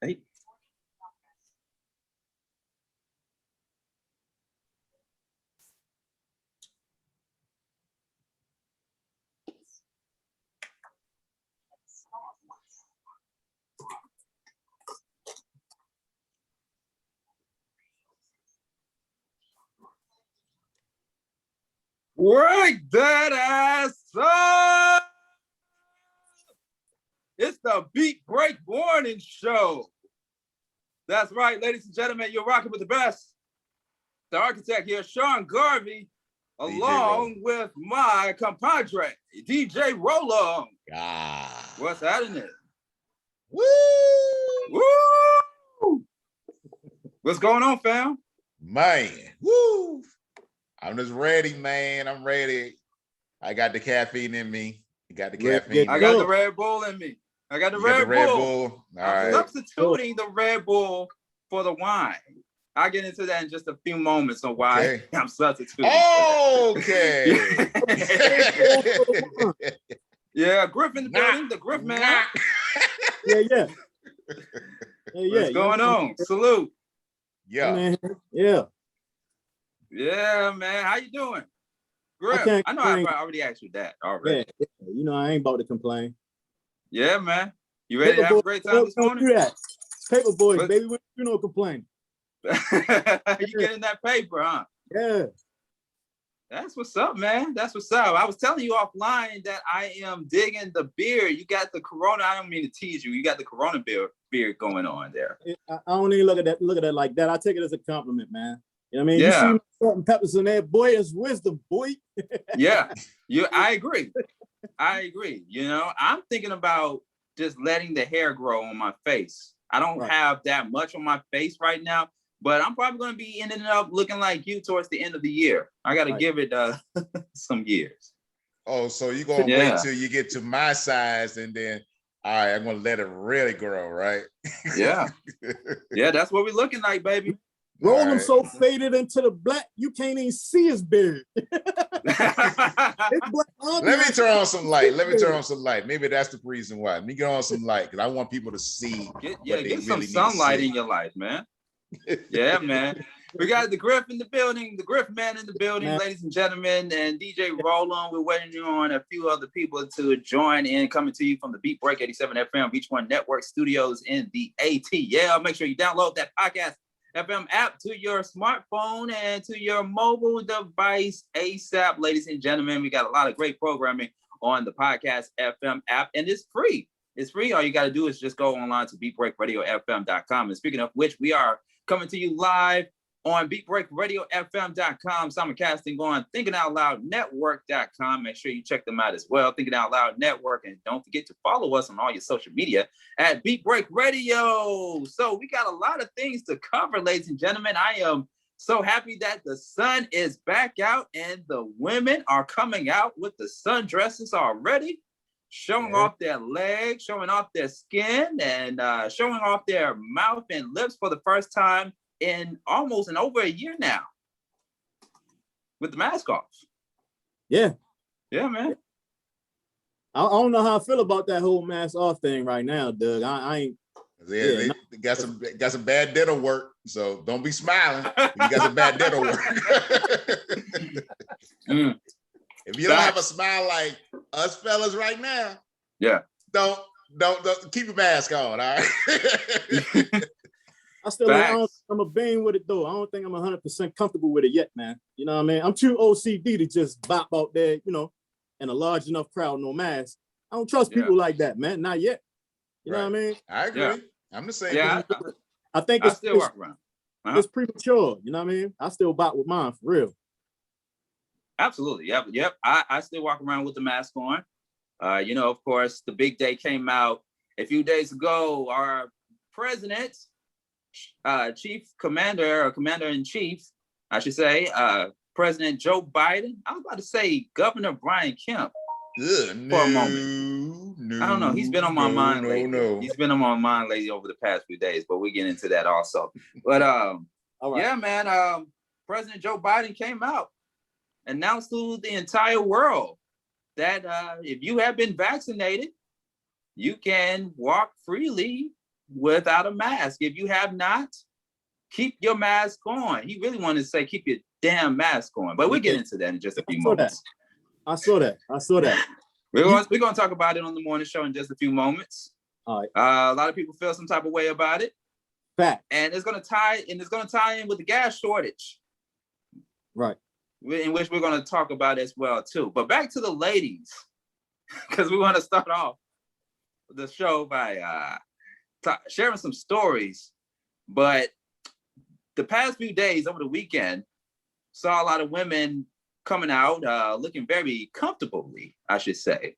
Hey. Wake that ass up! It's the Beat Break Morning Show. That's right, ladies and gentlemen, you're rocking with the best. The architect here, Sean Garvey, along with my compadre, DJ Roll-On. What's happening? Woo! Woo! What's going on, fam? Man, woo! I'm just ready, man. I'm ready. I got the caffeine in me. You got the caffeine. I got the Red Bull in me. I got the Red Bull. I'm substituting the Red Bull for the wine. I'll get into that in just a few moments on why I'm substituting. Okay. Yeah, Griff in the building, the Griff man. Yeah. What's going on? Salute. Yeah. Man. Yeah. Yeah, man. How you doing? Griff, I know I already asked you that already. Yeah. You know, I ain't about to complain. Yeah, man. You ready to have a great time this morning? Do that. Paper boys, baby, you know, complain. You getting that paper, huh? Yeah. That's what's up, man. That's what's up. I was telling you offline that I am digging the beard. You got the Corona. I don't mean to tease you. You got the Corona beard going on there. I don't even look at that like that. I take it as a compliment, man. You know what I mean? Yeah. You see salt and peppers in there, boy, it's wisdom, boy. Yeah. I agree. You know, I'm thinking about just letting the hair grow on my face. I don't have that much on my face right now, but I'm probably going to be ending up looking like you towards the end of the year. I got to give it some years. Oh, so you're going to wait till you get to my size and then, all right, I'm going to let it really grow, right? Yeah. Yeah, that's what we're looking like, baby. Roll him so faded into the black, you can't even see his beard. Let me turn on some light. Maybe that's the reason why. Let me get on some light because I want people to see. Get some sunlight in your life, man. Yeah, man. We got the Griff in the building, the Griff man in the building, ladies and gentlemen, and DJ Roll-On. We're waiting on a few other people to join in, coming to you from the Beat Break 87 FM Reach One Network studios in the ATL. Make sure you download that podcast FM app to your smartphone and to your mobile device ASAP. Ladies and gentlemen, we got a lot of great programming on the podcast FM app, and it's free. It's free. All you got to do is just go online to beatbreakradiofm.com. And speaking of which, we are coming to you live on beatbreakradiofm.com, simulcasting on thinkingoutloudnetwork.com. Make sure you check them out as well, Thinking Out Loud Network. And don't forget to follow us on all your social media at Beat Break Radio. So we got a lot of things to cover, ladies and gentlemen. I am so happy that the sun is back out and the women are coming out with the sundresses already, showing off their legs, showing off their skin, and showing off their mouth and lips for the first time in over a year now with the mask off. Yeah, man. I don't know how I feel about that whole mask off thing right now, Doug. I ain't. They got some bad dental work, so don't be smiling. You got some bad dental work. If you don't have a smile like us fellas right now, don't keep your mask on. All right. I still I'm a bang with it though. I don't think I'm 100% comfortable with it yet, man. You know what I mean? I'm too OCD to just bop out there, you know, in a large enough crowd, no mask. I don't trust people like that, man. Not yet. You know what I mean? I agree. Yeah. I'm the same. Yeah, I think it's still walk around. It's premature. You know what I mean? I still bop with mine for real. Absolutely. Yep. I still walk around with the mask on. You know, of course, the big day came out a few days ago. Our president, commander-in-chief, I should say, President Joe Biden. I was about to say Governor Brian Kemp for a moment. I don't know. He's been on my mind lately. He's been on my mind lately over the past few days, but we get into that also. But yeah, man, President Joe Biden came out, announced to the entire world that if you have been vaccinated, you can walk freely without a mask. If you have not, keep your mask on. He really wanted to say, keep your damn mask on. But we'll get into that in just a few moments. I saw that. We're going to talk about it on the morning show in just a few moments. All right. A lot of people feel some type of way about it. Fact. And it's going to tie in with the gas shortage. Right. In which we're going to talk about as well, too. But back to the ladies, because we want to start off the show by sharing some stories. But the past few days over the weekend, saw a lot of women coming out looking very comfortably, I should say.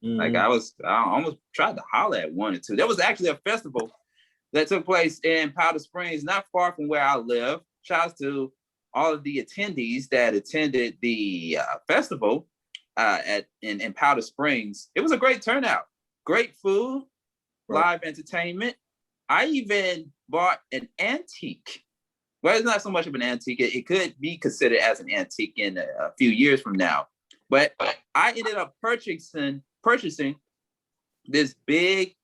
Mm-hmm. Like I almost tried to holler at one or two. There was actually a festival that took place in Powder Springs, not far from where I live. Shouts to all of the attendees that attended the festival in Powder Springs. It was a great turnout, great food, live entertainment. I even bought an antique. Well, it's not so much of an antique. It could be considered as an antique in a few years from now. But I ended up purchasing this big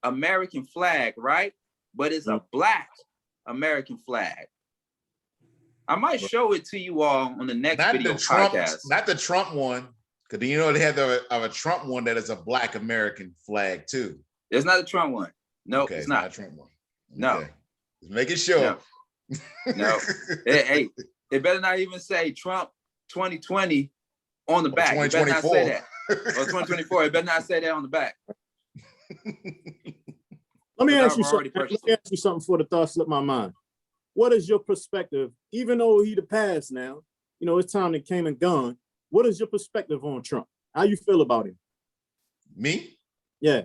American flag, right? But it's a black American flag. I might show it to you all on the next video podcast. Not the Trump one, because you know they have a Trump one that is a black American flag too. It's not a Trump one. No, okay, it's not a Trump one. No, okay. Just making sure. No. Hey, it better not even say Trump 2020 on the back. It better not say that. Or 2024. It better not say that on the back. Let me ask you something before the thought slipped my mind. What is your perspective, even though he the past now, you know, it's time that came and gone. What is your perspective on Trump? How you feel about him? Me? Yeah.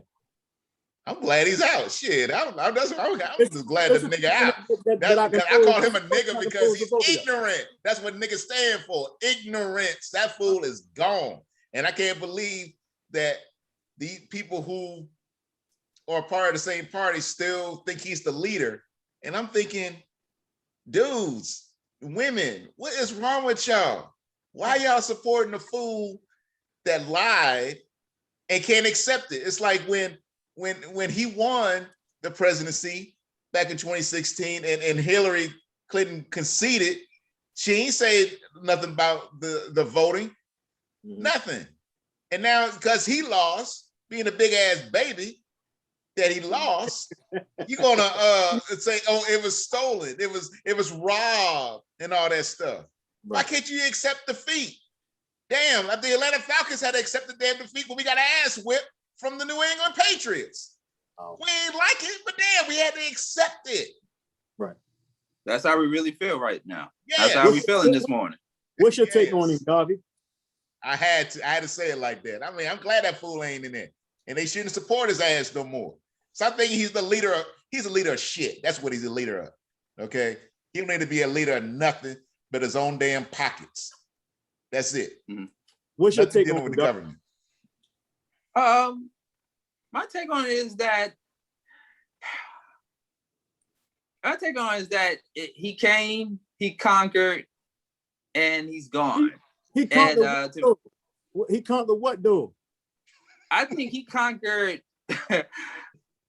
I'm glad he's out. Shit, I'm just glad the nigga out. I call him a nigga because he's ignorant. That's what niggas stand for. Ignorance. That fool is gone. And I can't believe that the people who are part of the same party still think he's the leader. And I'm thinking, dudes, women, what is wrong with y'all? Why y'all supporting a fool that lied and can't accept it? It's like when he won the presidency back in 2016 and Hillary Clinton conceded, she ain't say nothing about the voting, nothing. And now because he lost, being a big ass baby that he lost, you're gonna say, oh, it was stolen, it was robbed and all that stuff. Why can't you accept defeat? Damn, the Atlanta Falcons had to accept the damn defeat when we got an ass whipped from the New England Patriots. Oh. We ain't like it, but damn, we had to accept it. Right. That's how we really feel right now. Yeah. That's how we feeling this morning. What's your take on him, Garvey? I had to say it like that. I mean, I'm glad that fool ain't in there. And they shouldn't support his ass no more. So I think he's a leader of shit. That's what he's a leader of. Okay. He don't need to be a leader of nothing but his own damn pockets. That's it. Mm-hmm. What's your take on with the government? My take on it is that he came, he conquered, and he's gone. He conquered what though? I think he conquered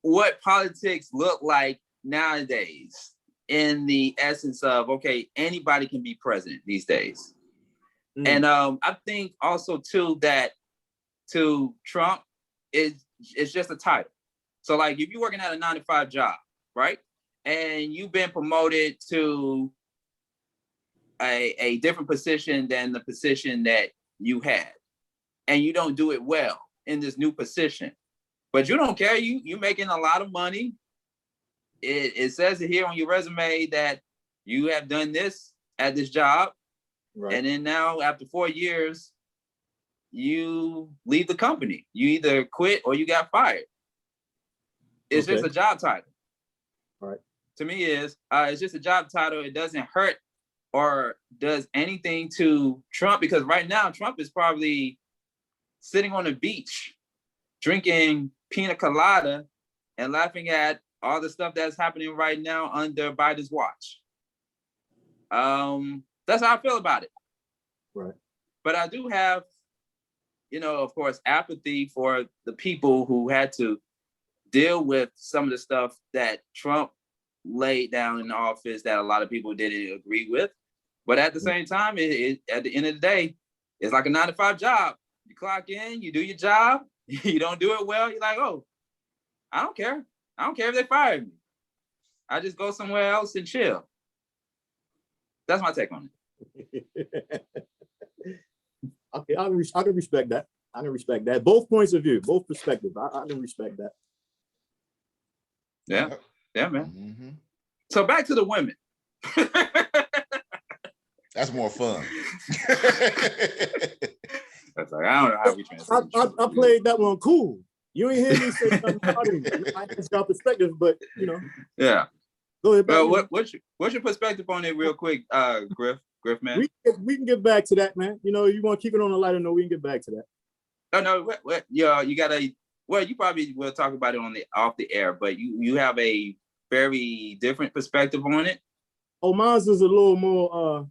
what politics look like nowadays, in the essence of, okay, anybody can be president these days. And I think also too that to Trump it's just a title. So like if you're working at a 9-to-5 job, right? And you've been promoted to a different position than the position that you had, and you don't do it well in this new position, but you don't care, you're making a lot of money. It says it here on your resume that you have done this at this job. Right. And then now after 4 years, you leave the company. You either quit or you got fired. It's just a job title. Right. To me, it's just a job title. It doesn't hurt or does anything to Trump, because right now Trump is probably sitting on the beach, drinking pina colada and laughing at all the stuff that's happening right now under Biden's watch. That's how I feel about it. Right. But I do have, of course, apathy for the people who had to deal with some of the stuff that Trump laid down in the office that a lot of people didn't agree with. But at the same time, at the end of the day, it's like a 9-to-5 job. You clock in, you do your job. You don't do it well, you're like, oh, I don't care. I don't care if they fired me. I just go somewhere else and chill. That's my take on it. Okay, I can respect that. I can respect that. Both points of view, both perspectives. I can respect that. Yeah, yeah, man. Mm-hmm. So back to the women. That's more fun. That's like, I don't know how we transition. I played that one cool. You ain't hear me say something about it. I just got perspective, but you know. Yeah. Go ahead. Well, what's your perspective on it, real quick, Griff, man? We can get back to that, man. You know, you want to keep it on a lighter note, we can get back to that. No, yeah, you gotta. Well, you probably will talk about it off the air, but you have a very different perspective on it. Oh, mine's is a little more.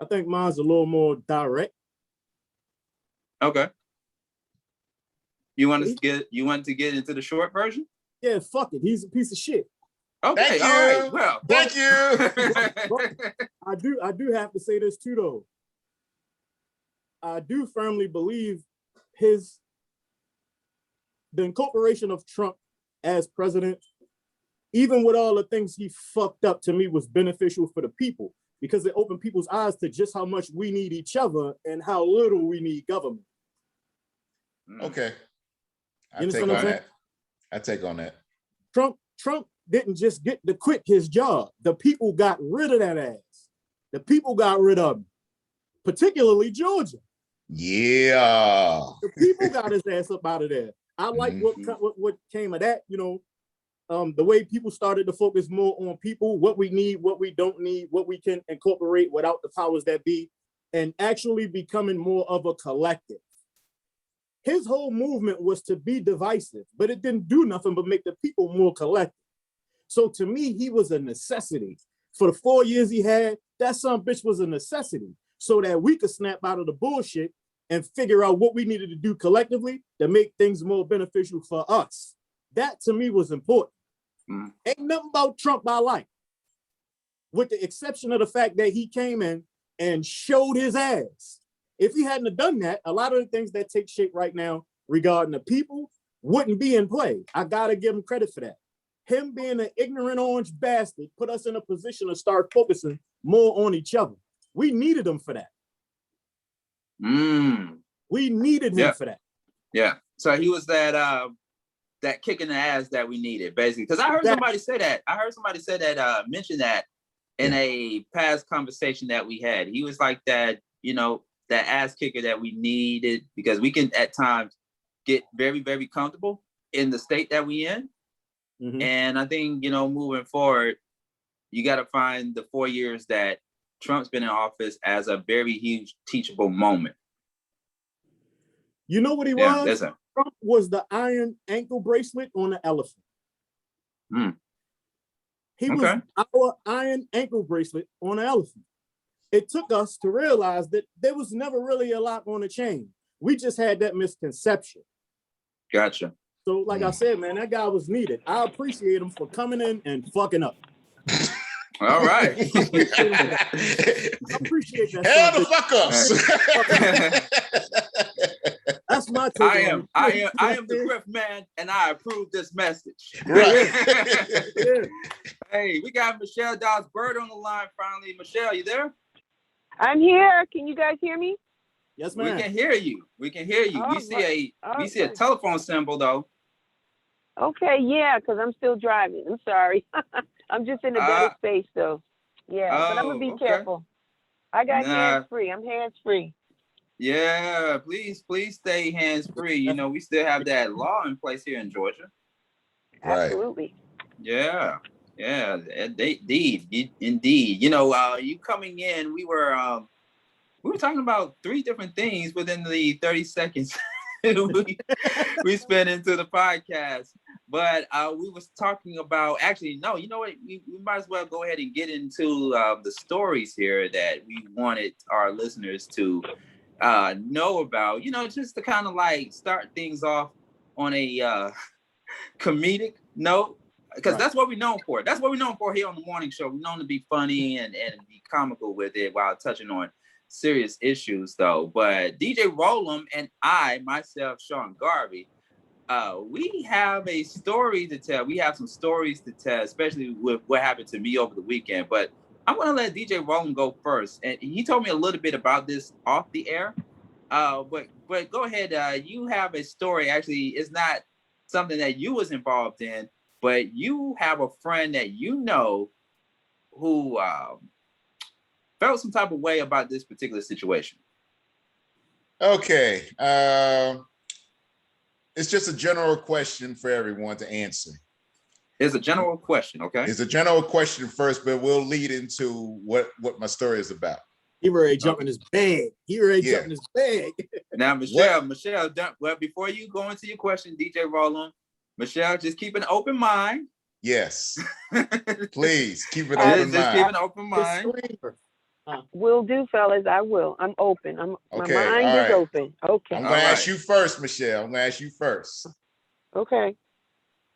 I think mine's a little more direct. Okay. You want to get into the short version? Yeah, fuck it. He's a piece of shit. Okay, thank you. All right. Well, thank you. But I do have to say this too, though. I do firmly believe the incorporation of Trump as president, even with all the things he fucked up, to me was beneficial for the people, because it opened people's eyes to just how much we need each other and how little we need government. Okay. I take on that. Trump didn't just get to quit his job. The people got rid of that ass. The people got rid of him, particularly Georgia. Yeah. The people got his ass up out of there. I like what came of that, you know, the way people started to focus more on people, what we need, what we don't need, what we can incorporate without the powers that be, and actually becoming more of a collective. His whole movement was to be divisive, but it didn't do nothing but make the people more collective. So to me, he was a necessity. For the 4 years he had, that son bitch was a necessity so that we could snap out of the bullshit and figure out what we needed to do collectively to make things more beneficial for us. That to me was important. Ain't nothing about Trump I like, with the exception of the fact that he came in and showed his ass. If he hadn't have done that, a lot of the things that take shape right now regarding the people wouldn't be in play. I gotta give him credit for that. Him being an ignorant orange bastard put us in a position to start focusing more on each other. We needed him for that. We needed him for that. Yeah. So he was that kick in the ass that we needed, basically. Because I heard somebody say that. Mention that in a past conversation that we had. He was like that, you know, that ass kicker that we needed, because we can at times get very, very comfortable in the state that we in. And I think, you know, moving forward, you got to find the 4 years that Trump's been in office as a very huge teachable moment. You know what he was? Trump was the iron ankle bracelet on the elephant. He was our iron ankle bracelet on the elephant. It took us to realize that there was never really a lot on the chain. We just had that misconception. Gotcha. So like I said, man, that guy was needed. I appreciate him for coming in and fucking up. All right. I appreciate that. Hell the fuck ups. That's my take. I am the Griff man, and I approve this message. Right. Yeah. Hey, we got Michelle Dawes Bird on the line finally. Michelle, you there? I'm here. Can you guys hear me? Yes, ma'am. We can hear you. Oh, we see a telephone symbol though. Okay, yeah, because I'm still driving. I'm sorry. I'm just in a better space though. Yeah, but I'm gonna be careful. I got hands free. I'm hands free. Yeah, please stay hands free. You know, we still have that law in place here in Georgia. Absolutely. Yeah, indeed. You know, you coming in, we were talking about 3 different things within the 30 seconds we spent into the podcast. But we was talking about, actually, no, you know what? We might as well go ahead and get into the stories here that we wanted our listeners to know about, you know, just to kind of like start things off on a comedic note, because that's what we're known for. That's what we're known for here on the morning show. We're known to be funny and be comical with it while touching on serious issues, though. But DJ Rollum and I, myself, Sean Garvey, we have a story to tell. We have some stories to tell, especially with what happened to me over the weekend. But I'm going to let DJ Rollum go first. And he told me a little bit about this off the air. But go ahead. You have a story. Actually, it's not something that you was involved in, but you have a friend that you know who felt some type of way about this particular situation. Okay. It's just a general question for everyone to answer. It's a general question, okay? It's a general question first, but we'll lead into what my story is about. He ready to jump in his bag. Jump in his bag. Now, Michelle, well, before you go into your question, DJ Rollum, Michelle, just keep an open mind. Yes. Please keep an open mind. Just keep an open mind. Will do, fellas. I will. I'm open. My mind is open. Okay. I'm going to ask you first, Michelle. I'm going to ask you first. Okay.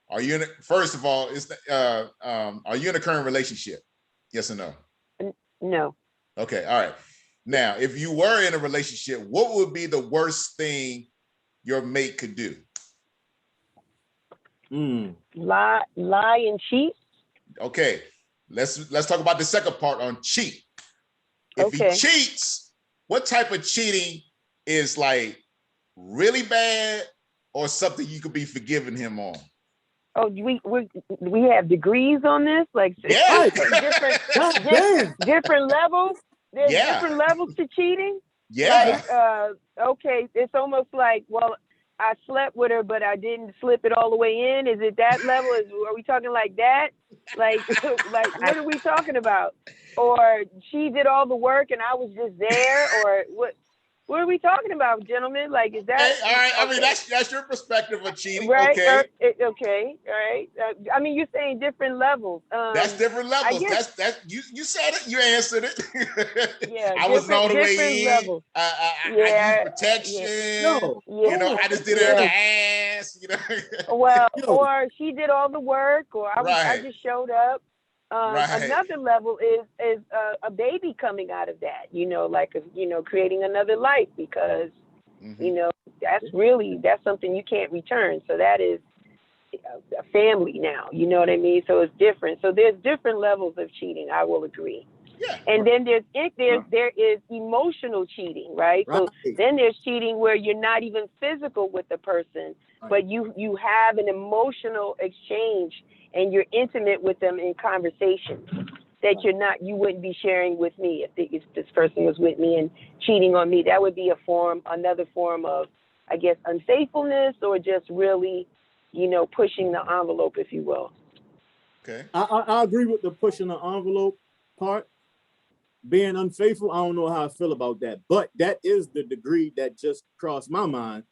Are you first of all, are you in a current relationship? Yes or no? No. Okay. All right. Now, if you were in a relationship, what would be the worst thing your mate could do? Lie and cheat. Okay. Let's talk about the second part on cheat. If he cheats, what type of cheating is like really bad or something you could be forgiving him on? Oh, we have degrees on this, like different levels. There's different levels to cheating. Yeah. Like, okay, it's almost like, well, I slept with her, but I didn't slip it all the way in. Is it that level? Are we talking like that? Like what are we talking about? Or she did all the work and I was just there? Or what? What are we talking about, gentlemen? Like, is that all right? I mean, that's your perspective of cheating, right? Okay. Okay, all right. I mean, you're saying different levels. That's different levels. That's you said it. You answered it. Yeah, I wasn't all the way in. Levels. I used protection. You know, I just did it in the ass. You know. Well, or she did all the work, or I just showed up. Another level is a baby coming out of that, like, creating another life, because, that's something you can't return. So that is a family now, you know what I mean? So it's different. So there's different levels of cheating. I will agree. Yeah. And then there is emotional cheating, right? So then there's cheating where you're not even physical with the person, but you have an emotional exchange and you're intimate with them in conversation that you wouldn't be sharing with me if this person was with me and cheating on me. That would be another form of, I guess, unfaithfulness, or just really, pushing the envelope, if you will. Okay. I agree with the pushing the envelope part. Being unfaithful, I don't know how I feel about that, but that is the degree that just crossed my mind.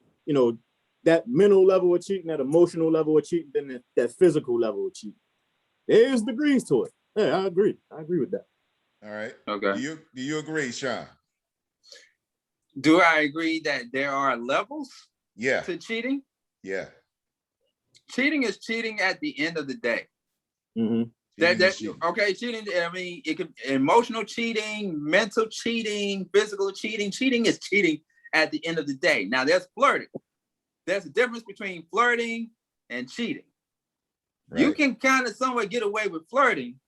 That mental level of cheating, that emotional level of cheating, then that physical level of cheating. There's degrees to it. Yeah, I agree. I agree with that. All right. Okay. Do you agree, Sean? Do I agree that there are levels to cheating? Yeah. Cheating is cheating at the end of the day. Mm-hmm. Cheating. I mean, it could emotional cheating, mental cheating, physical cheating. Cheating is cheating at the end of the day. Now, there's flirting. There's a difference between flirting and cheating. Right. You can kind of somewhat get away with flirting,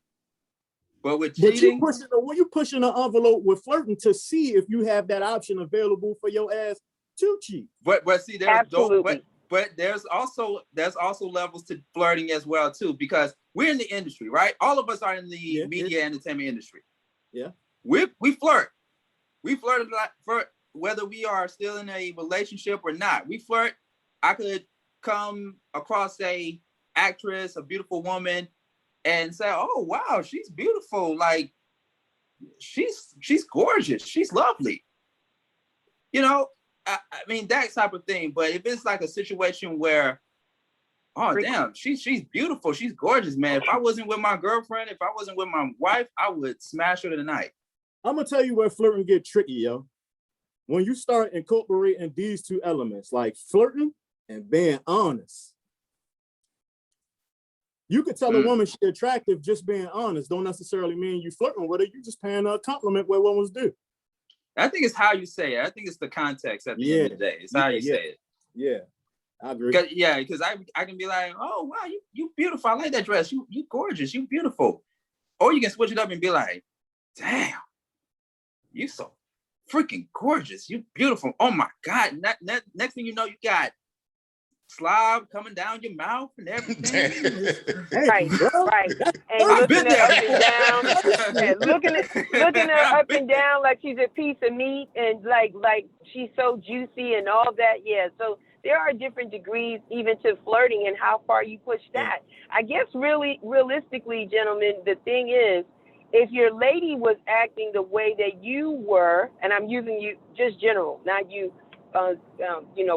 but with cheating, you're pushing the envelope with flirting to see if you have that option available for your ass to cheat. But see, but there's also levels to flirting as well too, because we're in the industry, right? All of us are in the media entertainment industry. Yeah, we flirt. We flirt a lot, whether we are still in a relationship or not. We flirt. I could come across a actress, a beautiful woman, and say, "Oh wow, she's beautiful. Like she's gorgeous. She's lovely." I mean, that type of thing. But if it's like a situation where, oh damn, she's beautiful, she's gorgeous, man. If I wasn't with my girlfriend, if I wasn't with my wife, I would smash her tonight. I'm gonna tell you where flirting get tricky, yo. When you start incorporating these two elements, like flirting and being honest, You could tell a woman she's attractive just being honest. Don't necessarily mean you flirting with her. You just paying her a compliment where one was due. I think it's how you say it. I think it's the context at the end of the day. It's how you say it. Yeah, I agree. Because I can be like, oh wow, you beautiful. I like that dress. You gorgeous. You beautiful. Or you can switch it up and be like, damn, you so freaking gorgeous. You beautiful. Oh my God. Next thing you know, you got slob coming down your mouth and everything. Right. And looking her up and down, and looking her up and down like she's a piece of meat, and like she's so juicy and all that. Yeah. So there are different degrees even to flirting and how far you push that. I guess realistically, gentlemen, the thing is, if your lady was acting the way that you were, and I'm using you just general, not you,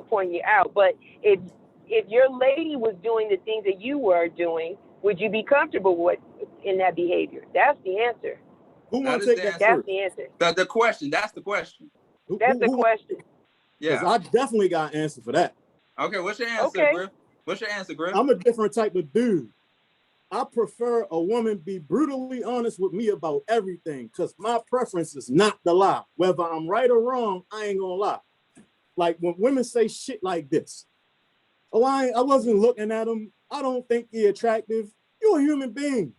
pointing you out, but if your lady was doing the things that you were doing, would you be comfortable with in that behavior? That's the answer. Who wants to take that? That's the answer. The question. That's the question. That's the question. Yeah, I definitely got an answer for that. Okay, what's your answer, Griff? What's your answer, Griff? I'm a different type of dude. I prefer a woman be brutally honest with me about everything, because my preference is not to lie. Whether I'm right or wrong, I ain't gonna lie. Like when women say shit like this, oh, I wasn't looking at him. I don't think he's attractive. You're a human being.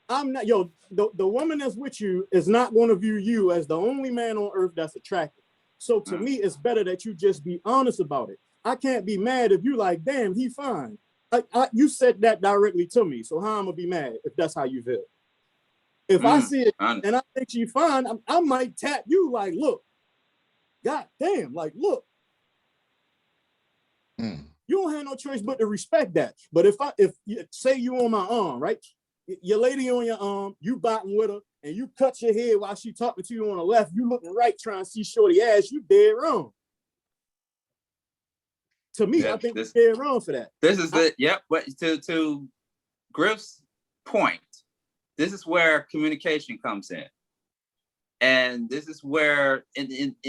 I'm not, the woman that's with you is not going to view you as the only man on earth that's attractive. So to me, it's better that you just be honest about it. I can't be mad if you like, damn, he fine. You said that directly to me. So how I'm gonna be mad if that's how you feel? If I see it and I think she fine, I might tap you like, look, God damn, like, look. You don't have no choice but to respect that. But if say you on my arm, right? Your lady on your arm, you bottom with her, and you cut your head while she talking to you on the left, you looking right trying to see shorty ass, you dead wrong. To me, I think you're dead wrong for that. This is it. Yep. But to Griff's point, this is where communication comes in. And this is where,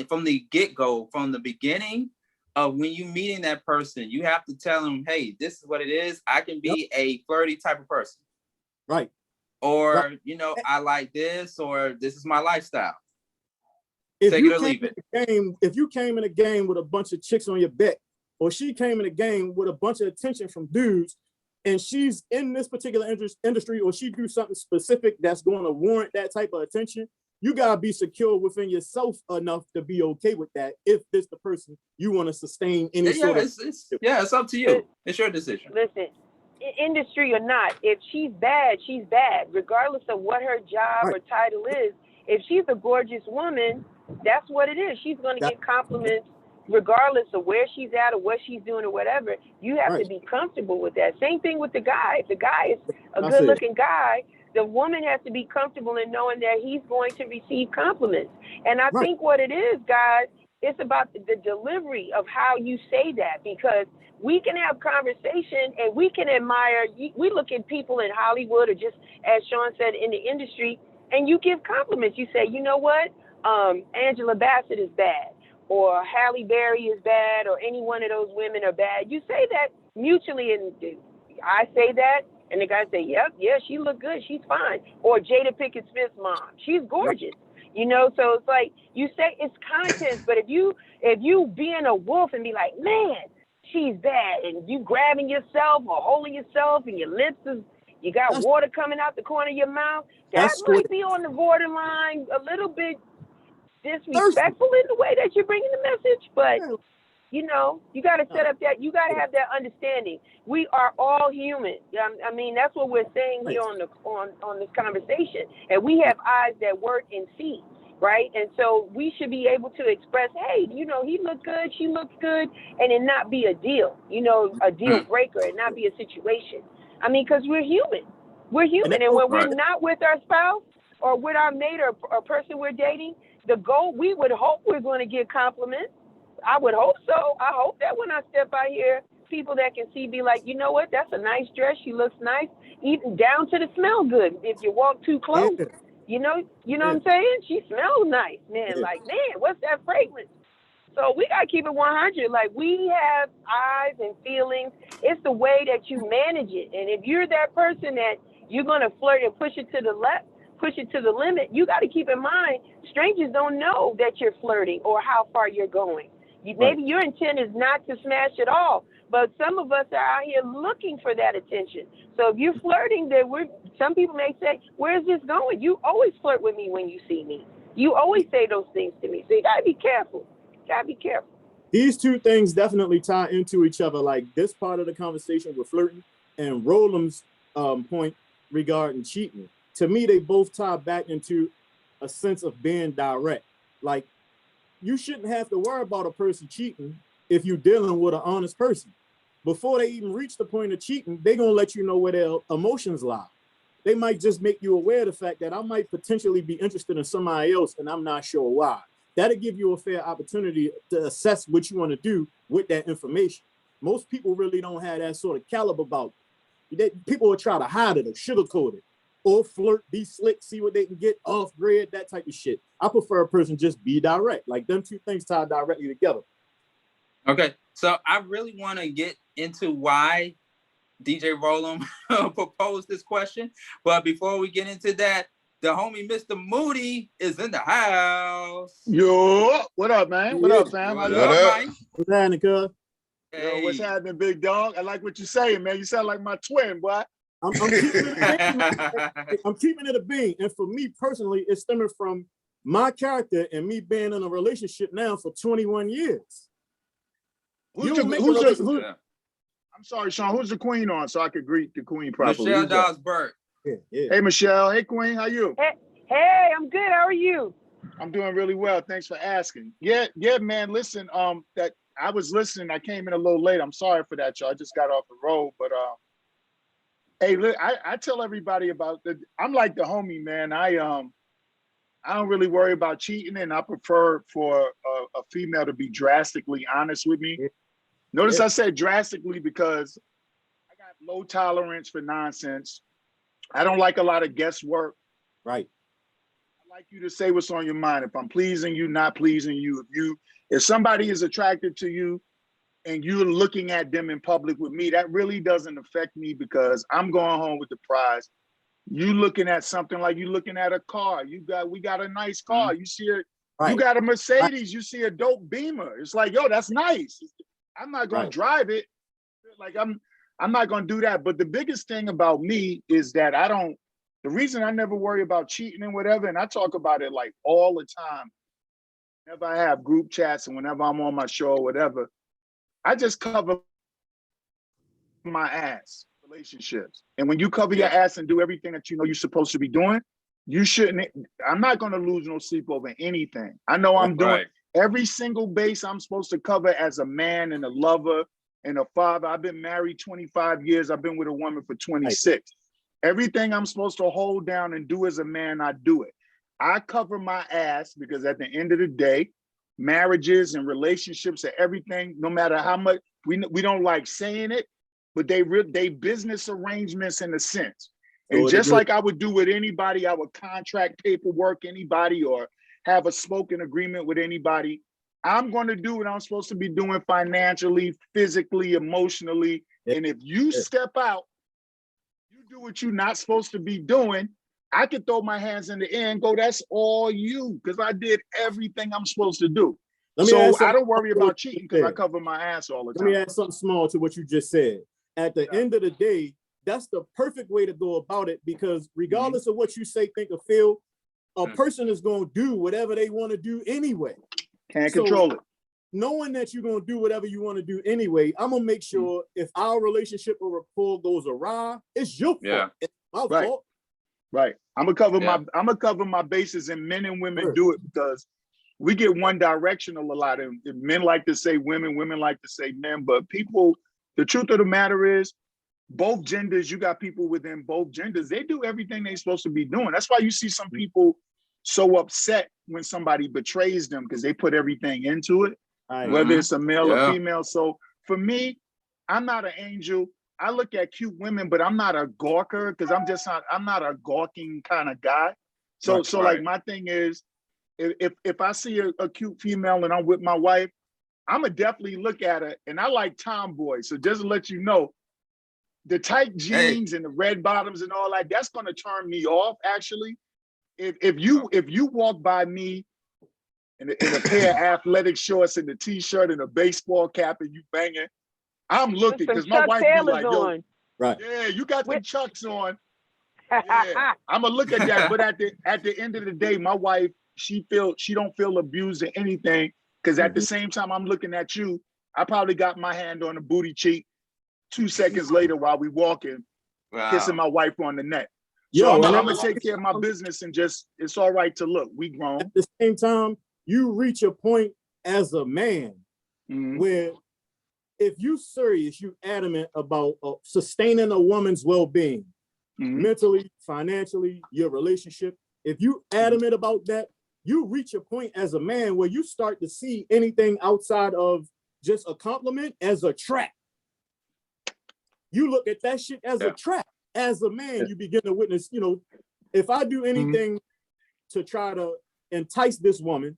from the get-go, from the beginning, when you meeting that person, you have to tell them, hey, this is what it is. I can be a flirty type of person. Right. Or, I like this, or this is my lifestyle. Take it or leave it. If you came in a game with a bunch of chicks on your back, or she came in a game with a bunch of attention from dudes, and she's in this particular industry, or she do something specific that's going to warrant that type of attention, you got to be secure within yourself enough to be okay with that if this the person you want to sustain any sort of... it's up to you. It's your decision. Listen, industry or not, if she's bad, regardless of what her job or title is. If she's a gorgeous woman, that's what it is. She's going to get compliments regardless of where she's at or what she's doing or whatever. You have to be comfortable with that. Same thing with the guy. If the guy is a good-looking guy, the woman has to be comfortable in knowing that he's going to receive compliments. And I think what it is, guys, it's about the delivery of how you say that, because we can have conversation and we can admire. We look at people in Hollywood, or just as Sean said, in the industry, and you give compliments. You say, you know what, Angela Bassett is bad, or Halle Berry is bad, or any one of those women are bad. You say that mutually, and I say that, and the guy say, yeah, she look good, she's fine. Or Jada Pinkett Smith's mom, she's gorgeous. So it's like you say it's content, but if you being a wolf and be like, man, she's bad, and you grabbing yourself or holding yourself, and your lips you got water coming out the corner of your mouth, that might be on the borderline a little bit disrespectful in the way that you're bringing the message, but you got to set up that, you got to have that understanding. We are all human. I mean, that's what we're saying here on this conversation. And we have eyes that work and see, right? And so we should be able to express, hey, he looked good, she looked good, and it not be a deal, a deal breaker, and not be a situation. I mean, because we're human. We're human. And when we're not with our spouse or with our mate or person we're dating, the goal, we would hope we're going to get compliments. I would hope so. I hope that when I step out here, people that can see be like, you know what, that's a nice dress. She looks nice, even down to the smell good. If you walk too close, you know what I'm saying? She smells nice, man. Like, man, what's that fragrance? So we got to keep it 100. Like, we have eyes and feelings. It's the way that you manage it. And if you're that person that you're going to flirt and push it to the left, push it to the limit, you got to keep in mind, strangers don't know that you're flirting or how far you're going. Maybe your intent is not to smash at all, but some of us are out here looking for that attention. So if you're flirting, some people may say, where's this going? You always flirt with me when you see me. You always say those things to me. So you got to be careful. Gotta be careful. These two things definitely tie into each other. Like this part of the conversation with flirting and Roland's point regarding cheating. To me, they both tie back into a sense of being direct. Like, you shouldn't have to worry about a person cheating if you're dealing with an honest person. Before they even reach the point of cheating, they're gonna let you know where their emotions lie. They might just make you aware of the fact that I might potentially be interested in somebody else and I'm not sure why. That'll give you a fair opportunity to assess what you want to do with that information. Most people really don't have that sort of caliber about it. People will try to hide it or sugarcoat it or flirt, be slick, see what they can get off grid, that type of shit. I prefer a person just be direct. Like, them two things tie directly together. Okay, so I really want to get into why DJ Roland proposed this question. But before we get into that, the homie Mr. Moody is in the house. Yo, what up, man? What up, fam? What up, Mike? What's happening, cuz? Hey. Yo, what's happening, big dog? I like what you're saying, man. You sound like my twin, boy. I'm keeping it a bean. And for me personally, it's stemming from my character and me being in a relationship now for 21 years. I'm sorry, Sean. Who's the queen on so I could greet the queen properly? Michelle Dawes-Burke. Yeah. Hey, Michelle. Hey, queen. How you? Hey, I'm good. How are you? I'm doing really well. Thanks for asking. Yeah, man. Listen, that I was listening. I came in a little late. I'm sorry for that, y'all. I just got off the road, but hey, look, I tell everybody about I'm like the homie, man. I don't really worry about cheating, and I prefer for a female to be drastically honest with me. Notice I said drastically because I got low tolerance for nonsense. I don't like a lot of guesswork. Right. I like you to say what's on your mind. If I'm pleasing you, not pleasing you. If somebody is attracted to you and you're looking at them in public with me, that really doesn't affect me because I'm going home with the prize. You looking at something like you looking at a car. We got a nice car. You see it. Right. You got a Mercedes. You see a dope Beamer. It's like, yo, that's nice. I'm not going to drive it. Like, I'm not going to do that. But the biggest thing about me is that the reason I never worry about cheating and whatever, and I talk about it like all the time, whenever I have group chats and whenever I'm on my show or whatever, I just cover my ass, relationships. And when you cover your ass and do everything that you know you're supposed to be doing, I'm not going to lose no sleep over anything. I know I'm doing every single base I'm supposed to cover as a man and a lover and a father. I've been married 25 years. I've been with a woman for 26. Everything I'm supposed to hold down and do as a man, I do it. I cover my ass because at the end of the day, marriages and relationships are everything, no matter how much we don't like saying it, but they business arrangements in a sense. And just like I would do with anybody, I would contract paperwork anybody or have a spoken agreement with anybody. I'm going to do what I'm supposed to be doing financially, physically, emotionally. And if you step out, you do what you're not supposed to be doing, I could throw my hands in the air and go, that's all you, because I did everything I'm supposed to do. So I don't worry about cheating because I cover my ass all the time. Let me add something small to what you just said. At the end of the day, that's the perfect way to go about it, because regardless of what you say, think, or feel, a person is going to do whatever they want to do anyway. Can't control it. Knowing that you're going to do whatever you want to do anyway, I'm going to make sure if our relationship or rapport goes awry, it's your fault. It's my fault. Right. I'm gonna cover my bases, and men and women do it because we get one directional a lot. And men like to say women like to say men, but the truth of the matter is, both genders, you got people within both genders, they do everything they're supposed to be doing. That's why you see some people so upset when somebody betrays them because they put everything into it, whether it's a male or female. So for me, I'm not an angel. I look at cute women, but I'm not a gawker because I'm not a gawking kind of guy. So like my thing is, if I see a cute female and I'm with my wife, I'ma definitely look at her, and I like tomboy. So just to let you know, the tight jeans and the red bottoms and all that, that's gonna turn me off. Actually, if you walk by me in a pair of athletic shorts and a t-shirt and a baseball cap and you banging, I'm looking because my wife be like, yo, right, yeah, you got the Chucks on. Yeah, I'm gonna look at that. But at the end of the day, my wife, she don't feel abused or anything. Because at the same time I'm looking at you, I probably got my hand on the booty cheek 2 seconds later while we walking, kissing my wife on the neck. So I'm gonna take care of my business and just, it's all right to look. We grown. At the same time, you reach a point as a man where if you serious, you adamant about sustaining a woman's well-being, mentally, financially, your relationship. If you adamant about that, you reach a point as a man where you start to see anything outside of just a compliment as a trap. You look at that shit as a trap. As a man, you begin to witness, you know, if I do anything to try to entice this woman,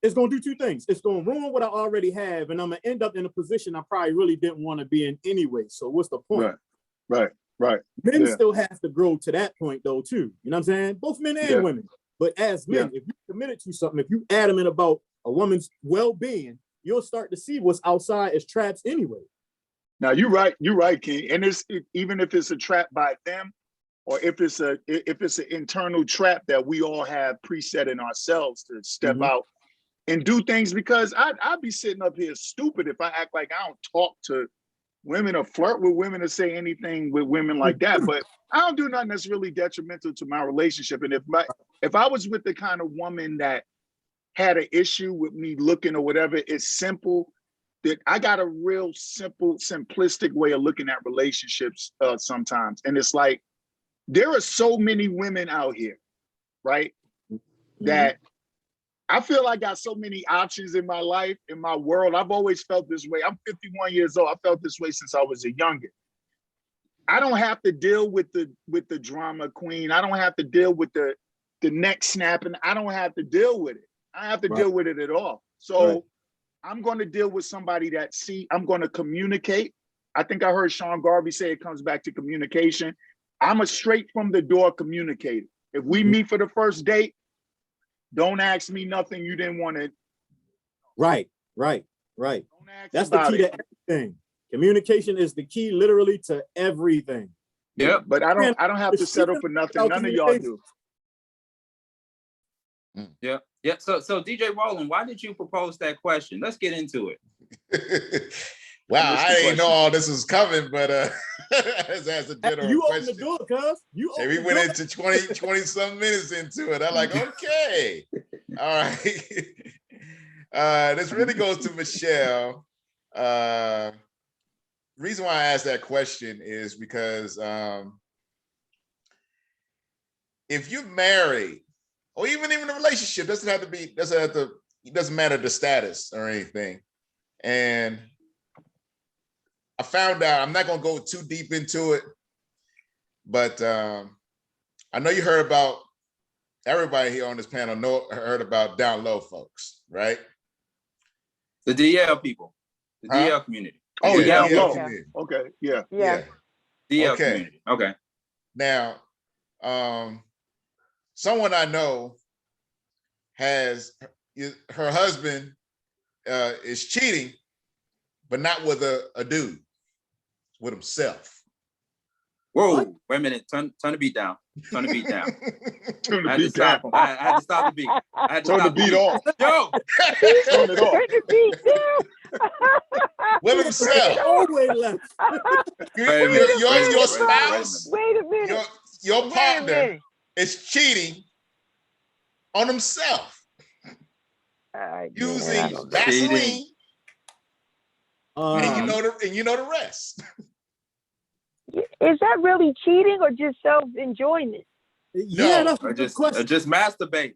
it's going to do two things. It's going to ruin what I already have, and I'm going to end up in a position I probably really didn't want to be in anyway. So what's the point? Right. Men still have to grow to that point, though, too. You know what I'm saying? Both men and women. But as men, if you're committed to something, if you adamant about a woman's well-being, you'll start to see what's outside as traps anyway. Now you're right, King. And even if it's a trap by them, or if it's an internal trap that we all have preset in ourselves to step out and do things, because I'd be sitting up here stupid if I act like I don't talk to women or flirt with women or say anything with women like that. But I don't do nothing that's really detrimental to my relationship. And if I was with the kind of woman that had an issue with me looking or whatever, it's simple. That I got a real simple, simplistic way of looking at relationships sometimes. And it's like, there are so many women out here, right? That I feel I got so many options in my life, in my world. I've always felt this way. I'm 51 years old. I felt this way since I was a youngin'. I don't have to deal with the drama queen. I don't have to deal with the neck snapping. I don't have to deal with it. I don't have to deal with it at all. So I'm going to deal with somebody that I'm going to communicate. I think I heard Sean Garvey say it comes back to communication. I'm a straight from the door communicator. If we meet for the first date, don't ask me nothing you didn't want to. Right. That's the key to everything. Communication is the key literally to everything. Yeah, but I don't have to settle for nothing. None of y'all do. Yeah. So DJ Roland, why did you propose that question? Let's get into it. Wow, I didn't know all this was coming, but as a general you question. Opened the door, cuz. And we went into 20 some minutes into it. I'm like, okay. All right. This really goes to Michelle. Reason why I asked that question is because if you're married, or even in a relationship, it doesn't matter the status or anything. And I found out, I'm not going to go too deep into it, but I know you heard about, everybody here on this panel heard about down low folks, right? The DL people, the DL community. Oh, yeah, DL community. Okay, yeah. DL community. Okay. Now, someone I know has, her husband is cheating, but not with a dude, with himself. Whoa, wait a minute. Turn the beat down. Turn the beat down. Turn the beat down. I had to stop the beat. I had to turn stop the beat off. Yo! Turn it off. Turn the beat down. With himself. Always left. Your spouse, wait a minute. Your partner is cheating on himself. Using Vaseline. And you know the rest. Is that really cheating or just self-enjoyment? Yeah, no, that's a good question. Just masturbate.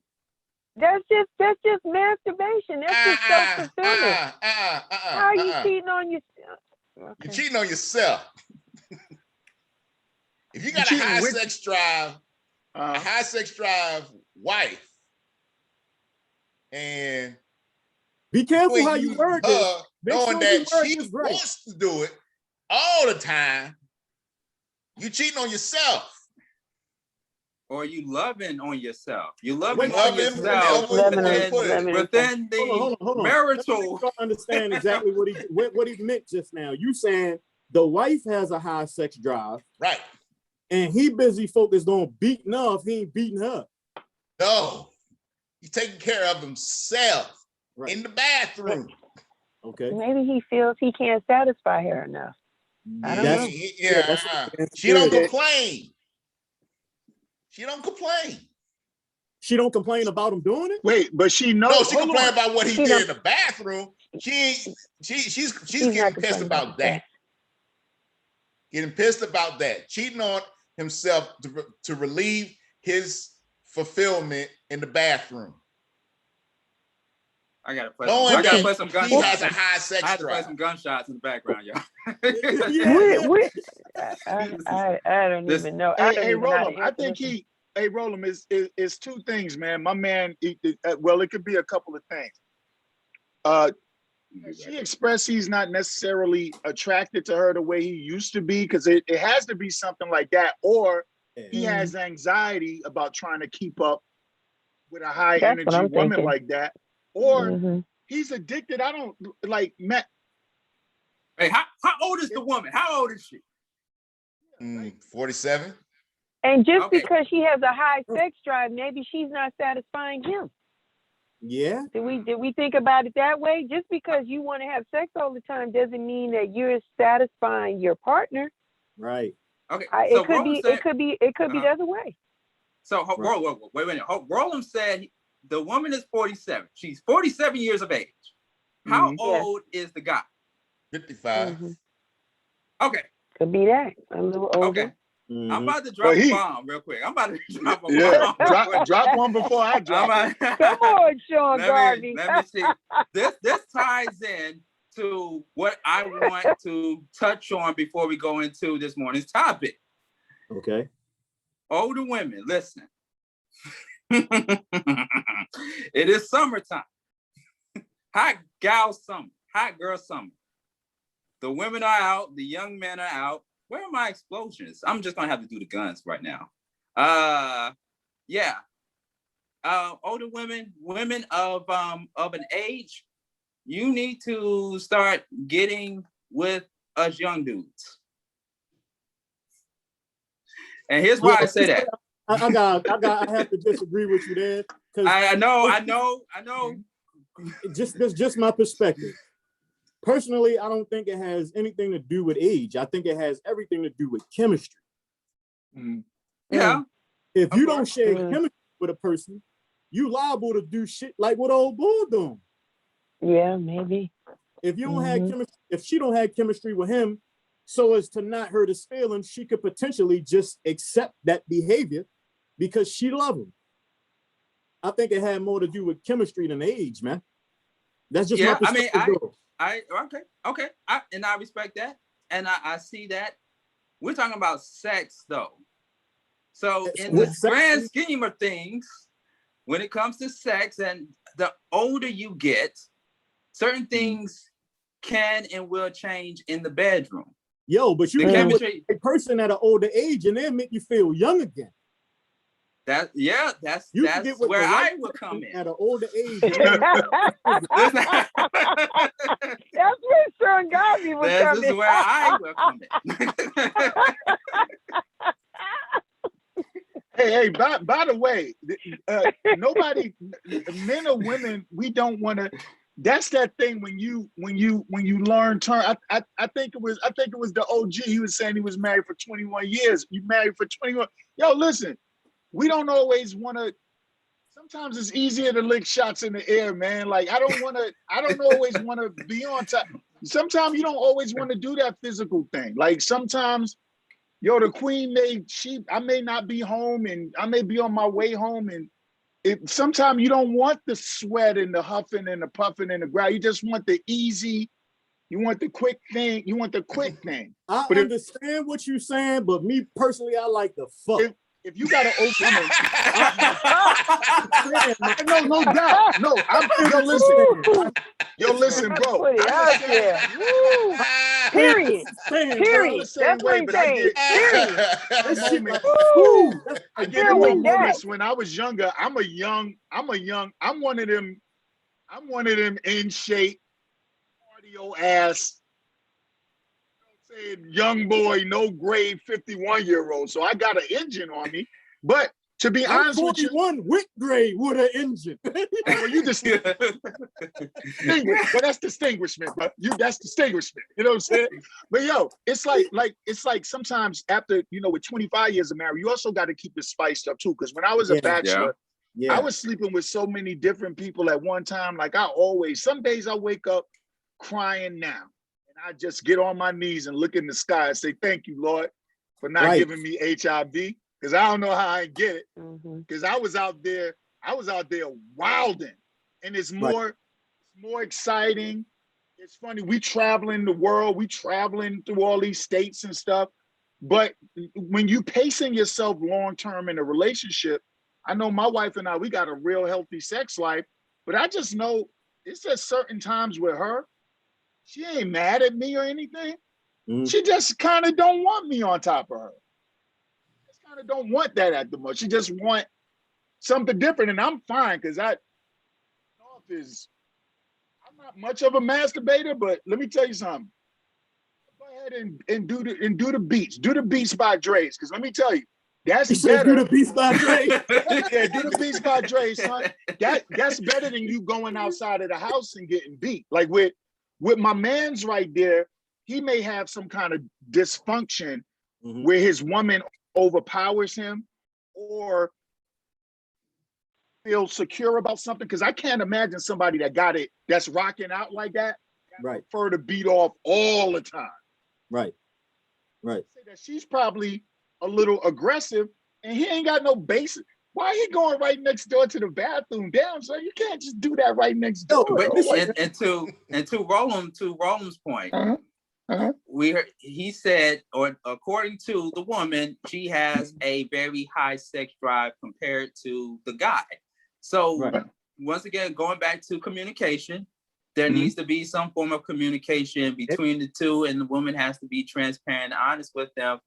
That's just masturbation. That's just self-fulfillment. How are you cheating on yourself? Okay. You're cheating on yourself. If you got a high sex drive wife, and Be careful how you word this. Knowing that she wants to do it all the time, you cheating on yourself. Or you loving on yourself. You loving on yourself. But then the marital. I understand exactly what he meant just now. You saying the wife has a high sex drive. Right. And he busy focused on beating her if he ain't beating her. No. He's taking care of himself in the bathroom. Okay. Maybe he feels he can't satisfy her enough. I don't know. She don't complain. She don't complain. She don't complain about him doing it? Wait, but she knows. No, she complain about what he did in the bathroom. She's getting pissed about that. Getting pissed about that. Cheating on himself to relieve his fulfillment in the bathroom. I gotta play some gunshots. He has a high sex drive. I had to play some gunshots in the background, y'all. I don't even know. Hey, Roland, I think Roland, is two things, man. My man, well, it could be a couple of things. She expressed he's not necessarily attracted to her the way he used to be, because it has to be something like that, or he has anxiety about trying to keep up with a high energy woman like that, or he's addicted. I don't like Matt. Hey, how old is the woman? How old is she? 47. And just because she has a high sex drive, maybe she's not satisfying him. Yeah. Did we think about it that way? Just because you want to have sex all the time doesn't mean that you're satisfying your partner. Right. Okay. So it could be the other way. So wait a minute. Roland said the woman is 47. She's 47 years of age. How old is the guy? 55. Okay. Could be that. A little older. Okay. I'm about to drop a bomb real quick. I'm about to drop a bomb. Drop one before I drop it. Come on, Sean Garvey. Let me see. This ties in to what I want to touch on before we go into this morning's topic. Okay. Older women, listen. It is summertime. Hot gal summer. Hot girl summer. The women are out. The young men are out. Where are my explosions? I'm just gonna have to do the guns right now. Older women of an age, you need to start getting with us young dudes. And here's why I say that. I have to disagree with you there. I know. Just my perspective. Personally, I don't think it has anything to do with age. I think it has everything to do with chemistry. Yeah. If you don't share chemistry with a person, you liable to do shit like what old Bull doing. Yeah, maybe. If you don't have chemistry, if she don't have chemistry with him, so as to not hurt his feelings, she could potentially just accept that behavior because she love him. I think it had more to do with chemistry than age, man. That's just my perspective. Okay. I respect that. And I see that. We're talking about sex though. So in the grand scheme of things, when it comes to sex, and the older you get, certain things can and will change in the bedroom. Yo, but you can with a person at an older age and they'll make you feel young again. That's where I would come in. At an older age. That's where Sean Garvey would come in. This is where I will come in. Hey, by the way, nobody, men or women, we don't want to. That's that thing when you learn term. I think it was the OG. He was saying he was married for 21 years. You married for 21. Yo, listen. We don't always want to. Sometimes it's easier to lick shots in the air, man. Like I don't always want to be on top. Sometimes you don't always want to do that physical thing. Like sometimes, the queen I may not be home, and I may be on my way home, and sometimes you don't want the sweat and the huffing and the puffing and the growl. You just want the easy. You want the quick thing. You want the quick thing. I understand what you're saying, but me personally, I like the fuck. if you got an old woman, no doubt. No, yo, listen, bro. Put it out there. Woo. Period. Period. That's what he's saying. Period. I get in my moments when I was younger. I'm one of them in shape, cardio ass, saying young boy, no grade 51-year-old. So I got an engine on me. But to be honest with you, 41 with grade with an engine. Well, you distinguish. Well, that's distinguishment, but that's distinguishment. You know what I'm saying? But yo, it's like sometimes after, with 25 years of marriage, you also got to keep it spiced up too. Because when I was a bachelor, I was sleeping with so many different people at one time. Like some days I wake up crying now. And I just get on my knees and look in the sky and say, thank you, Lord, for not giving me HIV. Because I don't know how I get it. Because I was out there wilding. And it's more exciting. It's funny. We traveling the world. We traveling through all these states and stuff. But when you pacing yourself long-term in a relationship, I know my wife and I, we got a real healthy sex life, but I just know it's just certain times with her, she ain't mad at me or anything. She just kind of don't want me on top of her. Just kind of don't want that at the moment. She just want something different, and I'm fine because I'm not much of a masturbator, but let me tell you something. Go ahead and do the beats. Do the beats by Dre's, because let me tell you, that's better. Do the beats by Dre. Yeah, do the beats by Dre, son. That's better than you going outside of the house and getting beat. Like with my man's right there, he may have some kind of dysfunction where his woman overpowers him or feel secure about something. Because I can't imagine somebody that got it, that's rocking out like that, prefer to beat off all the time. Right. Say that she's probably a little aggressive and he ain't got no basis. Why he going right next door to the bathroom? Damn, so you can't just do that right next door. And to Roland's point, he said, or according to the woman, she has a very high sex drive compared to the guy. So once again, going back to communication, there needs to be some form of communication between the two, and the woman has to be transparent and honest with them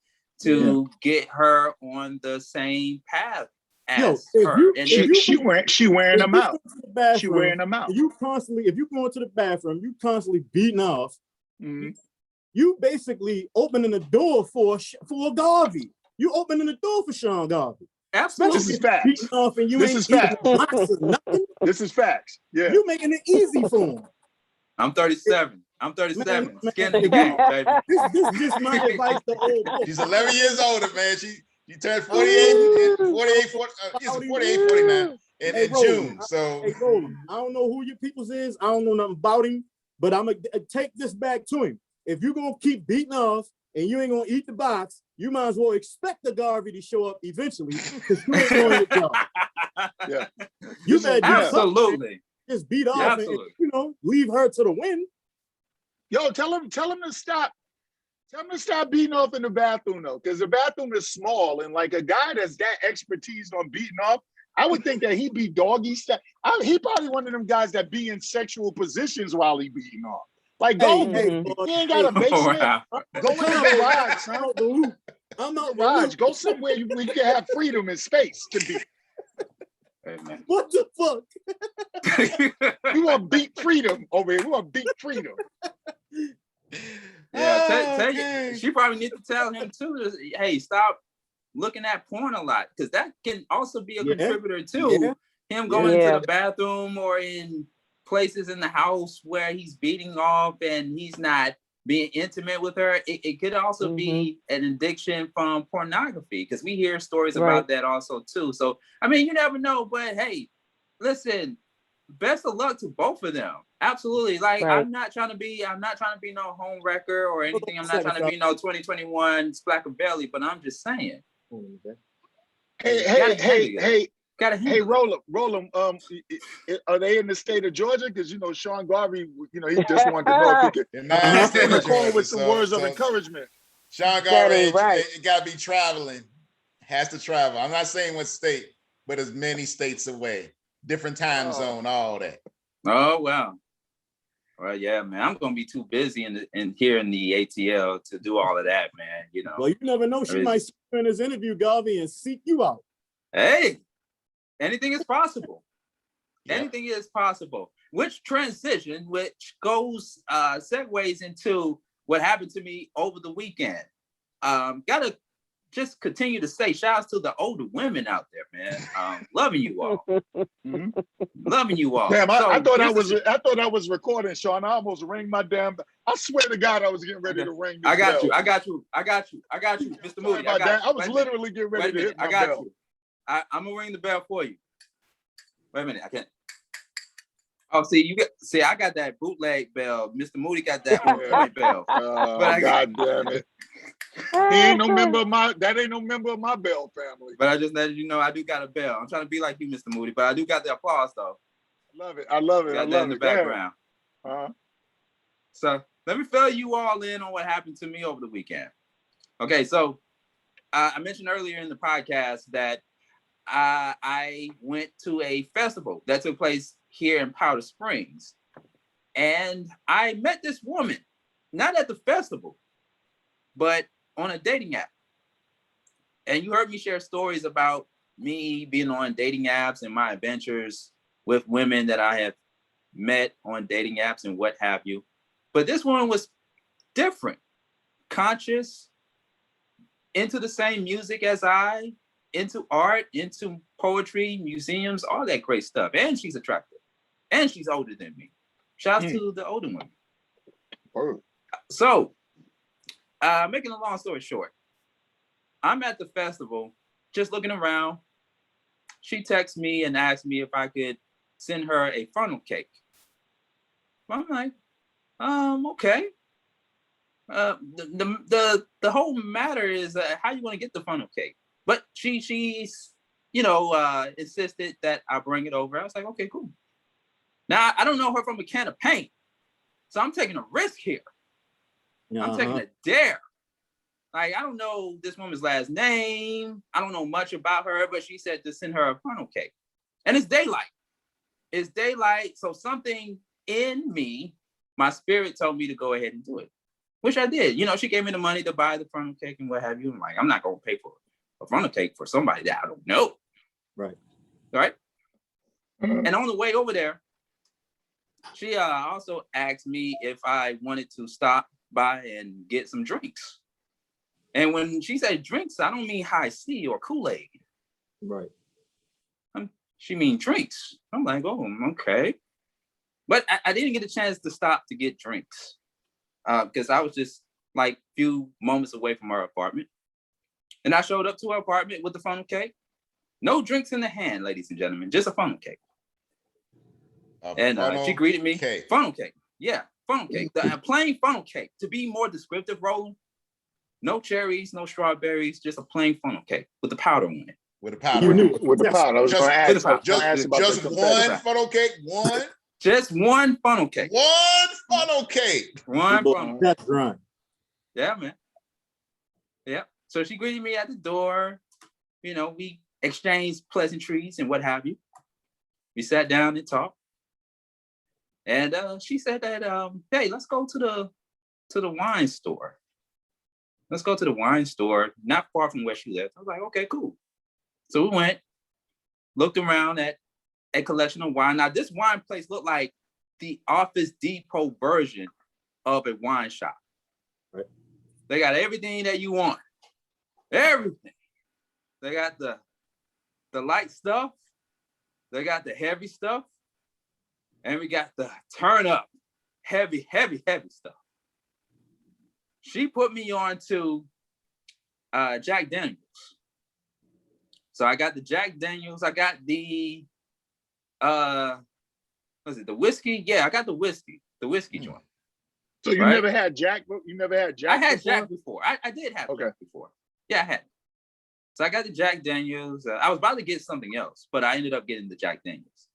to get her on the same path as her. She wearing them out. She wearing them out. If you go into the bathroom, you constantly beating off. You basically opening the door for Garvey. You opening the door for Sean Garvey. Absolutely. This is facts. Beating off and this is facts. This is facts. Yeah. You making it easy for him. I'm 37. Skin in the game, baby. This just my advice to old folks. She's 11 years older, man. She turned 48, 49 in June. So hey, Roland, I don't know who your peoples is. I don't know nothing about him, but I'm gonna take this back to him. If you're gonna keep beating off and you ain't gonna eat the box, you might as well expect the Garvey to show up eventually because you ain't doing it, y'all. Yeah. You better absolutely just beat off and leave her to the wind. Yo, tell him to stop. Tell him to stop beating off in the bathroom though, because the bathroom is small, and like a guy that's that expertise on beating off, I would think that he'd be doggy style. He probably one of them guys that be in sexual positions while he beating off. Like, he ain't got a basement. Go in the garage, son. I'm not garage. Go somewhere we can have freedom and space to be. Hey, man. What the fuck? We want to beat freedom over here. We want to beat freedom. Yeah, tell you, she probably needs to tell him too. Hey, stop looking at porn a lot, because that can also be a contributor to him going to the bathroom or in places in the house where he's beating off and he's not being intimate with her. It could also be an addiction from pornography, because we hear stories about that also too. So I mean, you never know, but hey, listen, best of luck to both of them. Absolutely. Like I'm not trying to be no home wrecker or anything. I'm not trying to be no 2021 Splackavelli, but I'm just saying. Hey, Roland. Are they in the state of Georgia? Because Sean Garvey, he just wanted to know if he could call with some words of encouragement. Sean Garvey got to be traveling. Has to travel. I'm not saying what state, but as many states away, different time zone, all that. Oh, wow. Well, yeah, man, I'm gonna be too busy in here in the ATL to do all of that, man. You know. Well, you never know. She might see you in this interview, Garvey, and seek you out. Hey, anything is possible. Yeah. Anything is possible. Which segues into what happened to me over the weekend. Gotta just continue to say shout outs to the older women out there, man. Loving you all. Mm-hmm. Loving you all. Damn, I thought I was recording, Sean. I almost rang my damn. I swear to God, I was getting ready to ring. I got you, Mr. Moody. I was literally getting ready to hit my bell. I'm gonna ring the bell for you. Wait a minute, I can't. Oh, I got that bootleg bell. Mr. Moody got that point bell. But God damn it. He ain't no member of my bell family. But I just let you know I do got a bell. I'm trying to be like you, Mr. Moody, but I do got the applause though. I love it. Got that in the background. Uh-huh. So let me fill you all in on what happened to me over the weekend. Okay, so I mentioned earlier in the podcast that I went to a festival that took place here in Powder Springs. And I met this woman, not at the festival, but on a dating app. And you heard me share stories about me being on dating apps and my adventures with women that I have met on dating apps and what have you. But this one was different, conscious, into the same music as I, into art, into poetry, museums, all that great stuff. And she's attractive. And she's older than me. Shout out to the older women. So, making a long story short, I'm at the festival, just looking around. She texts me and asks me if I could send her a funnel cake. I'm like, okay. The whole matter is how you want to get the funnel cake. But she's insisted that I bring it over. I was like, okay, cool. Now I don't know her from a can of paint, so I'm taking a risk here. I'm taking a dare. Like, I don't know this woman's last name. I don't know much about her, but she said to send her a funnel cake. And it's daylight. It's daylight. So something in me, my spirit told me to go ahead and do it, which I did. You know, she gave me the money to buy the funnel cake and what have you. I'm like, I'm not going to pay for a funnel cake for somebody that I don't know. Right. Right. And on the way over there, she also asked me if I wanted to stop by and get some drinks. And when she said drinks, I don't mean high C or Kool-Aid. Right. She mean drinks. I'm like, oh, okay. But I didn't get a chance to stop to get drinks because I was just like a few moments away from her apartment. And I showed up to her apartment with the funnel cake. No drinks in the hand, ladies and gentlemen, just a funnel cake. And she greeted me. Cake. Funnel cake. Yeah, funnel cake. The plain funnel cake. To be more descriptive, Roland, no cherries, no strawberries, just a plain funnel cake with the powder on it. With the powder. With the powder. I was going to ask. Just one funnel cake. One. Just one funnel cake. One funnel cake. One funnel. That's right. Yeah, man. Yeah. So she greeted me at the door. You know, we exchanged pleasantries and what have you. We sat down and talked. And she said that, hey, let's go to the wine store. Let's go to the wine store, not far from where she lives. I was like, okay, cool. So we went, looked around at a collection of wine. Now, this wine place looked like the Office Depot version of a wine shop. Right. They got everything that you want. Everything. They got the light stuff. They got the heavy stuff. And we got the turn up, heavy stuff. She put me on to Jack Daniels. So I got the Jack Daniels. I got the, the whiskey? Yeah, I got the whiskey joint. So you never had Jack? You never had Jack? I had Jack before. I did have Jack before. Yeah, I had. So I got the Jack Daniels. I was about to get something else, but I ended up getting the Jack Daniels.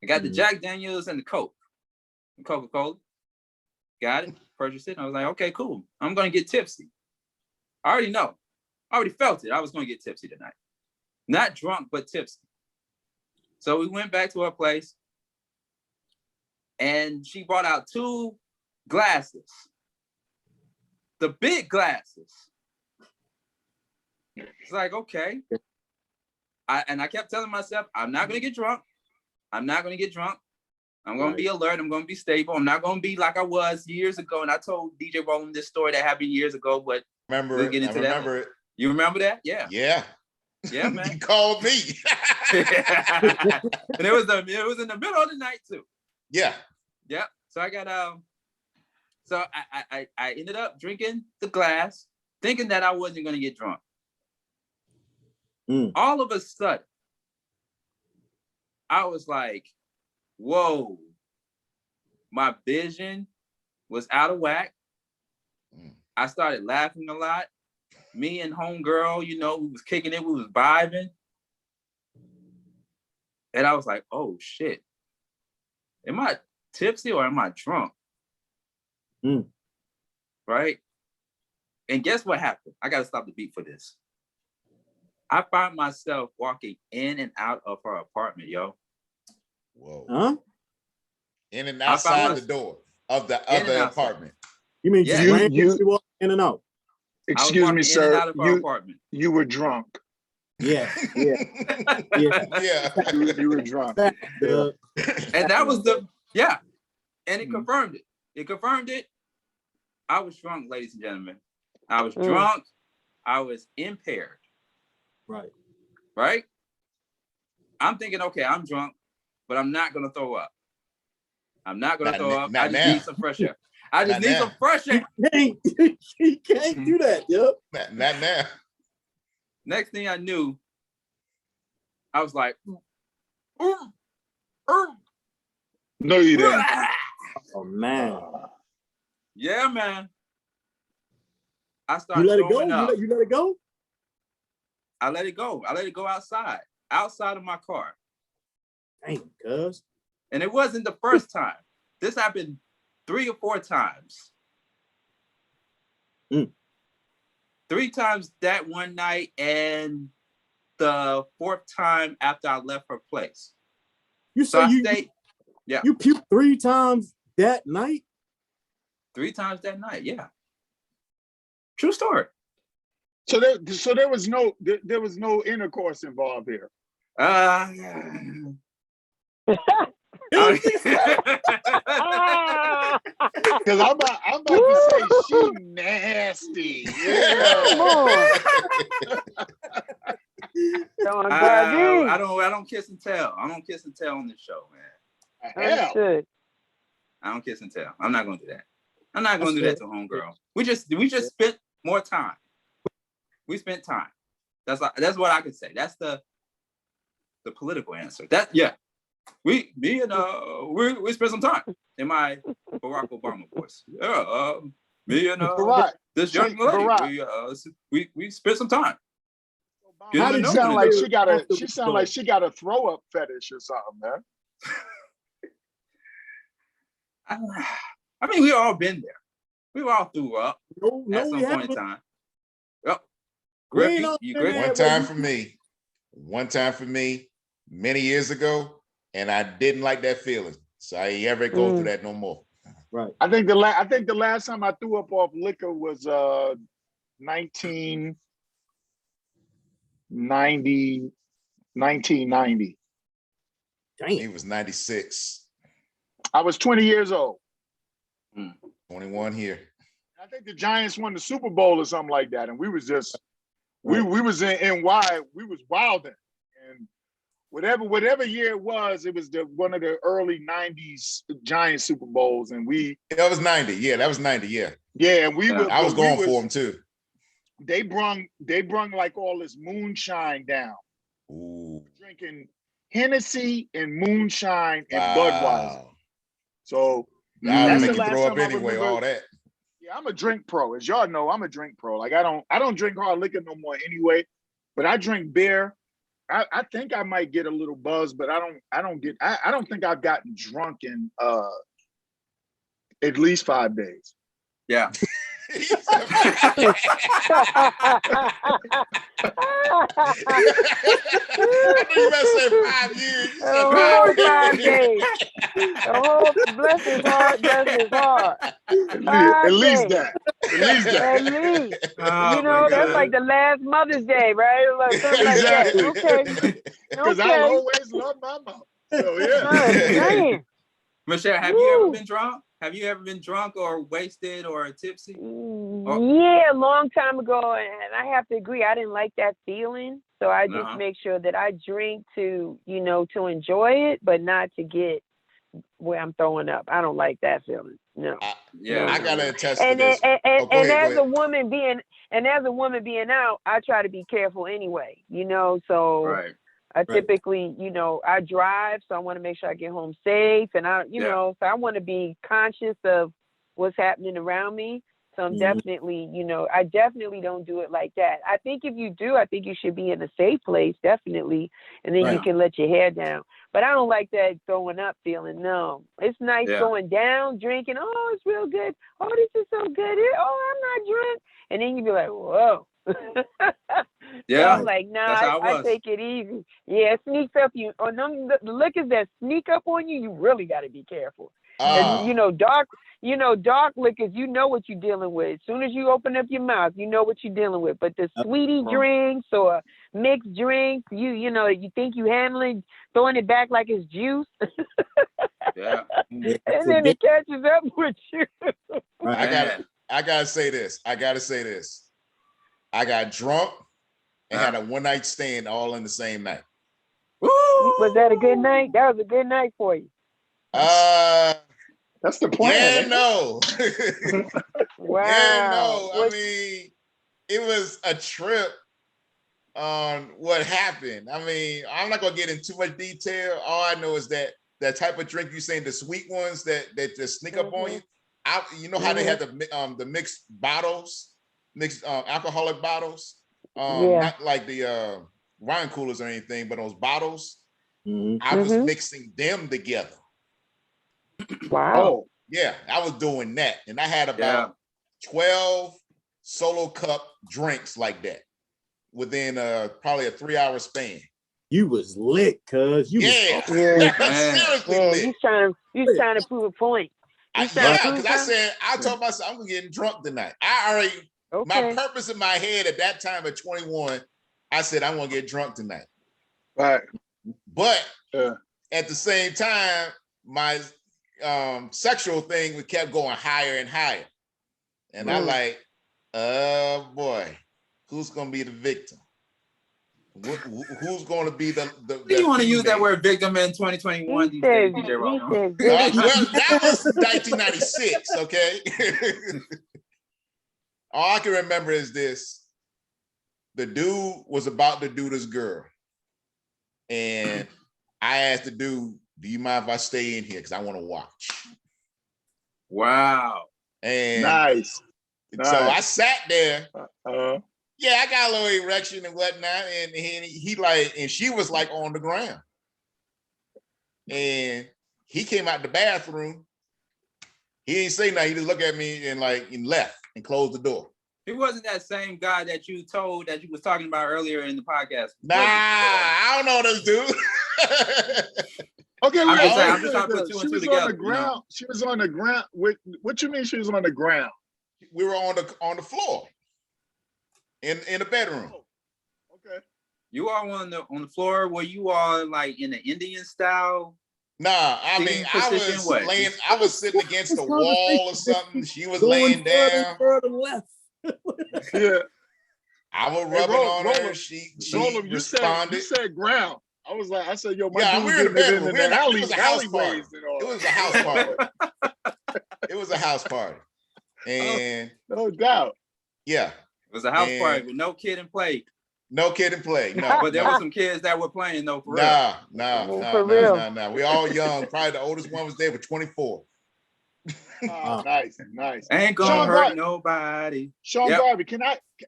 I got the Jack Daniels and the Coke, and Coca-Cola. Got it, purchased it. I was like, okay, cool. I'm going to get tipsy. I already know. I already felt it. I was going to get tipsy tonight. Not drunk, but tipsy. So we went back to her place, and she brought out 2 glasses, the big glasses. It's like, okay. I kept telling myself, I'm not going to get drunk. I'm not going to get drunk. I'm going to be alert. I'm going to be stable. I'm not going to be like I was years ago. And I told DJ Roland this story that happened years ago, but remember it. I remember it. You remember that? Yeah. Yeah. Yeah, man. You called me. And it was in the middle of the night too. Yeah. Yeah. So I got so I ended up drinking the glass, thinking that I wasn't going to get drunk. All of a sudden, I was like, whoa, my vision was out of whack. I started laughing a lot. Me and homegirl, we was kicking it, we was vibing. And I was like, oh shit. Am I tipsy or am I drunk? Right? And guess what happened? I gotta stop the beat for this. I find myself walking in and out of her apartment, yo. Whoa. Huh? In and outside the door of the other apartment. You mean you walk in and out? Excuse me, sir. You were drunk. Yeah. Yeah. You were drunk. And that was and it confirmed it. It confirmed it. I was drunk, ladies and gentlemen. I was drunk. I was impaired. Right? I'm thinking, okay, I'm drunk, but I'm not going to throw up. I'm not going to throw up. I just need some fresh air. I just need some fresh air. He can't do that, yo. Not now. Next thing I knew, I was like, no, you didn't. Oh, man. Yeah, man. I started You let it go? up. You let it go? I let it go. I let it go outside of my car. Dang, cuz. And it wasn't the first time. This happened 3 or 4 times. 3 times that one night, and the 4th time after I left her place. You say you puked 3 times that night? 3 times that night, yeah. True story. So there was no intercourse involved here. Because I'm about to say she nasty. Yeah. I don't kiss and tell. I don't kiss and tell on this show, man. Hell. I don't kiss and tell. I'm not gonna do that. I'm not gonna do that to homegirl. We just spent more time. We spent time. That's what I can say. That's the political answer. We spent some time in my Barack Obama voice. Yeah, me and this young lady. We spent some time. How did it sound like she got a throw up fetish or something, man? I mean, we all been there. We all threw up at some point in time. Yep. Griff, One time for me, many years ago, and I didn't like that feeling. So I ain't ever go through that no more. Right. I think the last time I threw up off liquor was 1990. Damn. He was 96. I was 20 years old. 21 here. I think the Giants won the Super Bowl or something like that, and we was just we was in NY. We was wilding, and whatever year it was one of the early 90s Giants Super Bowls, and that was 90. Yeah, that was 90. Yeah. Yeah, and I was going for them too. They brung like all this moonshine down. Ooh. Drinking Hennessy and moonshine and Budweiser. So that's make you throw up anyway, all that. Yeah, I'm a drink pro. As y'all know, I'm a drink pro. Like I don't drink hard liquor no more anyway, but I drink beer. I think I might get a little buzz, but I don't think I've gotten drunk in at least 5 days. Yeah. I knew you better say 5 years. You said 5 days. The whole bless his heart, bless his heart. At least that. At least. You know, that's like the last Mother's Day, right? Like something like that. Okay. Because I'll always love my mom. So yeah. Michelle, have you ever been drunk? Have you ever been drunk or wasted or tipsy? Yeah, a long time ago, and I have to agree, I didn't like that feeling. So I just make sure that I drink to, you know, to enjoy it, but not to get where I'm throwing up. I don't like that feeling. No. I gotta attest to this. And as a woman being out, I try to be careful anyway. You know, so I typically, you know, I drive, so I want to make sure I get home safe, and you know, so I want to be conscious of what's happening around me. So I'm definitely, you know, I definitely don't do it like that. I think if you do, I think you should be in a safe place, definitely, and then you can let your hair down. But I don't like that throwing up feeling. No, it's nice going down, drinking. Oh, it's real good. Oh, this is so good. Oh, I'm not drunk. And then you be like, whoa. So I'm like, nah, I take it easy. Yeah, it sneaks up you. Or the liquors that sneak up on you, you really got to be careful. And, you know, dark liquors, you know what you're dealing with. As soon as you open up your mouth, you know what you're dealing with. But the sweetie drinks or mixed drinks, you know, you think you handling, throwing it back like it's juice. And then it catches up with you. I gotta say this. I got drunk and had a one-night stand all in the same night. Woo! Was that a good night? That was a good night for you. That's the plan. Yeah, no. Wow. Yeah, no. I mean, it was a trip on what happened. I mean, I'm not gonna get into too much detail. All I know is that type of drink you saying, the sweet ones that just sneak up on you. You know how they have the mixed bottles, mixed alcoholic bottles. Not like the wine coolers or anything, but those bottles. I was mixing them together. Wow. Yeah, I was doing that. And I had about 12 solo cup drinks like that within probably a 3-hour span. You was lit, cuz. Seriously lit. He's trying to prove a point. Because I told myself I'm getting drunk tonight. I already my purpose in my head at that time at 21, I said I'm gonna get drunk tonight. Right. But at the same time, my sexual thing kept going higher and higher. And I like, oh boy, who's gonna be the victim? Who's going to be the you want to use that word victim in 2021 these days, DJ Roman? Well, that was 1996, okay? All I can remember is this. The dude was about to do this girl. And I asked the dude, do you mind if I stay in here? Because I want to watch. Wow. And nice. So I sat there. Yeah, I got a little erection and whatnot, and he like, and she was like on the ground. And he came out the bathroom. He didn't say nothing. He just looked at me and left and closed the door. He wasn't that same guy that you told that you was talking about earlier in the podcast. Nah, I don't know this dude. Okay, I'm just trying to put two and two together. On the ground. You know? She was on the ground. What you mean she was on the ground? We were on the floor. In the bedroom. Okay. You are on the floor. Were you all like in the Indian style? Nah, I mean I was sitting against the wall or something. She was laying down. Left. Yeah. I was rubbing on her. She responded. You said ground. I said, yo, my dude we were in the bedroom. It was a house party. It was a house party. It was a house party. And no doubt. Yeah. It was a house party with no kid and play. No kid and play. No. But there were some kids that were playing though. For real. No. We all young. Probably the oldest one was there with 24. Nice. Ain't gonna hurt nobody. Sean Garvey,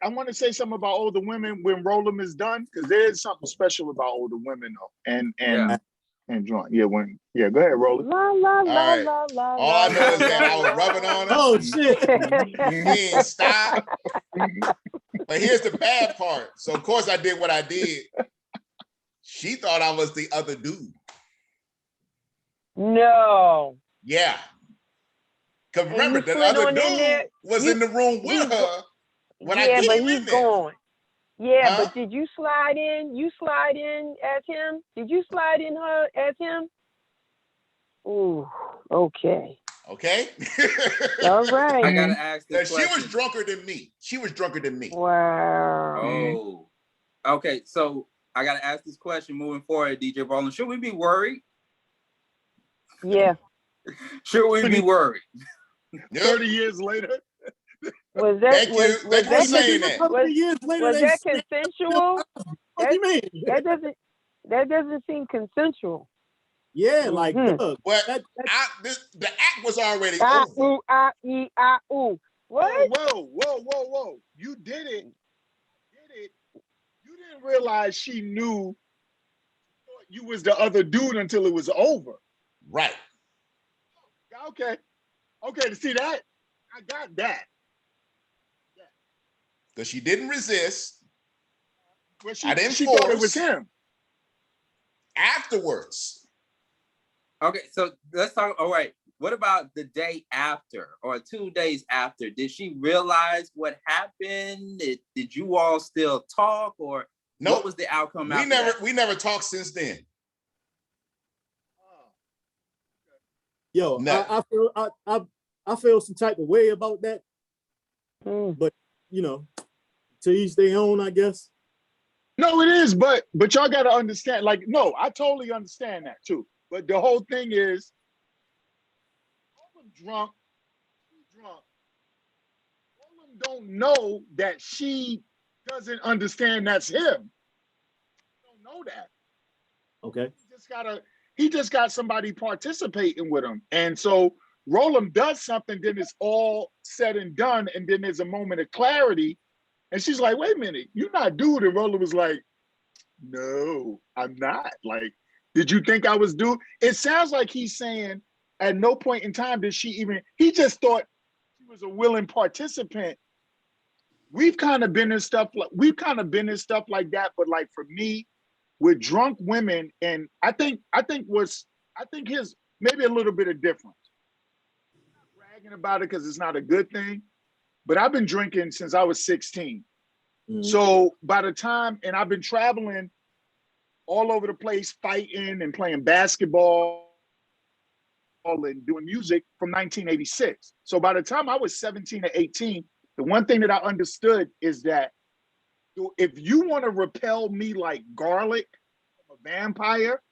I want to say something about older women when Roll'em is done, because there's something special about older women though. And and drunk. Yeah, go ahead, roll it. La la la right. la la. All I know is that I was rubbing on her. Oh shit! He ain't stop. But here's the bad part. So of course I did what I did. She thought I was the other dude. No. Yeah. Because And remember, you the slid other on in there, dude was in the room with her when I yeah, but came he's in there. gone. Yeah, Huh? but did you slide in? You slide in as him? Did you slide in her as him? Ooh, okay. Okay. All right. I gotta ask Now, this she question. was drunker than me. She was drunker than me. Wow. Oh, okay. So I gotta ask this question moving forward, DJ Roland. Should we be worried? Yeah. Should we be worried? 30 years later. Was that Thank you. Thank you for saying that. Was that consensual? What do you mean? That doesn't seem consensual. Yeah, like Well, the act was already over. What? Whoa. You did it. You didn't realize she knew you was the other dude until it was over. Right. Okay. To see that, I got that. Because she didn't resist. Well, I didn't she force. thought it was him. Afterwards. Okay, so let's talk. All right, what about the day after or 2 days after? Did she realize what happened? Did you all still talk, or what was the outcome? We never talked since then. Yo, no. I feel some type of way about that, but you know, to each their own, I guess. No, it is, but y'all got to understand. Like, no, I totally understand that too. But the whole thing is, Roland don't know that she doesn't understand that's him. Don't know that. Okay. He just got somebody participating with him, and so Roland does something. Then it's all said and done, and then there's a moment of clarity, and she's like, "Wait a minute, you're not dude." And Roland was like, "No, I'm not. Like, did you think I was dude?" It sounds like he's saying at no point in time did she even. He just thought she was a willing participant. We've kind of been in stuff like that, but like for me, with drunk women, and I think his maybe a little bit of difference. I'm not bragging about it because it's not a good thing, but I've been drinking since I was 16. Mm-hmm. So by the time, and I've been traveling all over the place, fighting and playing basketball and doing music from 1986. So by the time I was 17 or 18, the one thing that I understood is that if you want to repel me like garlic, a vampire,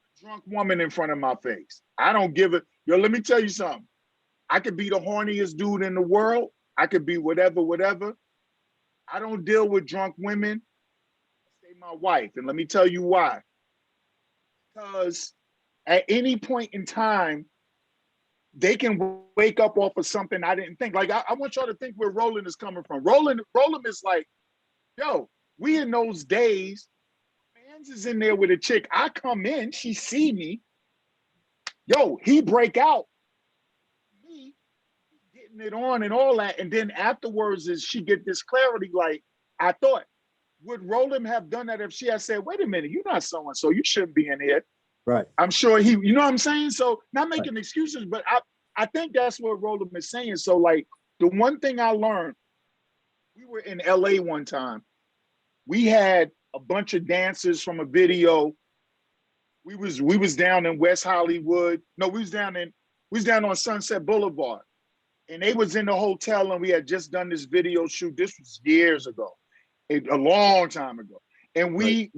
a drunk woman in front of my face. I don't give it. Yo, let me tell you something. I could be the horniest dude in the world. I could be whatever. I don't deal with drunk women. Stay my wife. And let me tell you why. Because at any point in time, they can wake up off of something I didn't think. Like, I want y'all to think where Roland is coming from. Roland is like, yo, we in those days, Mans is in there with a chick. I come in, she see me. Yo, he break out. Me getting it on and all that. And then afterwards is she get this clarity, like, I thought, would Roland have done that if she had said, wait a minute, you're not so-and-so, you shouldn't be in here. Right. I'm sure he, you know what I'm saying? So not making excuses, but I think that's what Roland is saying. So like the one thing I learned, we were in LA one time. We had a bunch of dancers from a video. We was down in West Hollywood. No, we was down on Sunset Boulevard. And they was in the hotel and we had just done this video shoot. This was years ago, a long time ago. And we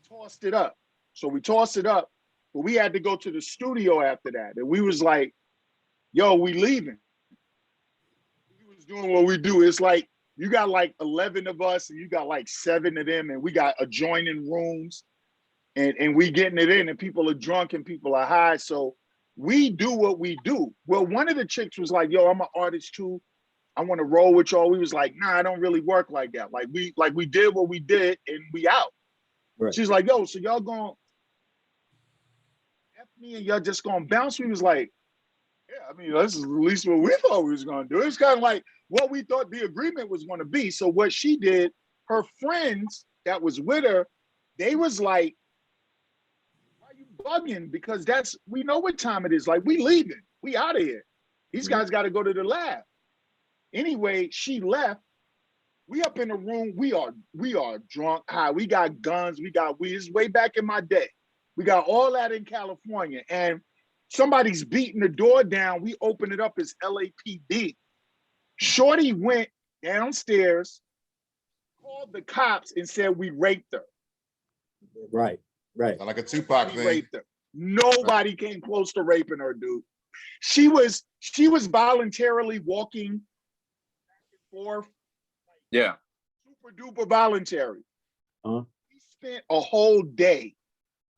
tossed it up. So we tossed it up, but we had to go to the studio after that. And we was like, yo, we leaving. We was doing what we do. It's like, you got like 11 of us and you got like 7 of them and we got adjoining rooms and we getting it in and people are drunk and people are high. So we do what we do. Well, one of the chicks was like, yo, I'm an artist too. I want to roll with y'all. We was like, nah, I don't really work like that. Like we did what we did and we out. Right. She's like, yo, so y'all gonna F me and y'all just gonna bounce? We was like, yeah, I mean, this is at least what we thought we was gonna do. It's kind of like what we thought the agreement was gonna be. So what she did, her friends that was with her, they was like, why are you bugging? Because we know what time it is. Like, we leaving. We out of here. These guys got to go to the lab. Anyway, she left. We up in the room. We are drunk, high. We got guns. We got weed. It's way back in my day. We got all that in California. And somebody's beating the door down. We open it up. It's LAPD. Shorty went downstairs, called the cops, and said we raped her. Right. Like a Tupac thing. Raped her. Nobody came close to raping her, dude. She was voluntarily walking back and forth. Yeah. Super duper voluntary. We spent a whole day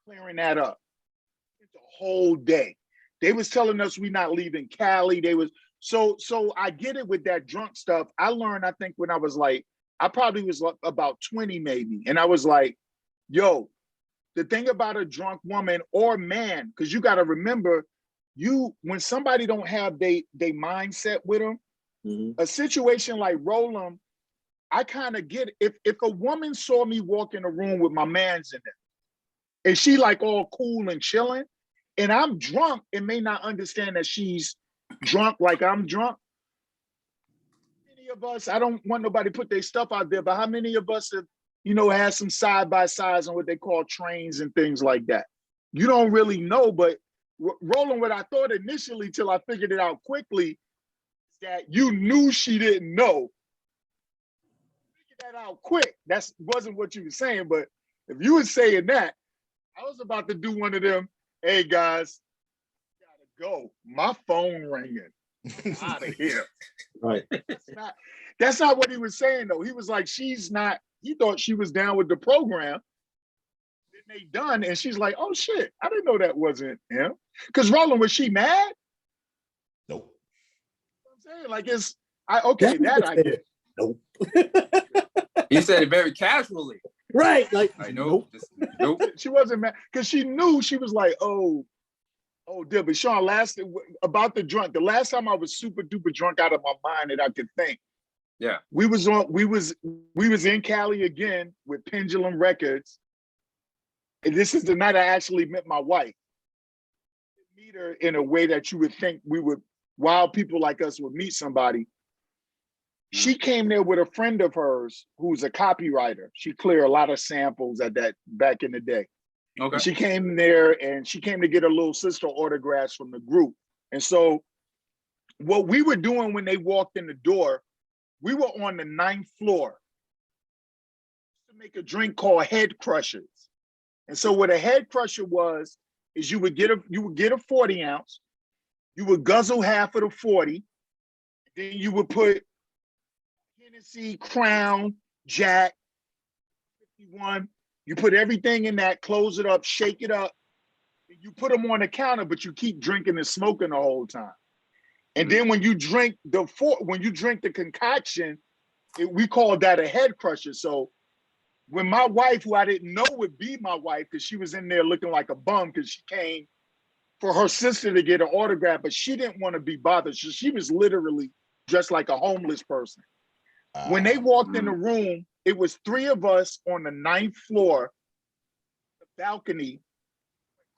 clearing that up. It's a whole day. They was telling us we not leaving Cali. They was so I get it with that drunk stuff. I learned, I think, when I was like, I probably was about 20 maybe. And I was like, yo, the thing about a drunk woman or man, because you got to remember, when somebody don't have they mindset with them, a situation like Roland, I kind of get it. If a woman saw me walk in a room with my mans in it, and she like all cool and chilling, and I'm drunk and may not understand that she's drunk like I'm drunk. Many of us, I don't want nobody to put their stuff out there, but how many of us have, had some side-by-sides on what they call trains and things like that? You don't really know, but Roland, what I thought initially till I figured it out quickly, is that you knew she didn't know. Figured that out quick. That wasn't what you were saying, but if you were saying that, I was about to do one of them, hey guys, gotta go. My phone ringing. Out of here. Right. That's not what he was saying though. He was like, she's not, he thought she was down with the program. Then they done, and she's like, oh shit, I didn't know that wasn't him. Because Roland, was she mad? Nope. I'm saying, like, I get. Nope. He said it very casually. Right. Like, I know. Nope. She wasn't mad because she knew. She was like, oh, but Sean, about the drunk. The last time I was super duper drunk out of my mind that I could think. Yeah. We was in Cali again with Pendulum Records. And this is the night I actually met my wife. Meet her in a way that you would think wild people like us would meet somebody. She came there with a friend of hers who's a copywriter. She cleared a lot of samples back in the day. Okay. And she came there and she came to get her little sister autographs from the group. And so what we were doing when they walked in the door, we were on the 9th floor to make a drink called Head Crushers. And so what a Head Crusher was, is you would get a 40 ounce, you would guzzle half of the 40, then you would put Hennessy, Crown, Jack, 51. You put everything in that, close it up, shake it up. You put them on the counter, but you keep drinking and smoking the whole time. And then when you drink the concoction, we call that a head crusher. So when my wife, who I didn't know would be my wife, because she was in there looking like a bum because she came for her sister to get an autograph, but she didn't want to be bothered. So she was literally dressed like a homeless person. When they walked in the room, it was 3 of us on the 9th floor, the balcony,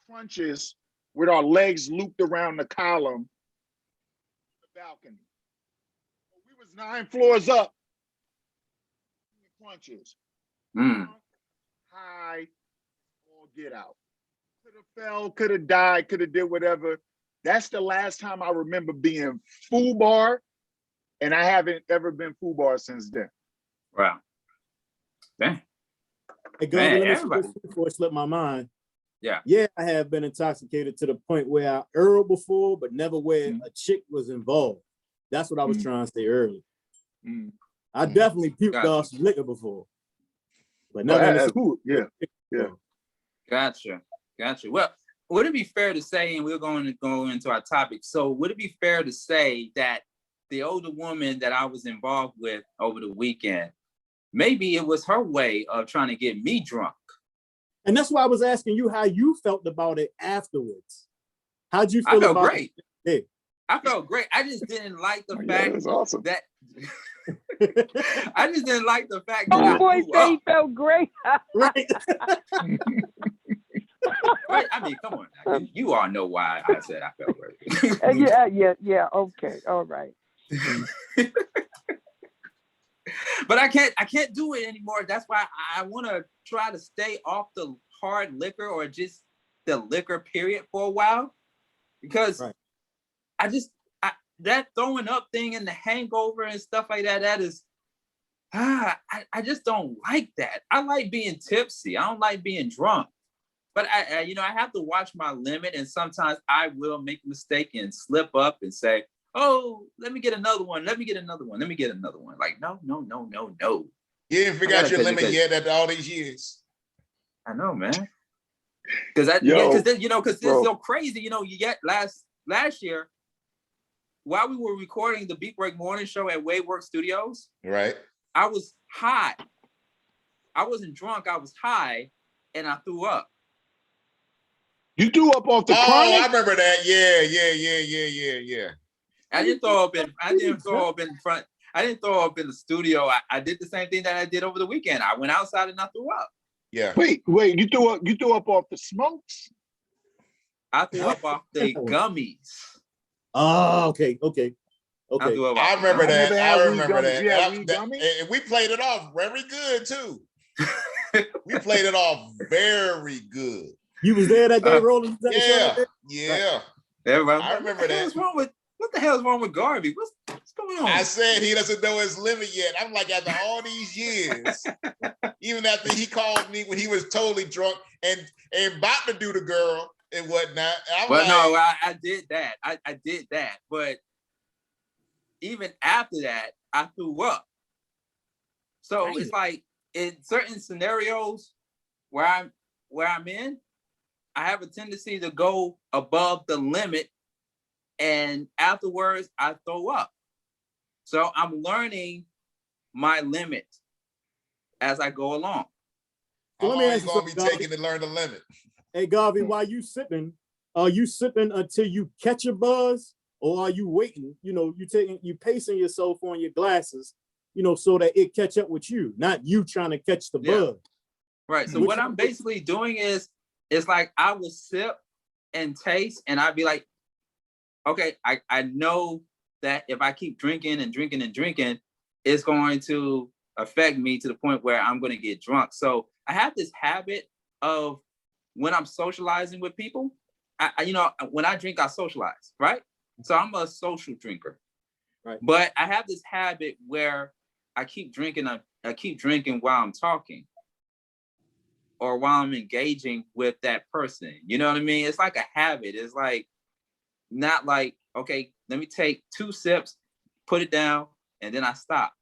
crunches with our legs looped around the column, the balcony. We was 9 floors up, crunches. High, all get out. Could have fell, could have died, could have did whatever. That's the last time I remember being FUBAR. And I haven't ever been FUBAR since then. Wow. Dang. Hey, before it slipped my mind. Yeah, I have been intoxicated to the point where I heard before, but never where a chick was involved. That's what I was trying to say earlier. I definitely puked off some liquor before. But never Gotcha. Well, would it be fair to say, and we're going to go into our topic, so would it be fair to say that the older woman that I was involved with over the weekend, maybe it was her way of trying to get me drunk? And that's why I was asking you how you felt about it afterwards. How'd you feel I felt about great. it? I felt great. I just didn't like the fact that's awesome. that I just didn't like the fact that Oh, boy, say he felt great. Right. Right? I mean, come on now. You all know why I said I felt great. Yeah. Okay. All right. But I can't do it anymore. That's why I want to try to stay off the hard liquor or just the liquor period for a while, because that throwing up thing and the hangover and stuff like that is I just don't like that. I like being tipsy. I don't like being drunk. But I have to watch my limit, and sometimes I will make a mistake and slip up and say, "Oh, let me get another one. Let me get another one. Let me get another one." Like, no. You didn't figure out your limit yet after all these years. I know, man. Because it's so crazy. You get last year while we were recording the Beat Break Morning Show at Wavework Studios. Right. I was high. I wasn't drunk. I was high, and I threw up. You threw up off the chronic? I remember that. Yeah. I didn't throw up in front. I didn't throw up in the studio. I did the same thing that I did over the weekend. I went outside and I threw up. Yeah. Wait, you threw up off the smokes? I threw up off the gummies. Oh, okay. I remember that. Yeah, and we played it off very good too. We played it off very good. You was there that day, Rolling? Yeah. Everybody, I remember that. What the hell is wrong with Garvey? What's going on? I said he doesn't know his limit yet. I'm like, after all these years, even after he called me when he was totally drunk and about to do the girl and whatnot. I did that. I did that. But even after that, I threw up. So it's like in certain scenarios where I'm in, I have a tendency to go above the limit, and afterwards I throw up. So I'm learning my limit as I go along. How long are you going to be taking to learn the limit? Hey, Garvey, while you sipping, are you sipping until you catch a buzz, or are you waiting? You pacing yourself on your glasses, so that it catch up with you, not you trying to catch the buzz. Right. So what I'm basically doing is, it's like I will sip and taste, and I'd be like, okay, I know that if I keep drinking and drinking and drinking, it's going to affect me to the point where I'm going to get drunk. So I have this habit of when I'm socializing with people, when I drink, I socialize, right? So I'm a social drinker. Right. But I have this habit where I keep drinking while I'm talking, or while I'm engaging with that person. You know what I mean? It's like a habit. It's like, not like, okay, let me take 2 sips, put it down, and then I stop.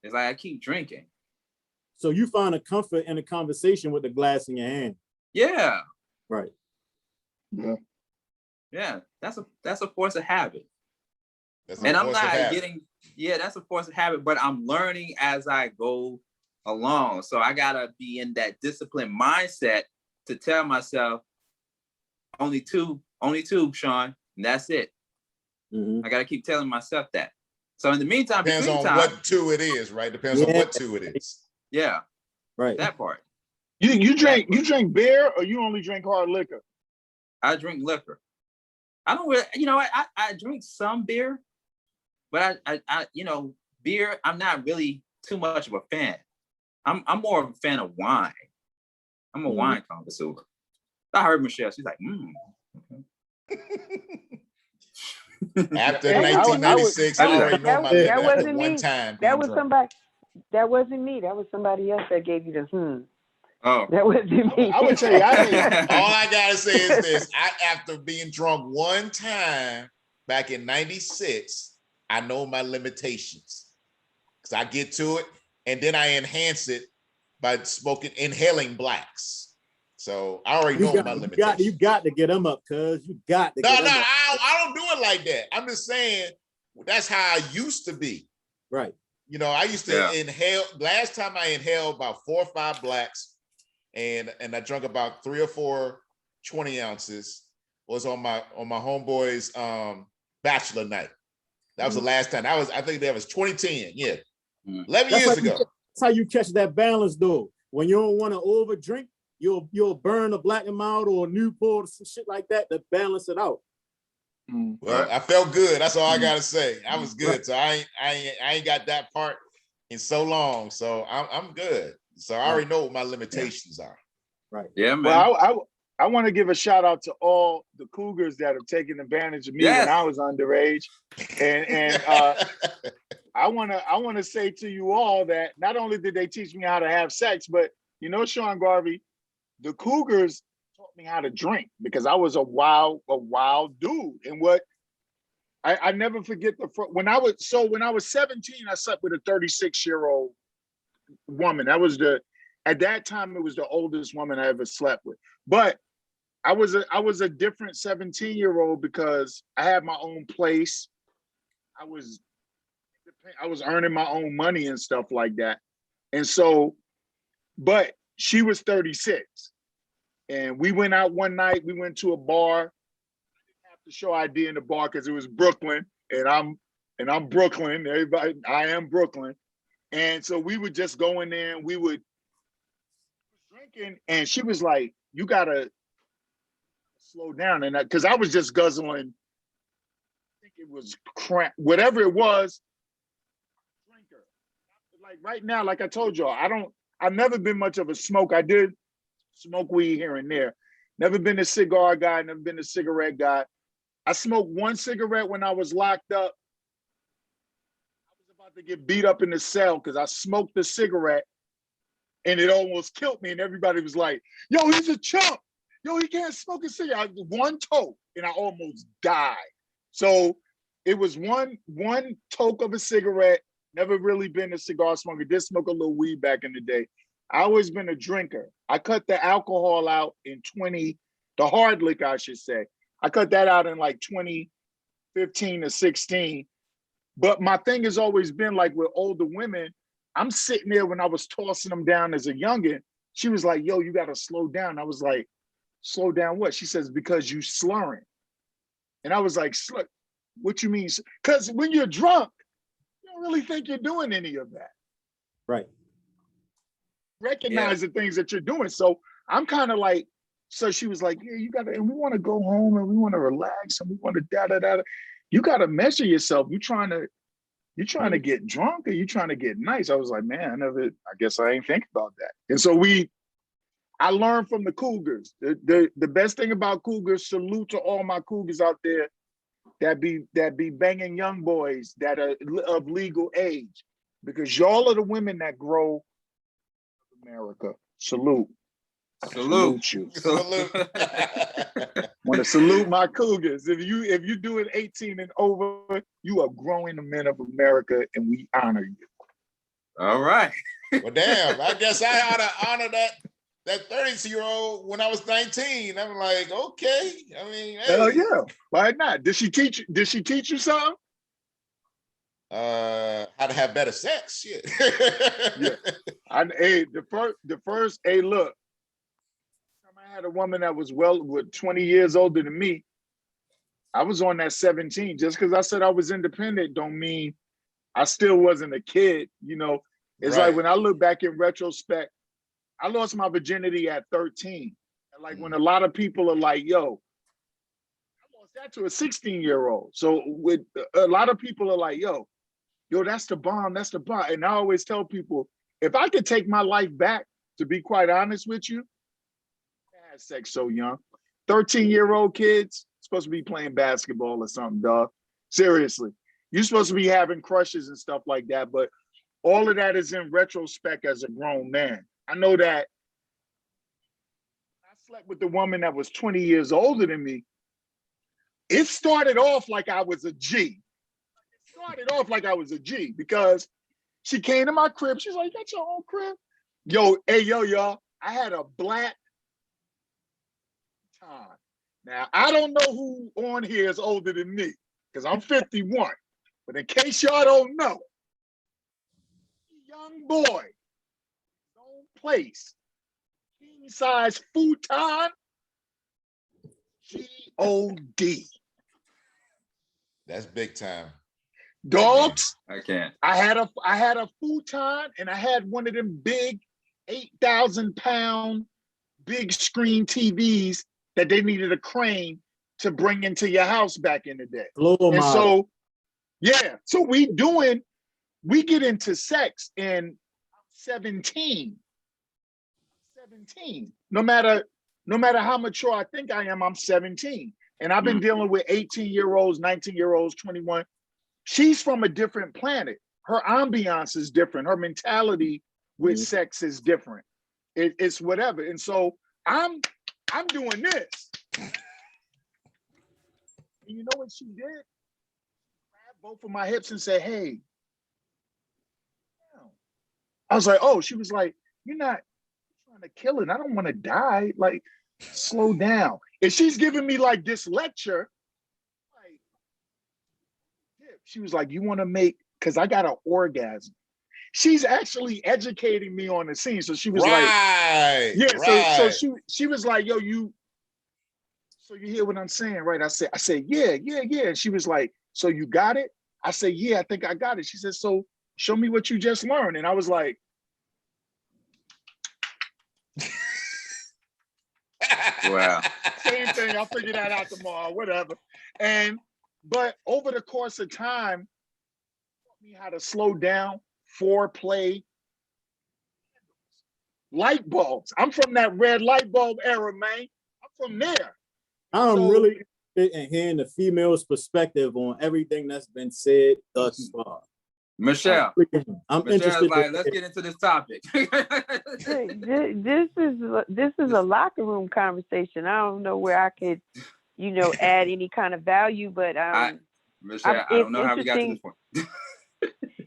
It's like I keep drinking. So you find a comfort in a conversation with the glass in your hand. Yeah. Right. Yeah. That's a force of habit. That's a force of habit, but I'm learning as I go along. So I gotta be in that disciplined mindset to tell myself only two, Sean, and that's it. I gotta keep telling myself that. So in the meantime, depends on what 2 it is, right? Depends on what 2 it is. Yeah, right. That part. You drink beer, or you only drink hard liquor? I drink liquor. I don't really, I drink some beer, but I beer, I'm not really too much of a fan. I'm more of a fan of wine. I'm a wine connoisseur. I heard Michelle. She's like, After 1996, I already know my limit. That wasn't one me. time. That was somebody. That wasn't me. That was somebody else that gave you the Oh, that wasn't me. I would tell you, all I gotta say is this: after being drunk one time back in '96, I know my limitations because I get to it, and then I enhance it by inhaling blacks. So I already know my limitations. You got to get them up, cuz you got to. I don't do it like that. I'm just saying that's how I used to be. Right. I used to inhale. Last time I inhaled about 4 or 5 blacks. and I drank about 3 or 4 20 ounces. Was on my homeboy's bachelor night. That was the last time. I think that was 2010. Yeah, 11 years ago. That's how you catch that balance, though. When you don't want to over drink, you'll burn a Black and Mild or a Newport or some shit like that to balance it out. Well, I felt good. That's all I gotta say. I was good. So I ain't got that part in so long. So I'm good. So I already know what my limitations are. Right. Yeah, man. Well, I want to give a shout out to all the cougars that have taken advantage of me when I was underage, and I want to say to you all that not only did they teach me how to have sex, but you know, Sean Garvey, the cougars taught me how to drink because I was a wild dude. And what I never forget when I was 17, I slept with a 36-year-old woman. At that time it was the oldest woman I ever slept with. But I was a different 17-year-old because I had my own place. I was earning my own money and stuff like that. And so, but she was 36. And we went out one night, we went to a bar. I didn't have to show ID in the bar because it was Brooklyn, and I'm Brooklyn. Everybody, I am Brooklyn. And so we would just go in there and we would drinking, and she was like, you gotta slow down. And because I was just guzzling, I think it was crap, whatever it was, drinker. Like right now, like I told y'all, I've never been much of a smoker. I did smoke weed here and there. Never been a cigar guy, never been a cigarette guy. I smoked one cigarette when I was locked up. I was about to get beat up in the cell because I smoked the cigarette and it almost killed me. And everybody was like, yo, he's a chump. Yo, he can't smoke a cigarette. One toke and I almost died. So it was one toke of a cigarette. Never really been a cigar smoker. Did smoke a little weed back in the day. I always been a drinker. I cut the alcohol out in the hard liquor, I should say. I cut that out in like 2015 or 16. But my thing has always been like with older women, I'm sitting there when I was tossing them down as a youngin', she was like, yo, you gotta slow down. I was like, slow down what? She says, because you slurring. And I was like, what you mean? Because when you're drunk, you don't really think you're doing any of that. Right. Recognize the things that you're doing. So I'm kind of like, so she was like, yeah, you gotta, and we want to go home and we want to relax and we want to da-da-da. You got to measure yourself. You trying to get drunk or you trying to get nice? I was like, man, I guess I ain't think about that. And so I learned from the cougars. The best thing about cougars, salute to all my cougars out there that be banging young boys that are of legal age, because y'all are the women that grow America. Salute. Salute you. Salute. Want to salute my cougars. If you do it 18 and over, you are growing the men of America, and we honor you. All right. Well, damn. I guess I ought to honor that 30-year-old when I was 19. I'm like, okay. I mean, hey. Hell yeah. Why not? Did she teach you something? How to have better sex. Shit. Yeah. The first, look. I had a woman that was 20 years older than me. I was on that 17. Just because I said I was independent don't mean I still wasn't a kid. You know, it's right. Like when I look back in retrospect, I lost my virginity at 13. And like when a lot of people are like, yo, I lost that to a 16-year-old. So with a lot of people are like, yo, that's the bomb, that's the bomb. And I always tell people, if I could take my life back, to be quite honest with you, I had sex so young. 13-year-old kids supposed to be playing basketball or something, dog. Seriously. You're supposed to be having crushes and stuff like that, but all of that is in retrospect as a grown man. I know that I slept with the woman that was 20 years older than me. It started off like I was a G. Because she came to my crib. She's like, that's your own crib? Yo, y'all. I had a black time. Now, I don't know who on here is older than me because I'm 51. But in case y'all don't know, young boy, own place, king size futon. G-O-D. That's big time. Dogs. I can't. I had a futon, and I had one of them big 8,000-pound big screen TVs that they needed a crane to bring into your house back in the day. And so, yeah, so we get into sex in 17. No matter how mature I think I am, I'm 17. And I've been dealing with 18-year-olds, 19-year-olds, 21. She's from a different planet. Her ambiance is different. Her mentality with sex is different. It's whatever. And so I'm doing this. And you know what she did? Grabbed both of my hips and said, hey. I was like, oh, she was like, you're not trying to kill it. I don't want to die. Like, slow down. And she's giving me like this lecture. Like, she was like, you want to make, because I got an orgasm. She's actually educating me on the scene. So she was like, yeah, so she was like, yo, so you hear what I'm saying, right? I said, yeah. And she was like, so you got it? I said, yeah, I think I got it. She said, so show me what you just learned. And I was like, wow. Same thing. I'll figure that out tomorrow, whatever. But over the course of time, taught me how to slow down, foreplay, light bulbs. I'm from that red light bulb era, man. I'm from there. I'm really interested in hearing the female's perspective on everything that's been said thus far. Michelle, I'm interested. Like, let's get into this topic. This is a locker room conversation. I don't know where I could, add any kind of value, but Michelle, I don't know how we got to this point.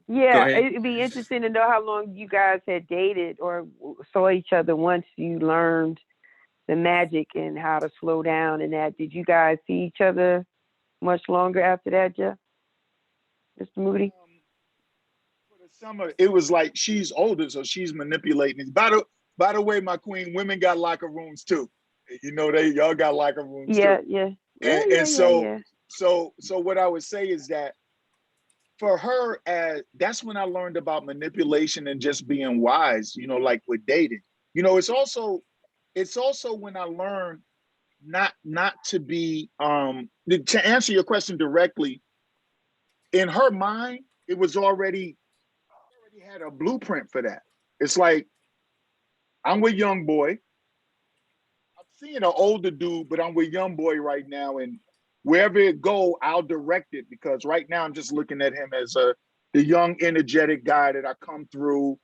Yeah, it'd be interesting to know how long you guys had dated or saw each other once you learned the magic and how to slow down and that. Did you guys see each other much longer after that, Jeff? Mr. Moody? For the summer, it was like she's older, so she's manipulating. By the way, my queen, women got locker rooms too. Y'all got locker rooms too. So what I would say is that for her, that's when I learned about manipulation and just being wise, like with dating. It's also when I learned not to be, to answer your question directly, in her mind, it was already had a blueprint for that. It's like, I'm with young boy. I'm seeing an older dude, but I'm with young boy right now. And wherever it go, I'll direct it, because right now I'm just looking at him as the young, energetic guy that I come through,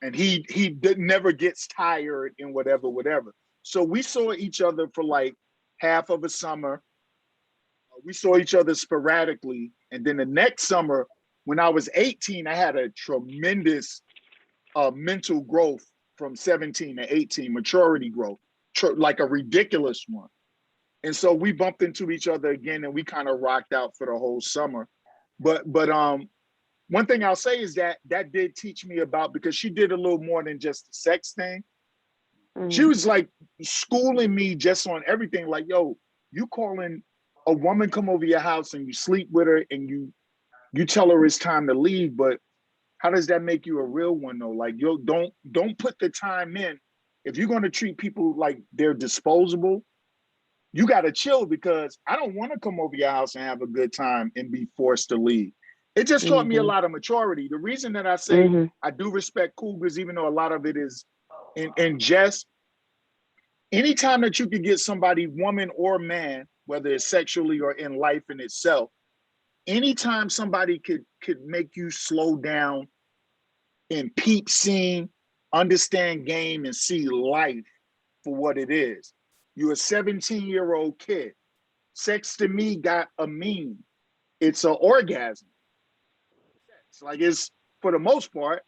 and he never gets tired and whatever. So we saw each other for like half of a summer. We saw each other sporadically, and then the next summer, when I was 18, I had a tremendous mental growth from 17 to 18, maturity growth, like a ridiculous one. And so we bumped into each other again, and we kind of rocked out for the whole summer. But one thing I'll say is that did teach me about, because she did a little more than just the sex thing. Mm-hmm. She was like schooling me just on everything. Like, yo, you calling a woman come over your house and you sleep with her and you tell her it's time to leave, but how does that make you a real one though? Like, yo, don't put the time in. If you're going to treat people like they're disposable, you got to chill, because I don't want to come over your house and have a good time and be forced to leave. It just taught me a lot of maturity. The reason that I say I do respect cougars, even though a lot of it is in jest, anytime that you could get somebody, woman or man, whether it's sexually or in life in itself, anytime somebody could make you slow down and peep scene, understand game, and see life for what it is. You're a 17-year-old kid. Sex to me got a meaning. It's an orgasm. It's for the most part,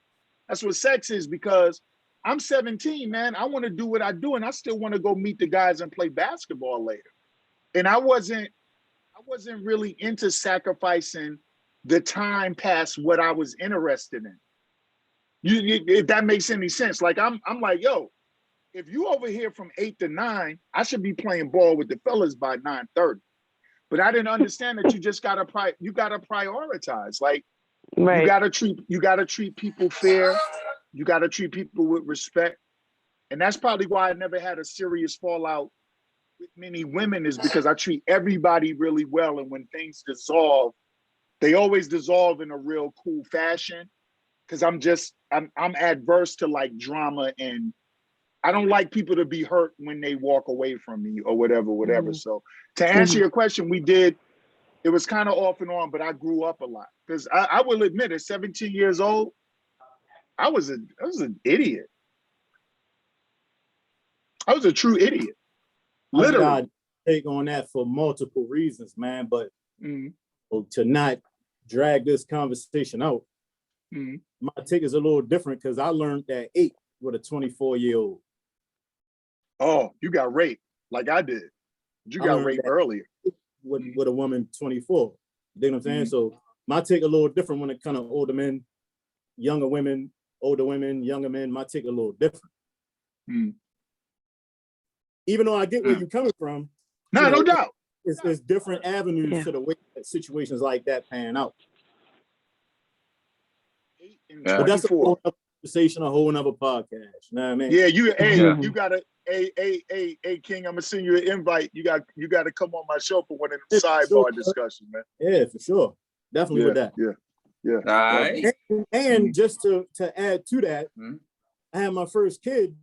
that's what sex is, because I'm 17, man. I want to do what I do, and I still want to go meet the guys and play basketball later. And I wasn't really into sacrificing the time past what I was interested in. If that makes any sense. Like I'm like, yo, if you over here from 8 to 9, I should be playing ball with the fellas by 9:30. But I didn't understand that you just gotta prioritize. Like Right. you gotta treat people fair. You gotta treat people with respect. And that's probably why I never had a serious fallout with many women, is because I treat everybody really well. And when things dissolve, they always dissolve in a real cool fashion. Cause I'm adverse to like drama, and I don't like people to be hurt when they walk away from me or whatever. Mm-hmm. So to answer your question, it was kind of off and on, but I grew up a lot. Because I will admit, at 17 years old, I was an idiot. I was a true idiot. Literally. I take on that for multiple reasons, man. But to not drag this conversation out, my take is a little different because I learned at 8 with a 24-year-old. Oh, you got raped like I did. You got raped earlier. With a woman 24. You know what I'm saying? So my take a little different when it comes to older men, younger women, older women, younger men. My take a little different. Even though I get where you're coming from. No doubt. It's different avenues to the way that situations like that pan out. But that's a whole other conversation, a whole other podcast. You know what I mean? Yeah, you gotta, hey, King, I'm gonna send you an invite. You got to come on my show for one of the sidebar discussions, man. Yeah, for sure. Definitely with that. Yeah. All right. And just to add to that, I had my first kid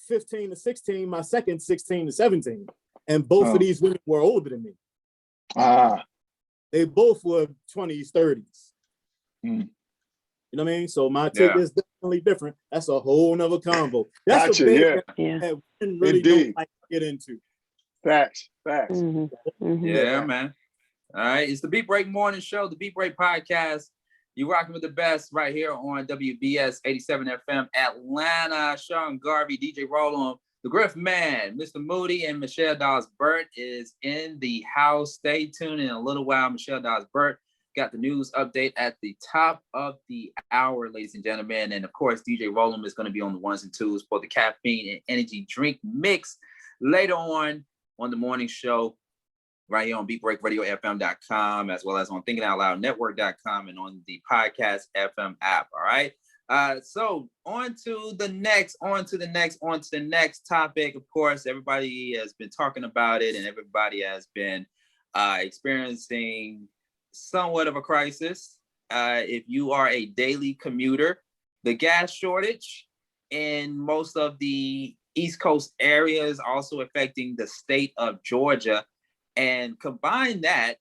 15 to 16, my second 16 to 17. And both of these women were older than me. They both were 20s, 30s. You know what I mean? So my take is definitely different. That's a whole nother convo. That's a big that women really don't like to get into. Facts. Yeah, man. All right. It's the Beat Break Morning Show, the Beat Break Podcast. You're rocking with the best right here on WBS 87 FM Atlanta. Sean Garvey, DJ Roland, the Griff Man, Mr. Moody, and Michelle Dawes-Burt is in the house. Stay tuned in a little while. Michelle Dawes-Burt got the news update at the top of the hour, ladies and gentlemen. And of course, DJ Roland is going to be on the ones and twos for the caffeine and energy drink mix later on the morning show, right here on beatbreakradiofm.com, as well as on thinkingoutloudnetwork.com and on the podcast FM app. All right. So on to the next topic. Of course, everybody has been talking about it, and everybody has been experiencing somewhat of a crisis. If you are a daily commuter, the gas shortage in most of the East Coast areas also affecting the state of Georgia. And combine that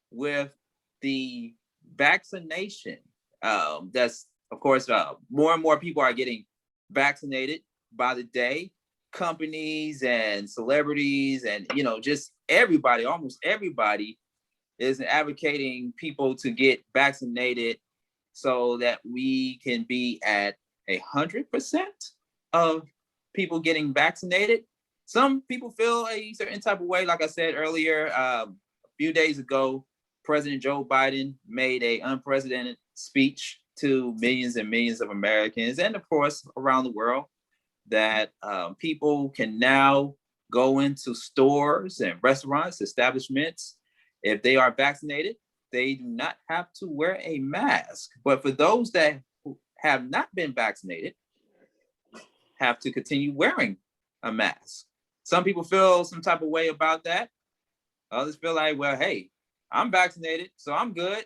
with the vaccination. That's, of course, more and more people are getting vaccinated by the day. Companies and celebrities and, just everybody, almost everybody is advocating people to get vaccinated so that we can be at 100% of people getting vaccinated. Some people feel a certain type of way. Like I said earlier, a few days ago, President Joe Biden made an unprecedented speech to millions and millions of Americans, and of course, around the world, that people can now go into stores and restaurants, establishments. If they are vaccinated, they do not have to wear a mask. But for those that have not been vaccinated, have to continue wearing a mask. Some people feel some type of way about that. Others feel like, well, hey, I'm vaccinated, so I'm good.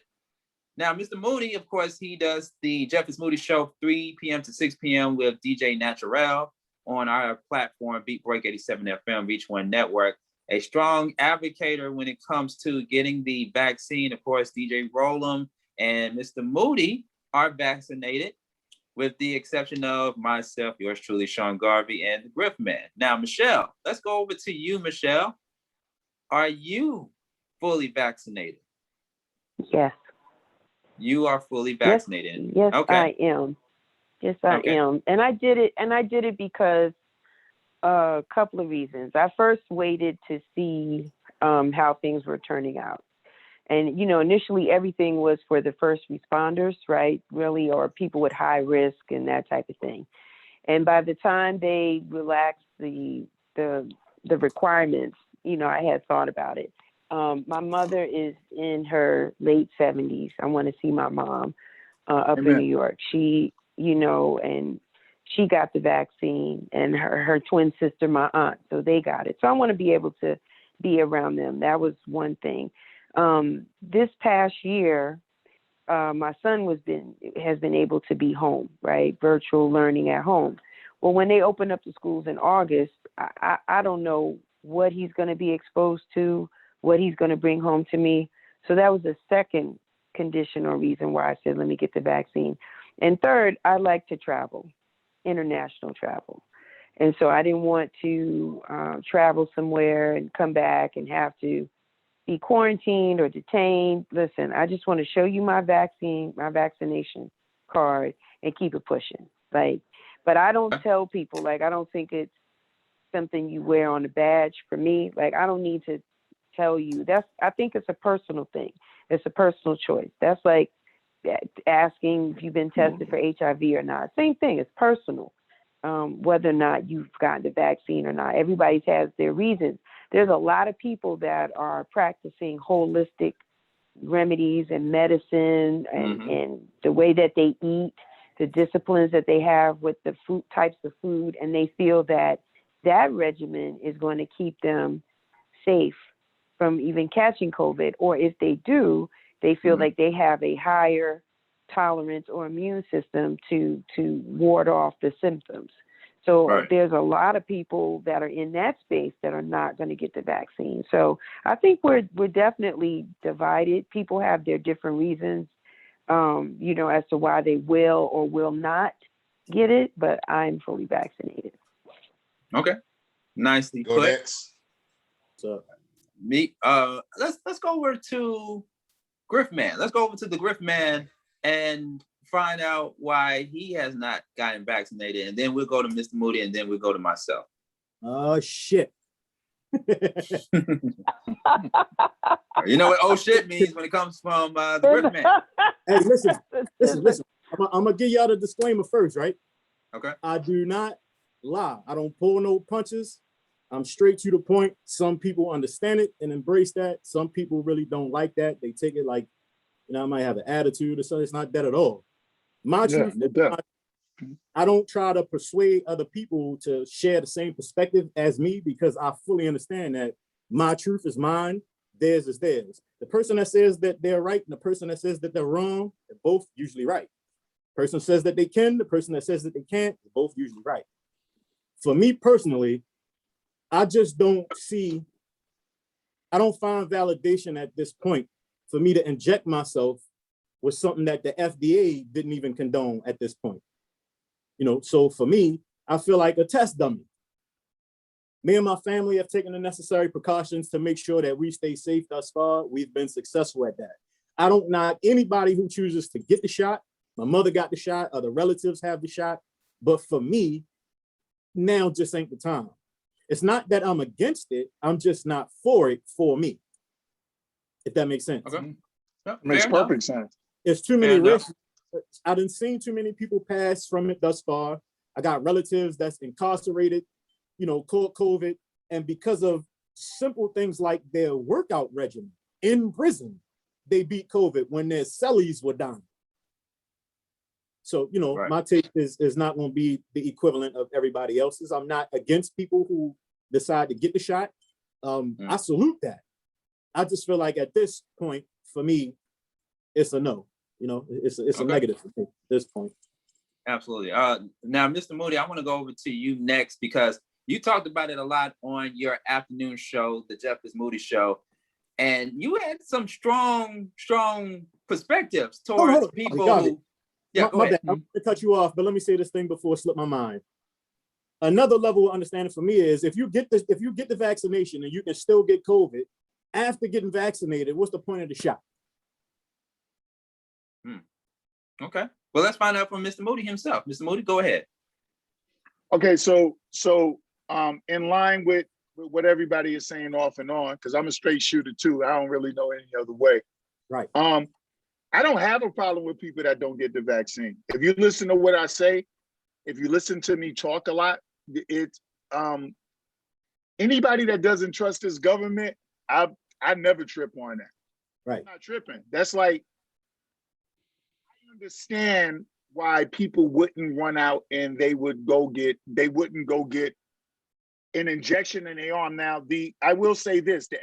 Now, Mr. Moody, of course, he does the Jeff is Moody Show, 3 p.m. to 6 p.m. with DJ Naturel on our platform, Beat Break 87 FM, Reach One Network. A strong advocator when it comes to getting the vaccine. Of course, DJ Roland and Mr. Moody are vaccinated, with the exception of myself, yours truly, Sean Garvey, and the Griff Man. Now, Michelle, let's go over to you, Michelle. Are you fully vaccinated? Yes. You are fully vaccinated? Yes, okay. I am. Yes, I am. And I did it because a couple of reasons. I first waited to see how things were turning out. And, initially everything was for the first responders, right? Really, or people with high risk and that type of thing. And by the time they relaxed the requirements, you know, I had thought about it. My mother is in her late 70s. I want to see my mom up in New York. She, you know, and she got the vaccine, and her twin sister, my aunt, so they got it. So I want to be able to be around them. That was one thing. This past year, my son has been able to be home, right? Virtual learning at home. Well, when they open up the schools in August, I don't know what he's going to be exposed to, what he's going to bring home to me. So that was the second condition or reason why I said, let me get the vaccine. And third, I like to travel, international travel. And so I didn't want to travel somewhere and come back and have to be quarantined or detained. Listen, I just want to show you my vaccination card and keep it pushing. Like, but I don't tell people, like, I don't think it's something you wear on a badge for me. Like, I don't need to tell you. I think it's a personal thing. It's a personal choice. That's like asking if you've been tested for HIV or not. Same thing. It's personal. Whether or not you've gotten the vaccine or not. Everybody has their reasons. There's a lot of people that are practicing holistic remedies and medicine and the way that they eat, the disciplines that they have with the food types of food, and they feel that regimen is going to keep them safe from even catching COVID, or if they do, they feel like they have a higher tolerance or immune system to ward off the symptoms. So there's a lot of people that are in that space that are not going to get the vaccine. So I think we're definitely divided. People have their different reasons, you know, as to why they will or will not get it, but I'm fully vaccinated. Okay. Nicely Go put. next. So Me, let's go over to Griff Man. Let's go over to the Griff Man and find out why he has not gotten vaccinated, and then we'll go to Mr. Moody, and then we'll go to myself. Oh shit. You know what oh shit means when it comes from the Griff Man. Hey, listen. I'm gonna give y'all the disclaimer first, right? Okay. I do not lie. I don't pull no punches. I'm straight to the point. Some people understand it and embrace that. Some people really don't like that. They take it like, you know, I might have an attitude or something. It's not that at all. My truth, I don't try to persuade other people to share the same perspective as me, because I fully understand that my truth is mine, theirs is theirs. The person that says that they're right and the person that says that they're wrong, they're both usually right. The person says that they can, the person that says that they can't, they're both usually right. For me personally, I just don't find validation at this point for me to inject myself with something that the FDA didn't even condone at this point. You know, so for me, I feel like a test dummy. Me and my family have taken the necessary precautions to make sure that we stay safe thus far. We've been successful at that. I don't knock anybody who chooses to get the shot. My mother got the shot, other relatives have the shot. But for me, now just ain't the time. It's not that I'm against it. I'm just not for it for me. If that makes sense. Okay. Yeah, makes perfect sense. There's too many risks. I done seen too many people pass from it thus far. I got relatives that's incarcerated, you know, caught COVID. And because of simple things like their workout regimen in prison, they beat COVID when their cellies were dying. So, you know, my take is not going to be the equivalent of everybody else's. I'm not against people who decide to get the shot. I salute that. I just feel like at this point, for me, it's a no. You know, it's a negative for me at this point. Absolutely. Now, Mr. Moody, I want to go over to you next, because you talked about it a lot on your afternoon show, the Jeff is Moody show, and you had some strong perspectives towards people who. Yeah, go ahead. I'm going to cut you off, but let me say this thing before it slipped my mind. Another level of understanding for me is if you get the vaccination and you can still get COVID after getting vaccinated, what's the point of the shot? Okay. Well, let's find out from Mr. Moody himself. Mr. Moody, go ahead. Okay, so in line with what everybody is saying off and on, because I'm a straight shooter too. I don't really know any other way. Right. I don't have a problem with people that don't get the vaccine. If you listen to what I say, if you listen to me talk a lot, it's anybody that doesn't trust this government, I never trip on that. Right. I'm not tripping. That's like, I understand why people wouldn't run out and they wouldn't go get an injection in their arm. Now, I will say this, the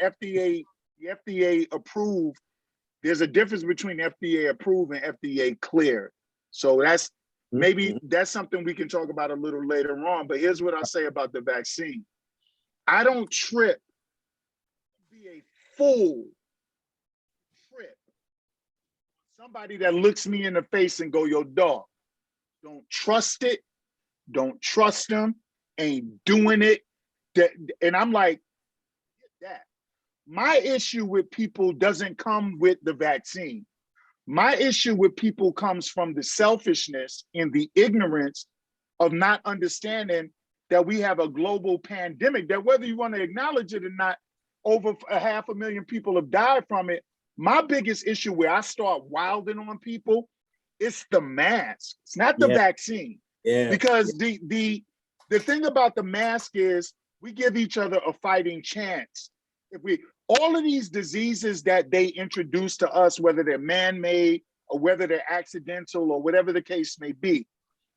FDA approved, there's a difference between FDA approved and FDA cleared. So that's maybe that's something we can talk about a little later on. But here's what I'll say about the vaccine. I don't trip, be a fool trip. Somebody that looks me in the face and go, yo, dog, don't trust it, don't trust them, ain't doing it. And I'm like, get that. My issue with people doesn't come with the vaccine. My issue with people comes from the selfishness and the ignorance of not understanding that we have a global pandemic, that whether you want to acknowledge it or not, over 500,000 people have died from it. My biggest issue where I start wilding on people, it's the mask. It's not the vaccine. Yeah. Because the thing about the mask is we give each other a fighting chance. All of these diseases that they introduce to us, whether they're man-made or whether they're accidental or whatever the case may be,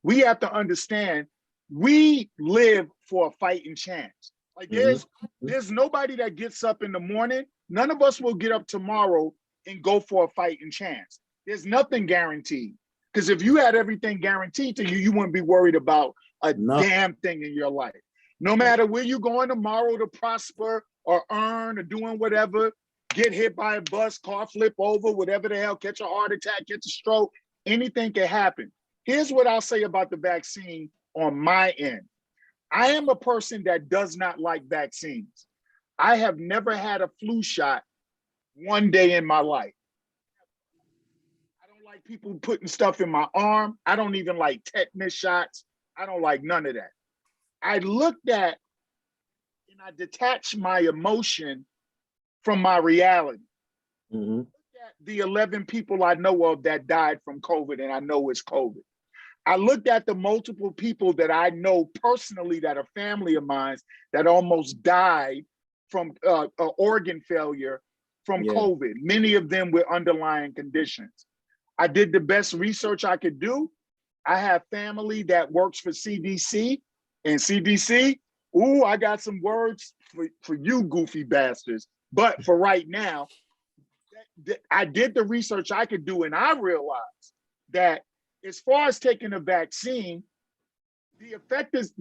we have to understand we live for a fighting chance. Like there's nobody that gets up in the morning. None of us will get up tomorrow and go for a fighting chance. There's nothing guaranteed. Because if you had everything guaranteed to you, you wouldn't be worried about a damn thing in your life. No matter where you're going tomorrow to prosper or earn or doing whatever, get hit by a bus, car flip over, whatever the hell, catch a heart attack, catch a stroke, anything can happen. Here's what I'll say about the vaccine on my end. I am a person that does not like vaccines. I have never had a flu shot one day in my life. I don't like people putting stuff in my arm. I don't even like tetanus shots. I don't like none of that. I looked at and I detached my emotion from my reality. Look at the 11 people I know of that died from COVID, and I know it's COVID. I looked at the multiple people that I know personally that are family of mine that almost died from organ failure from COVID. Many of them with underlying conditions. I did the best research I could do. I have family that works for CDC, and CDC, ooh, I got some words for you goofy bastards. But for right now, I did the research I could do, and I realized that as far as taking a vaccine, the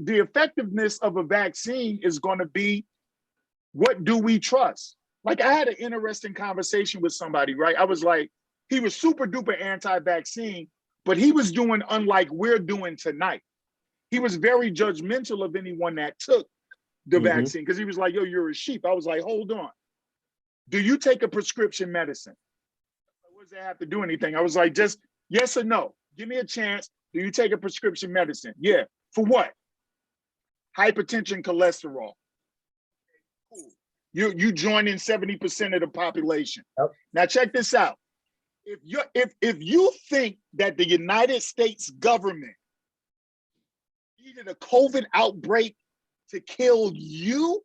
effectiveness of a vaccine is going to be, what do we trust? Like, I had an interesting conversation with somebody, right? I was like, he was super duper anti-vaccine, but he was doing unlike we're doing tonight. He was very judgmental of anyone that took the vaccine, because he was like, yo, you're a sheep. I was like, hold on. Do you take a prescription medicine? What does that have to do anything? I was like, just yes or no. Give me a chance. Do you take a prescription medicine? Yeah. For what? Hypertension, cholesterol. Cool. You join in 70% of the population. Yep. Now check this out. If you think that the United States government needed a COVID outbreak to kill you,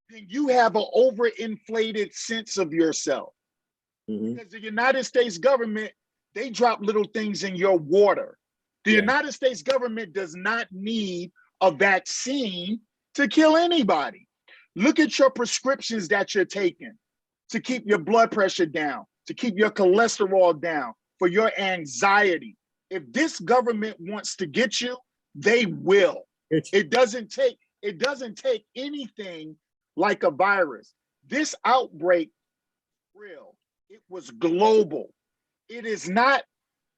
then you have an overinflated sense of yourself. Because the United States government, they drop little things in your water. The United States government does not need a vaccine to kill anybody. Look at your prescriptions that you're taking to keep your blood pressure down, to keep your cholesterol down, for your anxiety. If this government wants to get you, they will. It doesn't take anything like a virus. This outbreak, real. It was global. It is not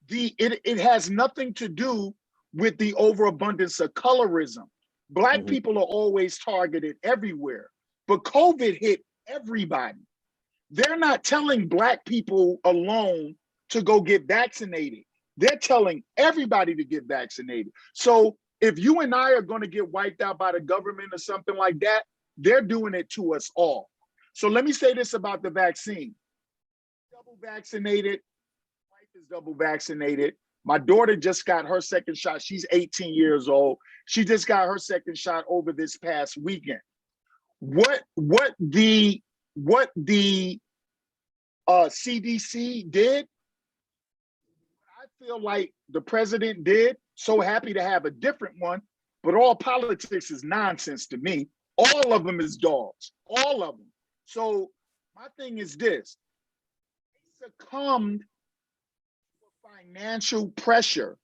it has nothing to do with the overabundance of colorism. Black people are always targeted everywhere, but COVID hit everybody. They're not telling Black people alone to go get vaccinated. They're telling everybody to get vaccinated. So if you and I are going to get wiped out by the government or something like that, they're doing it to us all. So let me say this about the vaccine. Double vaccinated, wife is double vaccinated. My daughter just got her second shot. She's 18 years old. She just got her second shot over this past weekend. What the CDC did, I feel like the president did. So happy to have a different one, but all politics is nonsense to me. All of them is dogs, all of them. So my thing is this: they succumbed to financial pressure,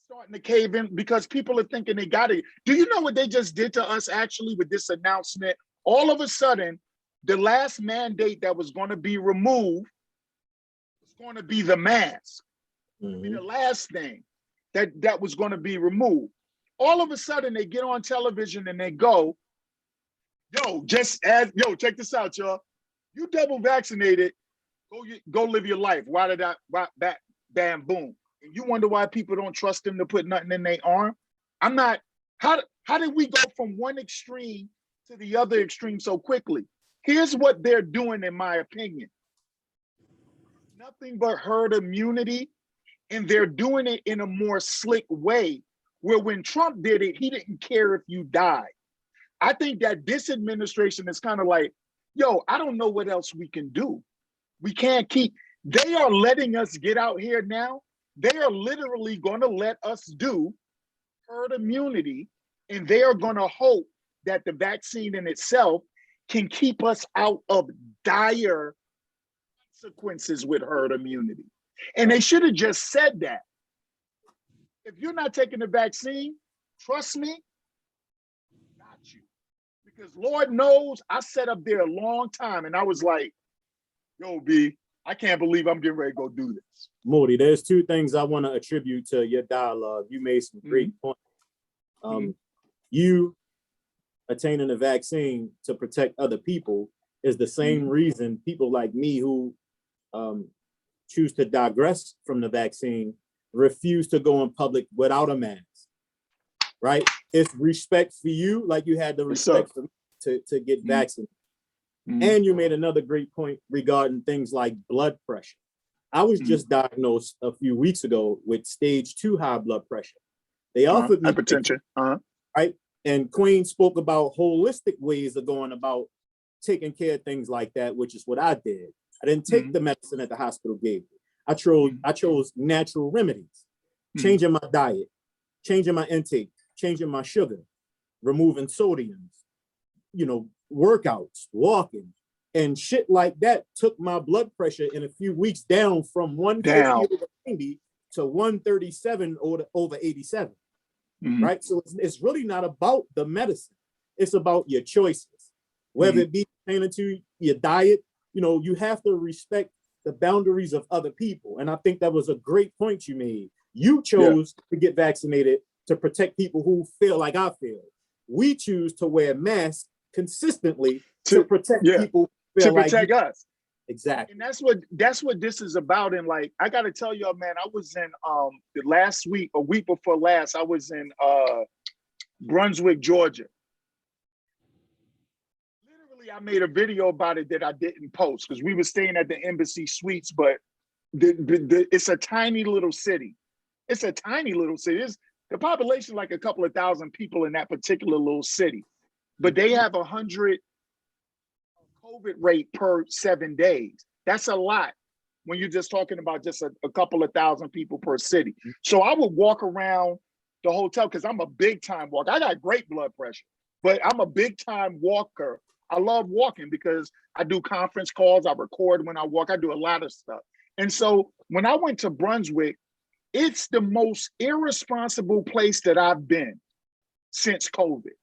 starting to cave in because people are thinking they got it. Do you know what they just did to us actually with this announcement? All of a sudden, the last mandate that was going to be removed was going to be the mask. Mm-hmm. The last thing that was going to be removed. All of a sudden, they get on television and they go, check this out, y'all. You double vaccinated, go live your life. Why did that bam, boom? And you wonder why people don't trust them to put nothing in their arm? How did we go from one extreme to the other extreme so quickly? Here's what they're doing, in my opinion. Nothing but herd immunity, and they're doing it in a more slick way, where when Trump did it, he didn't care if you died. I think that this administration is kind of like, I don't know what else we can do. We can't keep, they are letting us get out here now. They are literally going to let us do herd immunity, and they are going to hope that the vaccine in itself can keep us out of dire consequences with herd immunity. And they should have just said that. If you're not taking the vaccine, trust me, got you. Because Lord knows I sat up there a long time and I was like, B, I can't believe I'm getting ready to go do this. Morty, there's two things I want to attribute to your dialogue. You made some great points. You attaining a vaccine to protect other people is the same reason people like me who choose to digress from the vaccine refuse to go in public without a mask, right? It's respect for you, like you had the respect for me to get vaccinated. And you made another great point regarding things like blood pressure. I was just diagnosed a few weeks ago with stage 2 high blood pressure. They offered me hypertension, right? And Queen spoke about holistic ways of going about taking care of things like that, which is what I did. I didn't take the medicine that the hospital gave me. I chose natural remedies, changing my diet, changing my intake, changing my sugar, removing sodiums, workouts, walking, and shit like that took my blood pressure in a few weeks down from 150 over 90 to 137 over 87. Right? So it's really not about the medicine. It's about your choices, whether it be pertaining to your diet. You have to respect the boundaries of other people. And I think that was a great point you made. You chose to get vaccinated to protect people who feel like I feel. We choose to wear masks consistently to protect people who feel to protect like us. Exactly. And that's what this is about. And like, I got to tell y'all, man, I was in the last week, a week before last, I was in Brunswick, Georgia. Literally, I made a video about it that I didn't post because we were staying at the Embassy Suites, but it's a tiny little city. It's a tiny little city. The population like a couple of thousand people in that particular little city, but they have 100 COVID rate per 7 days. That's a lot when you're just talking about just a couple of thousand people per city. So I would walk around the hotel because I'm a big time walker. I got great blood pressure, but I'm a big time walker. I love walking because I do conference calls. I record when I walk. I do a lot of stuff. And so when I went to Brunswick, it's the most irresponsible place that I've been since COVID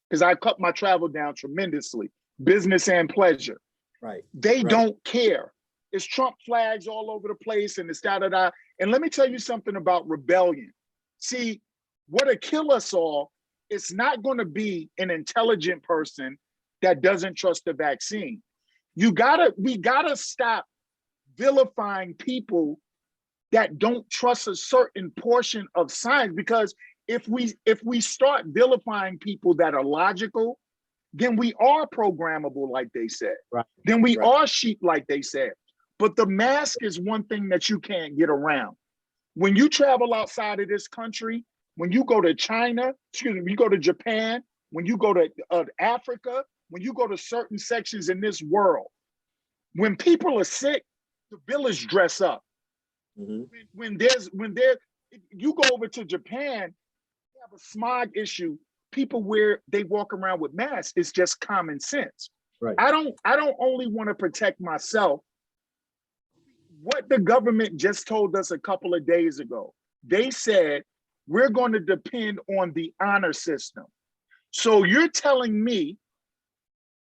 because I cut my travel down tremendously, business and pleasure. Right. They don't care. It's Trump flags all over the place and it's da-da-da. And let me tell you something about rebellion. See, what'll kill us all, it's not going to be an intelligent person that doesn't trust the vaccine. We gotta stop vilifying people that don't trust a certain portion of science, because if we start vilifying people that are logical, then we are programmable, like they said. Right. Then we are sheep, like they said. But the mask is one thing that you can't get around. When you travel outside of this country, when you go to China, you go to Japan, when you go to Africa, when you go to certain sections in this world, when people are sick, the village dress up. When you go over to Japan, they have a smog issue. People they walk around with masks. It's just common sense. Right. I don't only want to protect myself. What the government just told us a couple of days ago, they said we're going to depend on the honor system. So you're telling me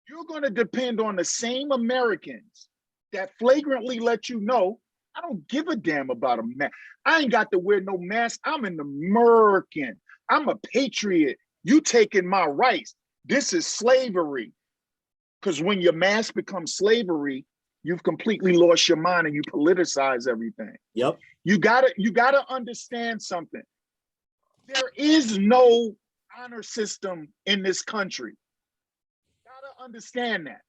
you're going to depend on the same Americans that flagrantly let you know, I don't give a damn about a mask. I ain't got to wear no mask. I'm an American. I'm a patriot. You taking my rights. This is slavery. Because when your mask becomes slavery, you've completely lost your mind and you politicize everything. Yep. You gotta understand something. There is no honor system in this country. You gotta understand that.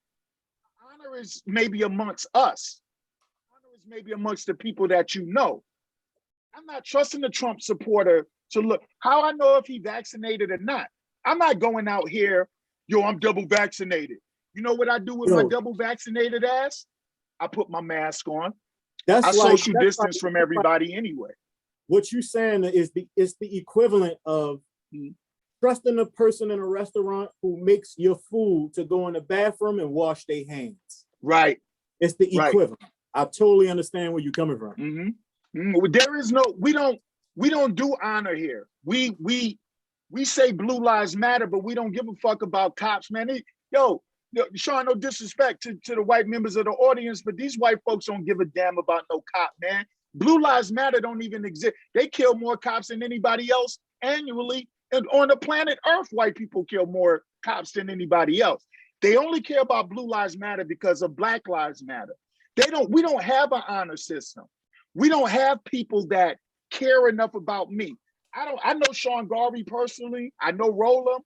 Honor is maybe amongst us. Honor is maybe amongst the people that you know. I'm not trusting the Trump supporter to look. How I know if he vaccinated or not? I'm not going out here, yo, I'm double vaccinated. You know what I do with my double vaccinated ass? I put my mask on. I social distance from everybody anyway. What you're saying is the equivalent of trusting a person in a restaurant who makes your food to go in the bathroom and wash their hands. Right. It's the equivalent. I totally understand where you're coming from. There is no, we don't do honor here. We say Blue Lives Matter, but we don't give a fuck about cops, man. Yo, Sean, no disrespect to the white members of the audience, but these white folks don't give a damn about no cop, man. Blue Lives Matter don't even exist. They kill more cops than anybody else annually. And on the planet Earth, white people kill more cops than anybody else. They only care about Blue Lives Matter because of Black Lives Matter. We don't have an honor system. We don't have people that care enough about me. I know Sean Garvey personally. I know Roland.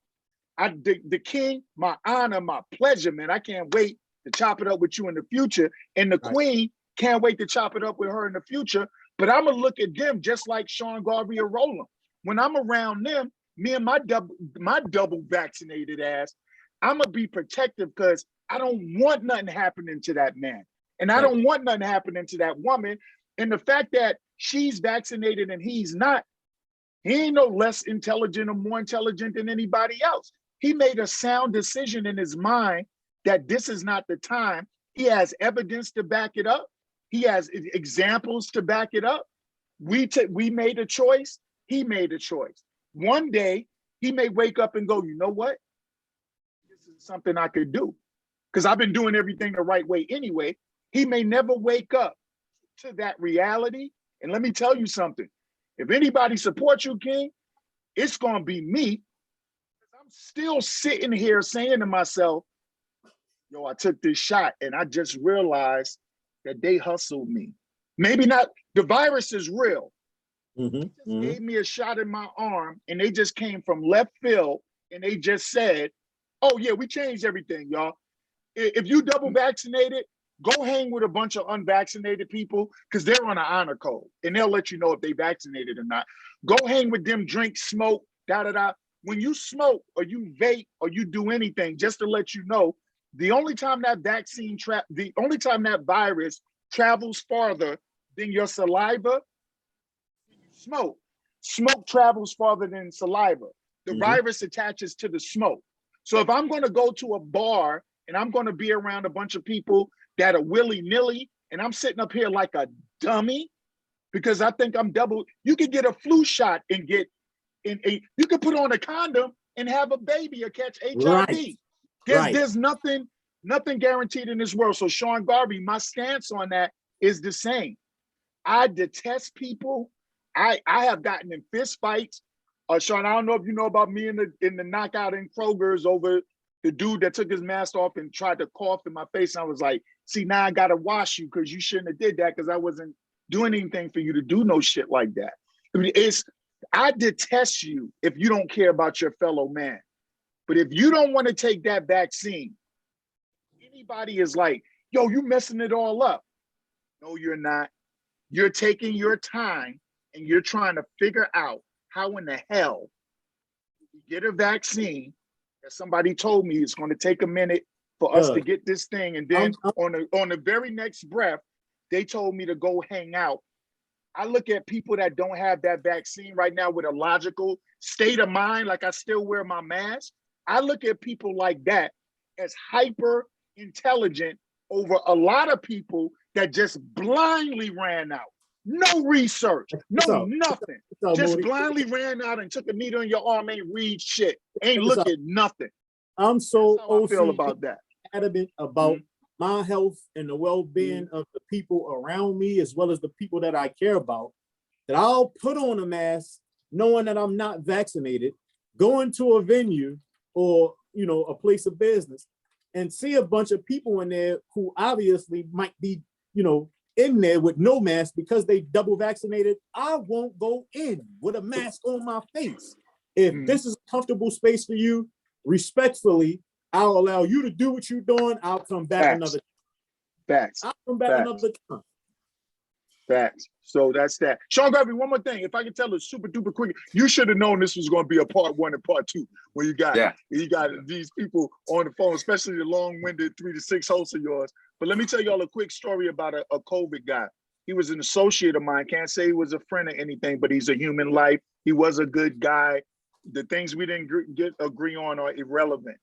The king, my honor, my pleasure, man. I can't wait to chop it up with you in the future. And the queen can't wait to chop it up with her in the future. But I'm going to look at them just like Sean Garvey or Roland. When I'm around them, me and my double vaccinated ass, I'm going to be protective because I don't want nothing happening to that man. And I don't want nothing happening to that woman. And the fact that she's vaccinated and he's not, he ain't no less intelligent or more intelligent than anybody else. He made a sound decision in his mind that this is not the time. He has evidence to back it up. He has examples to back it up. We made a choice. He made a choice. One day, he may wake up and go, you know what? This is something I could do. Because I've been doing everything the right way anyway. He may never wake up to that reality. And let me tell you something. If anybody supports you, King, it's going to be me. I'm still sitting here saying to myself, yo, I took this shot and I just realized that they hustled me. Maybe not, the virus is real. They just gave me a shot in my arm and they just came from left field and they just said, oh yeah, we changed everything, y'all. If you double vaccinated, go hang with a bunch of unvaccinated people because they're on an honor code and they'll let you know if they vaccinated or not. Go hang with them, drink, smoke, da-da-da. When you smoke or you vape or you do anything, just to let you know, the only time that virus travels farther than your saliva, smoke. Smoke travels farther than saliva. The virus attaches to the smoke. So if I'm going to go to a bar and I'm going to be around a bunch of people that are willy-nilly, and I'm sitting up here like a dummy because I think I'm double. You could get a flu shot and you could put on a condom and have a baby or catch HIV. There's nothing guaranteed in this world. So Sean Garvey, my stance on that is the same. I detest people. I have gotten in fist fights. Sean, I don't know if you know about me in the knockout in Kroger's over the dude that took his mask off and tried to cough in my face. And I was like, see, now I got to wash you because you shouldn't have did that because I wasn't doing anything for you to do no shit like that. I mean, I detest you if you don't care about your fellow man. But if you don't want to take that vaccine, anybody is like, yo, you messing it all up. No, you're not. You're taking your time and you're trying to figure out how in the hell you get a vaccine that somebody told me it's going to take a minute for us to get this thing, and then on the very next breath, they told me to go hang out. I look at people that don't have that vaccine right now with a logical state of mind, like I still wear my mask. I look at people like that as hyper intelligent over a lot of people that just blindly ran out. No research, nothing. Just blindly ran out and took a needle in your arm, ain't read shit, ain't look at nothing. I'm so I feel about that. Adamant about my health and the well-being of the people around me, as well as the people that I care about, that I'll put on a mask knowing that I'm not vaccinated, go into a venue or, you know, a place of business and see a bunch of people in there who obviously might be, you know, in there with no mask because they double vaccinated. I won't go in with a mask on my face. If this is a comfortable space for you, respectfully, I'll allow you to do what you're doing. I'll come back another time. I'll come back another time. Facts. So that's that. Sean Garvey, one more thing. If I can tell it super duper quick, you should have known this was going to be a part 1 and part 2 when you got these people on the phone, especially the long-winded 3 to 6 hosts of yours. But let me tell y'all a quick story about a COVID guy. He was an associate of mine. Can't say he was a friend or anything, but he's a human life. He was a good guy. The things we didn't agree on are irrelevant.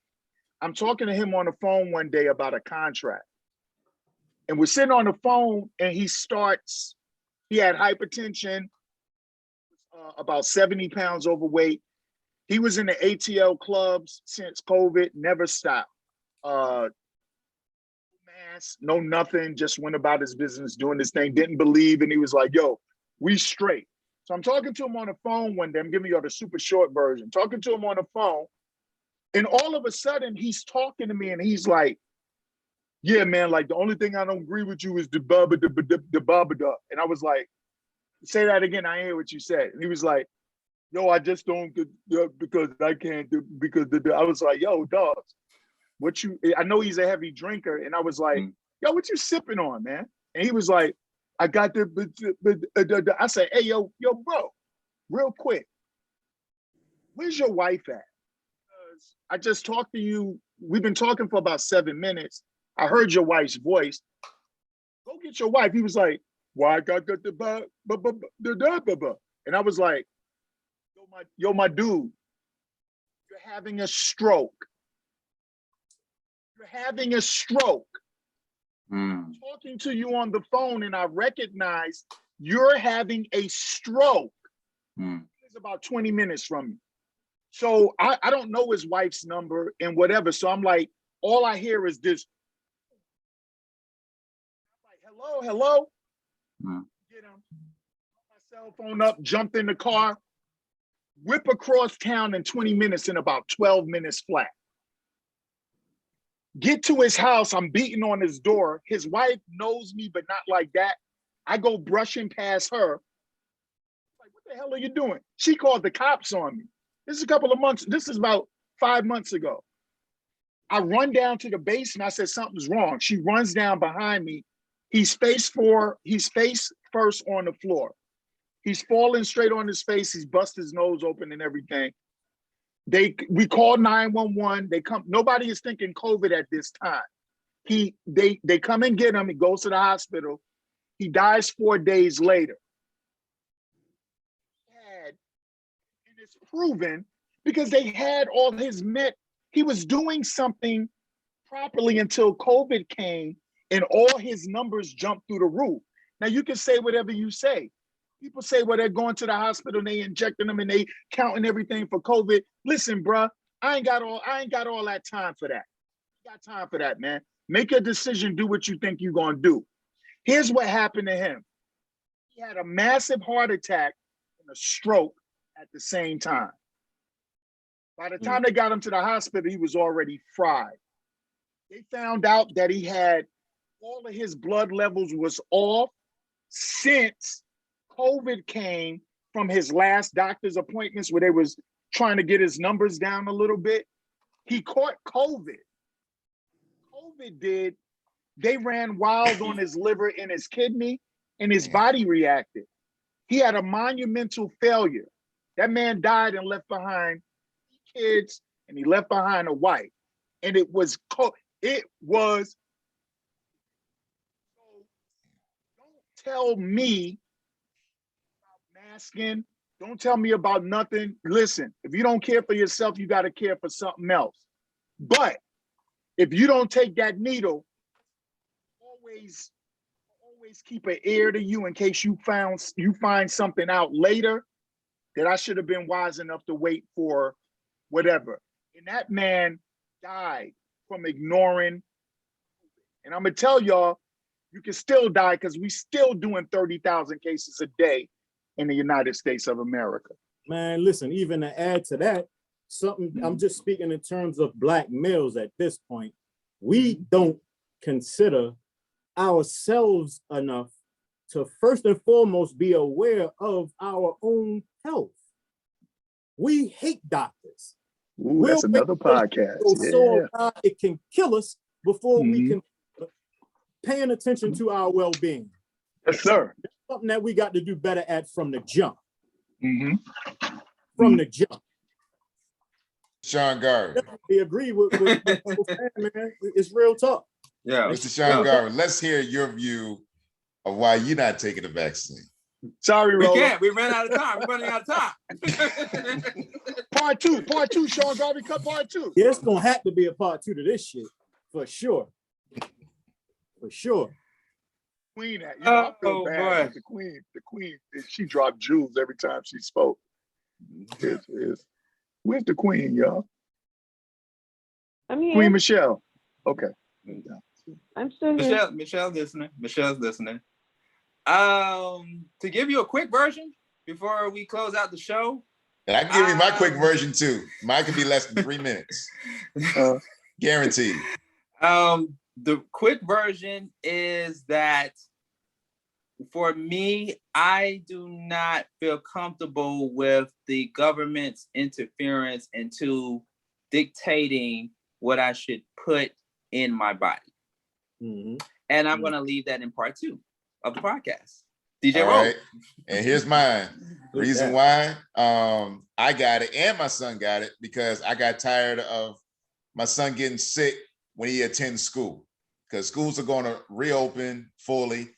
I'm talking to him on the phone one day about a contract. And we're sitting on the phone and he had hypertension, about 70 pounds overweight. He was in the ATL clubs since COVID, never stopped. No mask, no nothing, just went about his business doing this thing, didn't believe. And he was like, yo, we straight. So I'm talking to him on the phone one day. I'm giving you the super short version. Talking to him on the phone. And all of a sudden he's talking to me and he's like, yeah, man, like the only thing I don't agree with you is the baba da. And I was like, say that again. I hear what you said. And he was like, yo, I just don't because I can't do because I was like, yo, dogs, I know he's a heavy drinker. And I was like, yo, what you sipping on, man? And he was like, I got I said, hey, yo, bro, real quick, where's your wife at? Because I just talked to you. We've been talking for about 7 minutes. I heard your wife's voice. Go get your wife. He was like, why I got the and I was like, yo, my dude, you're having a stroke. You're having a stroke. I'm talking to you on the phone and I recognize you're having a stroke. It's about 20 minutes from me. So I don't know his wife's number and whatever. So I'm like, all I hear is this. I'm like, hello. Get him. Put my cell phone up, jumped in the car, whip across town in 20 minutes in about 12 minutes flat. Get to his house, I'm beating on his door. His wife knows me, but not like that. I go brushing past her. Like, what the hell are you doing? She called the cops on me. This is a couple of months. This is about 5 months ago. I run down to the basement. I said, something's wrong. She runs down behind me. He's face first on the floor. He's falling straight on his face. He's bust his nose open and everything. We call 911. They come. Nobody is thinking COVID at this time. They come and get him. He goes to the hospital. He dies 4 days later. And it's proven because they had all his he was doing something properly until COVID came and all his numbers jumped through the roof. Now you can say whatever you say. People say, well, they're going to the hospital and they injecting them and they counting everything for COVID. Listen, bruh, I ain't got all that time for that. I got time for that, man. Make a decision, do what you think you're gonna do. Here's what happened to him. He had a massive heart attack and a stroke at the same time. By the time they got him to the hospital, he was already fried. They found out that he had all of his blood levels was off since COVID came from his last doctor's appointments where they was trying to get his numbers down a little bit. He caught COVID. They ran wild on his liver and his kidney and his body reacted. He had a monumental failure. That man died and left behind kids, and he left behind a wife. And it was don't tell me about masking. Don't tell me about nothing. Listen, if you don't care for yourself, you got to care for something else. But if you don't take that needle, always keep an ear to you in case you find something out later that I should have been wise enough to wait for whatever. And that man died from ignoring. And I'm gonna tell y'all, you can still die because we still doing 30,000 cases a day in the United States of America. Man, listen, even to add to that, I'm just speaking in terms of Black males at this point. We don't consider ourselves enough to first and foremost be aware of our own health. We hate doctors. Ooh, that's another podcast. So it can kill us before we can paying attention to our well-being. Yes, sir. It's something that we got to do better at from the jump. From the jump. Sean Garvey. We agree with man. It's real talk. Yeah. Mr. Sean Garvey, let's hear your view of why you're not taking the vaccine. Sorry, we Roland. can't. We ran out of time. We're running out of time. Part two, Sean Garvey, cut part 2. Yeah, it's gonna have to be a part 2 to this shit, for sure. For sure. Queen, I feel bad. The queen, she dropped jewels every time she spoke. Where's the queen, y'all? I'm here. Queen Michelle. Okay. I'm still here. Michelle's listening. To give you a quick version before we close out the show. And I can give you my quick version too. Mine could be less than 3 minutes. Guaranteed. The quick version is that for me, I do not feel comfortable with the government's interference into dictating what I should put in my body. And I'm going to leave that in part 2 of the podcast. DJ Roll. Right. And here's mine. Reason why I got it and my son got it because I got tired of my son getting sick when he attends school, because schools are going to reopen fully.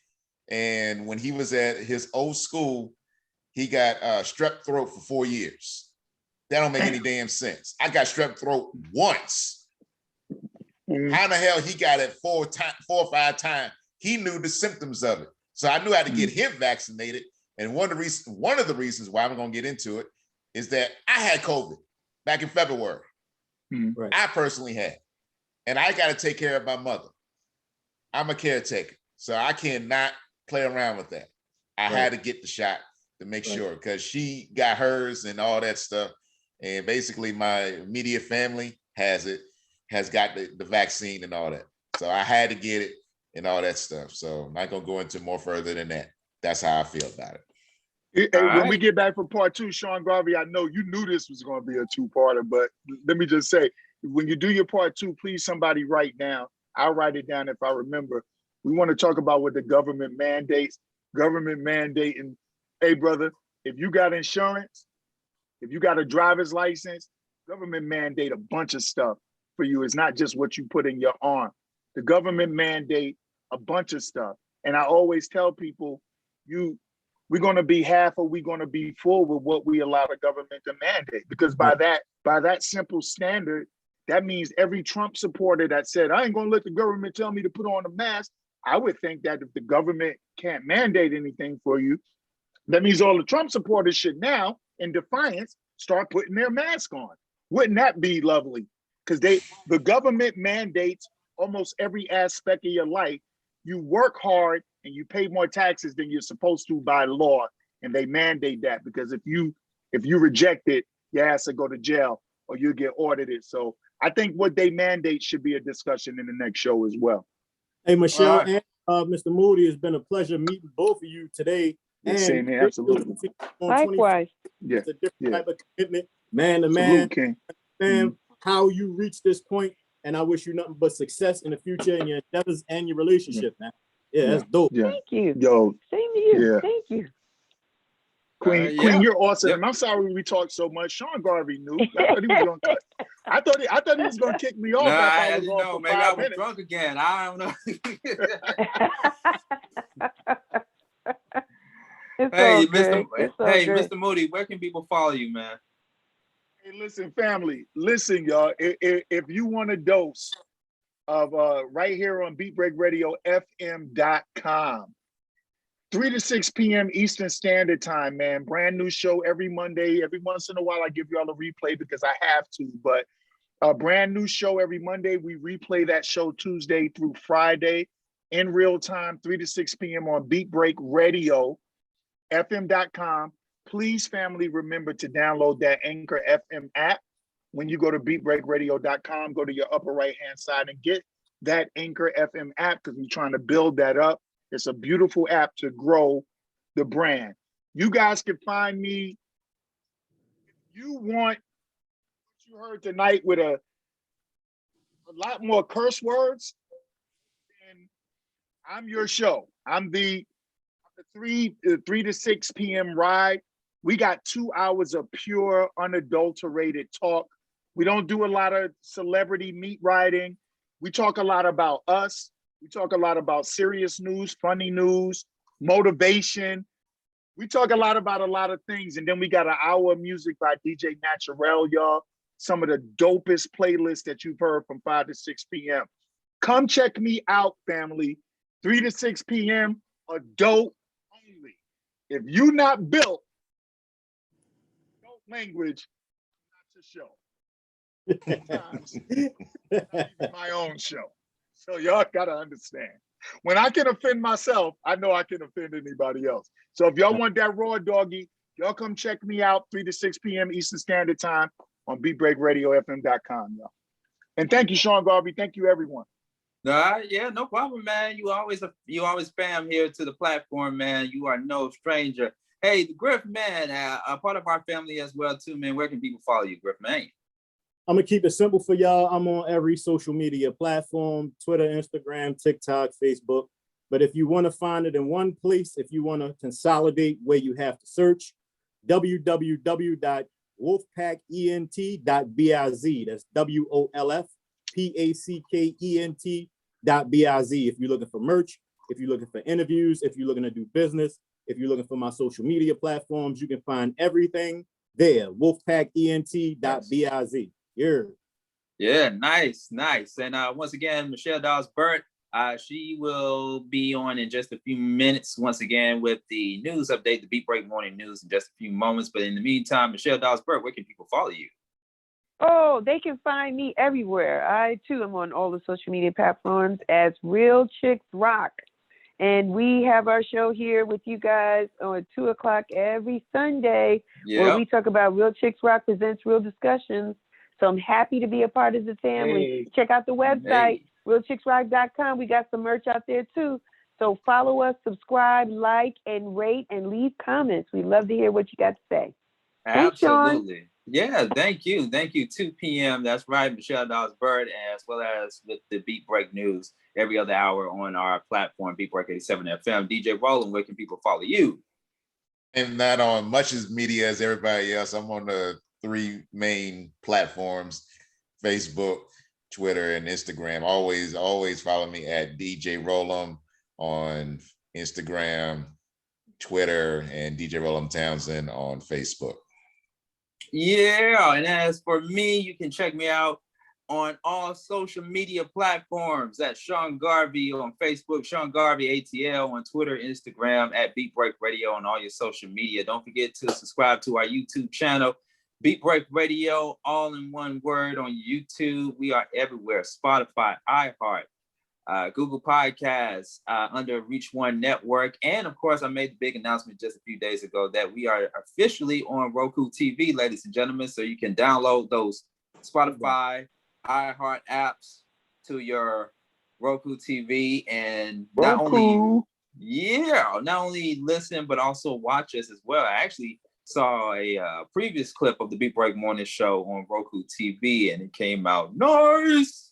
And when he was at his old school, he got strep throat for 4 years. That don't make any damn sense. I got strep throat once. How the hell he got it 4 or 5 times? He knew the symptoms of it. So I knew how to get him vaccinated. And one of the reasons why I'm going to get into it is that I had COVID back in February. Right. I personally had. And I got to take care of my mother. I'm a caretaker. So I cannot play around with that. I had to get the shot to make sure, because she got hers and all that stuff. And basically my immediate family has got the vaccine and all that. So I had to get it and all that stuff. So I'm not going to go into more further than that. That's how I feel about it. When we get back from part 2, Sean Garvey, I know you knew this was going to be a 2-parter, but let me just say, when you do your part 2, please somebody write down. I'll write it down if I remember. We want to talk about what the government mandates. Government mandating, hey brother, if you got insurance, if you got a driver's license, government mandate a bunch of stuff for you. It's not just what you put in your arm. The government mandate a bunch of stuff. And I always tell people, we're going to be half or we're going to be full with what we allow the government to mandate. Because by that simple standard, that means every Trump supporter that said, I ain't going to let the government tell me to put on a mask. I would think that if the government can't mandate anything for you, that means all the Trump supporters should now, in defiance, start putting their mask on. Wouldn't that be lovely? Because the government mandates almost every aspect of your life. You work hard and you pay more taxes than you're supposed to by law, and they mandate that, because if you reject it, your ass will go to jail or you'll get audited. So I think what they mandate should be a discussion in the next show as well. Hey, Michelle and Mr. Moody, it's been a pleasure meeting both of you today. And same here, absolutely. Likewise. It's a different type of commitment, man to man. Man, how you reach this point, and I wish you nothing but success in the future in your endeavors and your relationship, man. Yeah, that's dope. Yeah. Thank you. Yo, same to you. Yeah. Thank you. Queen, you're awesome. Yep. And I'm sorry we talked so much. Sean Garvey knew. I thought he was gonna cut. I thought he was gonna kick me off. I was off for maybe 5 I was minutes. Drunk again. I don't know. Mr. Moody, where can people follow you, man? Hey, listen, family. Listen, y'all. If you want a dose of right here on beatbreakradio.fm.com. 3 to 6 p.m. Eastern Standard Time, man. Brand new show every Monday. Every once in a while, I give y'all a replay because I have to. But a brand new show every Monday. We replay that show Tuesday through Friday in real time, 3 to 6 p.m. on beatbreakradio.fm.com. Please, family, remember to download that Anchor FM app. When you go to beatbreakradio.com, go to your upper right-hand side and get that Anchor FM app because we're trying to build that up. It's a beautiful app to grow the brand. You guys can find me. If you want what you heard tonight with a lot more curse words, then I'm your show. I'm the 3 to 6 p.m. ride. We got 2 hours of pure, unadulterated talk. We don't do a lot of celebrity meat riding. We talk a lot about us. We talk a lot about serious news, funny news, motivation. We talk a lot about a lot of things. And then we got an hour of music by DJ Naturel, y'all. Some of the dopest playlists that you've heard from 5 to 6 p.m. Come check me out, family. 3 to 6 p.m., adult only. If you're not built, adult language, not your show. Sometimes, not even my own show. So y'all gotta understand. When I can offend myself, I know I can offend anybody else. So if y'all want that raw doggy, y'all come check me out 3 to 6 p.m. Eastern Standard Time on beatbreakradiofm.com, y'all. And thank you, Sean Garvey. Thank you, everyone. Yeah, no problem, man. You always spam here to the platform, man. You are no stranger. Hey, the Griff, man, a part of our family as well, too, man. Where can people follow you, Griff, man? I'm gonna keep it simple for y'all. I'm on every social media platform, Twitter, Instagram, TikTok, Facebook. But if you want to find it in one place, if you want to consolidate where you have to search, www.wolfpackent.biz. That's WOLFPACKENT.biz. If you're looking for merch, if you're looking for interviews, if you're looking to do business, if you're looking for my social media platforms, you can find everything there. Wolfpackent.biz. Yeah, nice. And once again, Michelle Dawes-Burt, she will be on in just a few minutes once again with the news update, the Beat Break Morning News in just a few moments. But in the meantime, Michelle Dawes-Burt, where can people follow you? Oh, they can find me everywhere. I too am on all the social media platforms as Real Chicks Rock. And we have our show here with you guys on 2 o'clock every Sunday, where we talk about Real Chicks Rock presents Real Discussions. So I'm happy to be a part of the family. Hey. Check out the website, realchicksrock.com. We got some merch out there too. So follow us, subscribe, like, and rate, and leave comments. We'd love to hear what you got to say. Absolutely. Yeah, thank you. 2 p.m. That's right, Michelle Dawes-Burt, as well as with the Beat Break News every other hour on our platform, Beat Break 87 FM. DJ Roland, where can people follow you? I'm not on much as media as everybody else. I'm on the 3 main platforms: Facebook, Twitter, and Instagram. Always follow me at DJ Roland on Instagram, Twitter, and DJ Roland Townsend on Facebook. Yeah, and as for me, you can check me out on all social media platforms at Sean Garvey on Facebook, Sean Garvey ATL on Twitter, Instagram, at Beat Break Radio on all your social media. Don't forget to subscribe to our YouTube channel, Beat Break Radio, all in one word on YouTube. We are everywhere: Spotify, iHeart, Google Podcasts, under Reach One Network. And of course, I made the big announcement just a few days ago that we are officially on Roku TV, ladies and gentlemen. So you can download those Spotify, iHeart apps to your Roku TV and not only listen, but also watch us as well. I actually saw a previous clip of the Beat Break Morning Show on Roku TV, and it came out nice.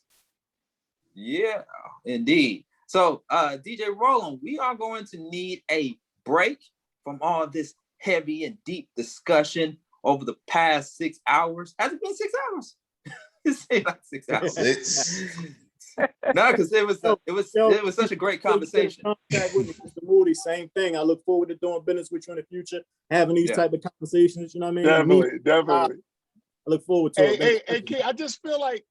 Yeah, indeed. So, DJ Roland, we are going to need a break from all this heavy and deep discussion over the past 6 hours. Has it been 6 hours? It's like 6 hours. No, because it was such a great conversation. Contact with me, Mr. Moody, same thing. I look forward to doing business with you in the future, having these type of conversations. You know what I mean? Definitely. I look forward to it. Hey, Kid, I just feel like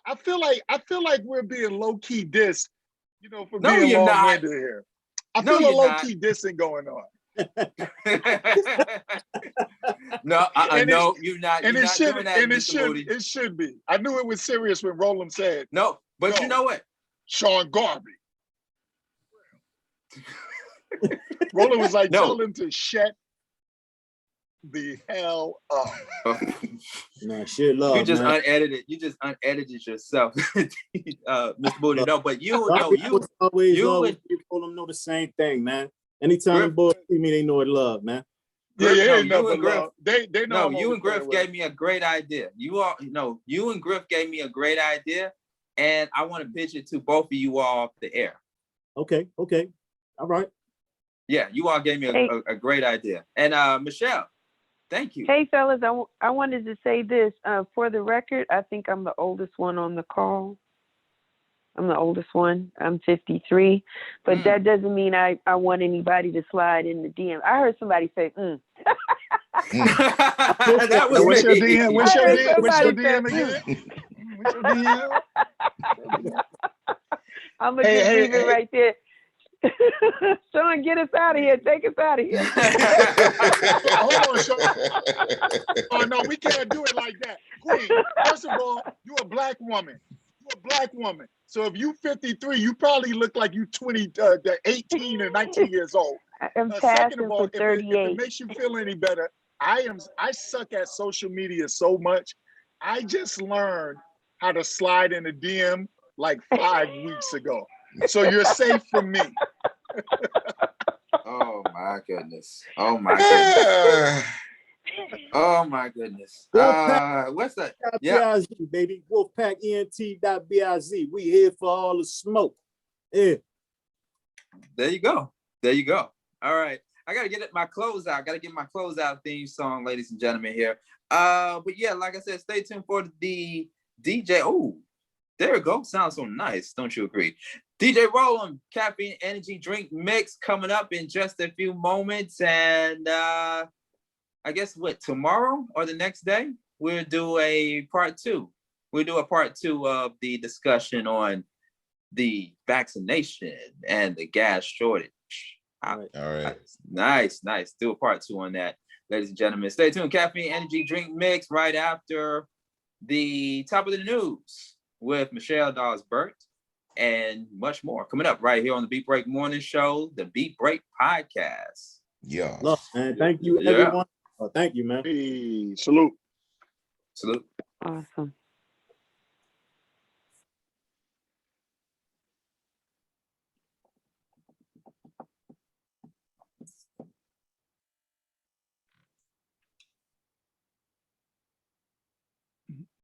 I feel like we're being low key dissed, you know, for being long-winded here. I feel a low key dissing going on. No, you're not. And you're not doing that, Mr. Moody. It should be. I knew it was serious when Roland said. No, but you know what? Sean Garvey. Roland was like, tell him to shut the hell up. Nah, shit, love. You just man. unedited. You just unedited yourself, Mr. Moody. No, but you always people them know the same thing, man. Anytime the boys see me, they know it's love, man. Yeah, you and Griff, they know. No, you and Griff gave me a great idea. You and Griff gave me a great idea, and I want to pitch it to both of you all off the air. Okay, all right. Yeah, you all gave me a great idea, and Michelle, thank you. Hey, fellas, I wanted to say this for the record. I think I'm the oldest one on the call. I'm the oldest one. I'm 53, but that doesn't mean I want anybody to slide in the DM. I heard somebody say, That was what's your me. DM? What's your DM again? What's your DM? I'm gonna just leave it right there. Sean, get us out of here. Take us out of here. Hold on, Sean. Oh no, we can't do it like that. Queen, first of all, you a black woman. So if you 53, you probably look like you 18 or 19 years old. I'm Second of all, for 38. if it makes you feel any better, I suck at social media so much. I just learned how to slide in a DM like 5 weeks ago. So you're safe from me. Oh my goodness. Oh my goodness. Oh my goodness. What's that? Yeah, baby. Wolfpack ENT.biz. We here for all the smoke. Yeah. There you go. All right. I gotta get my closeout theme song, ladies and gentlemen, here. But yeah, like I said, stay tuned for the DJ. Oh, there we go. Sounds so nice. Don't you agree? DJ Roland, caffeine energy drink mix coming up in just a few moments. And I guess tomorrow or the next day, we'll do a part two. We'll do a part two of the discussion on the vaccination and the gas shortage. All right. Nice. Do a part two on that, ladies and gentlemen. Stay tuned. Caffeine energy drink mix right after the top of the news with Michelle Dawes-Burt and much more coming up right here on the Beat Break Morning Show, the Beat Break Podcast. Yeah. Look, man, thank you, everyone. Oh, thank you, man. Hey, salute. Salute. Awesome.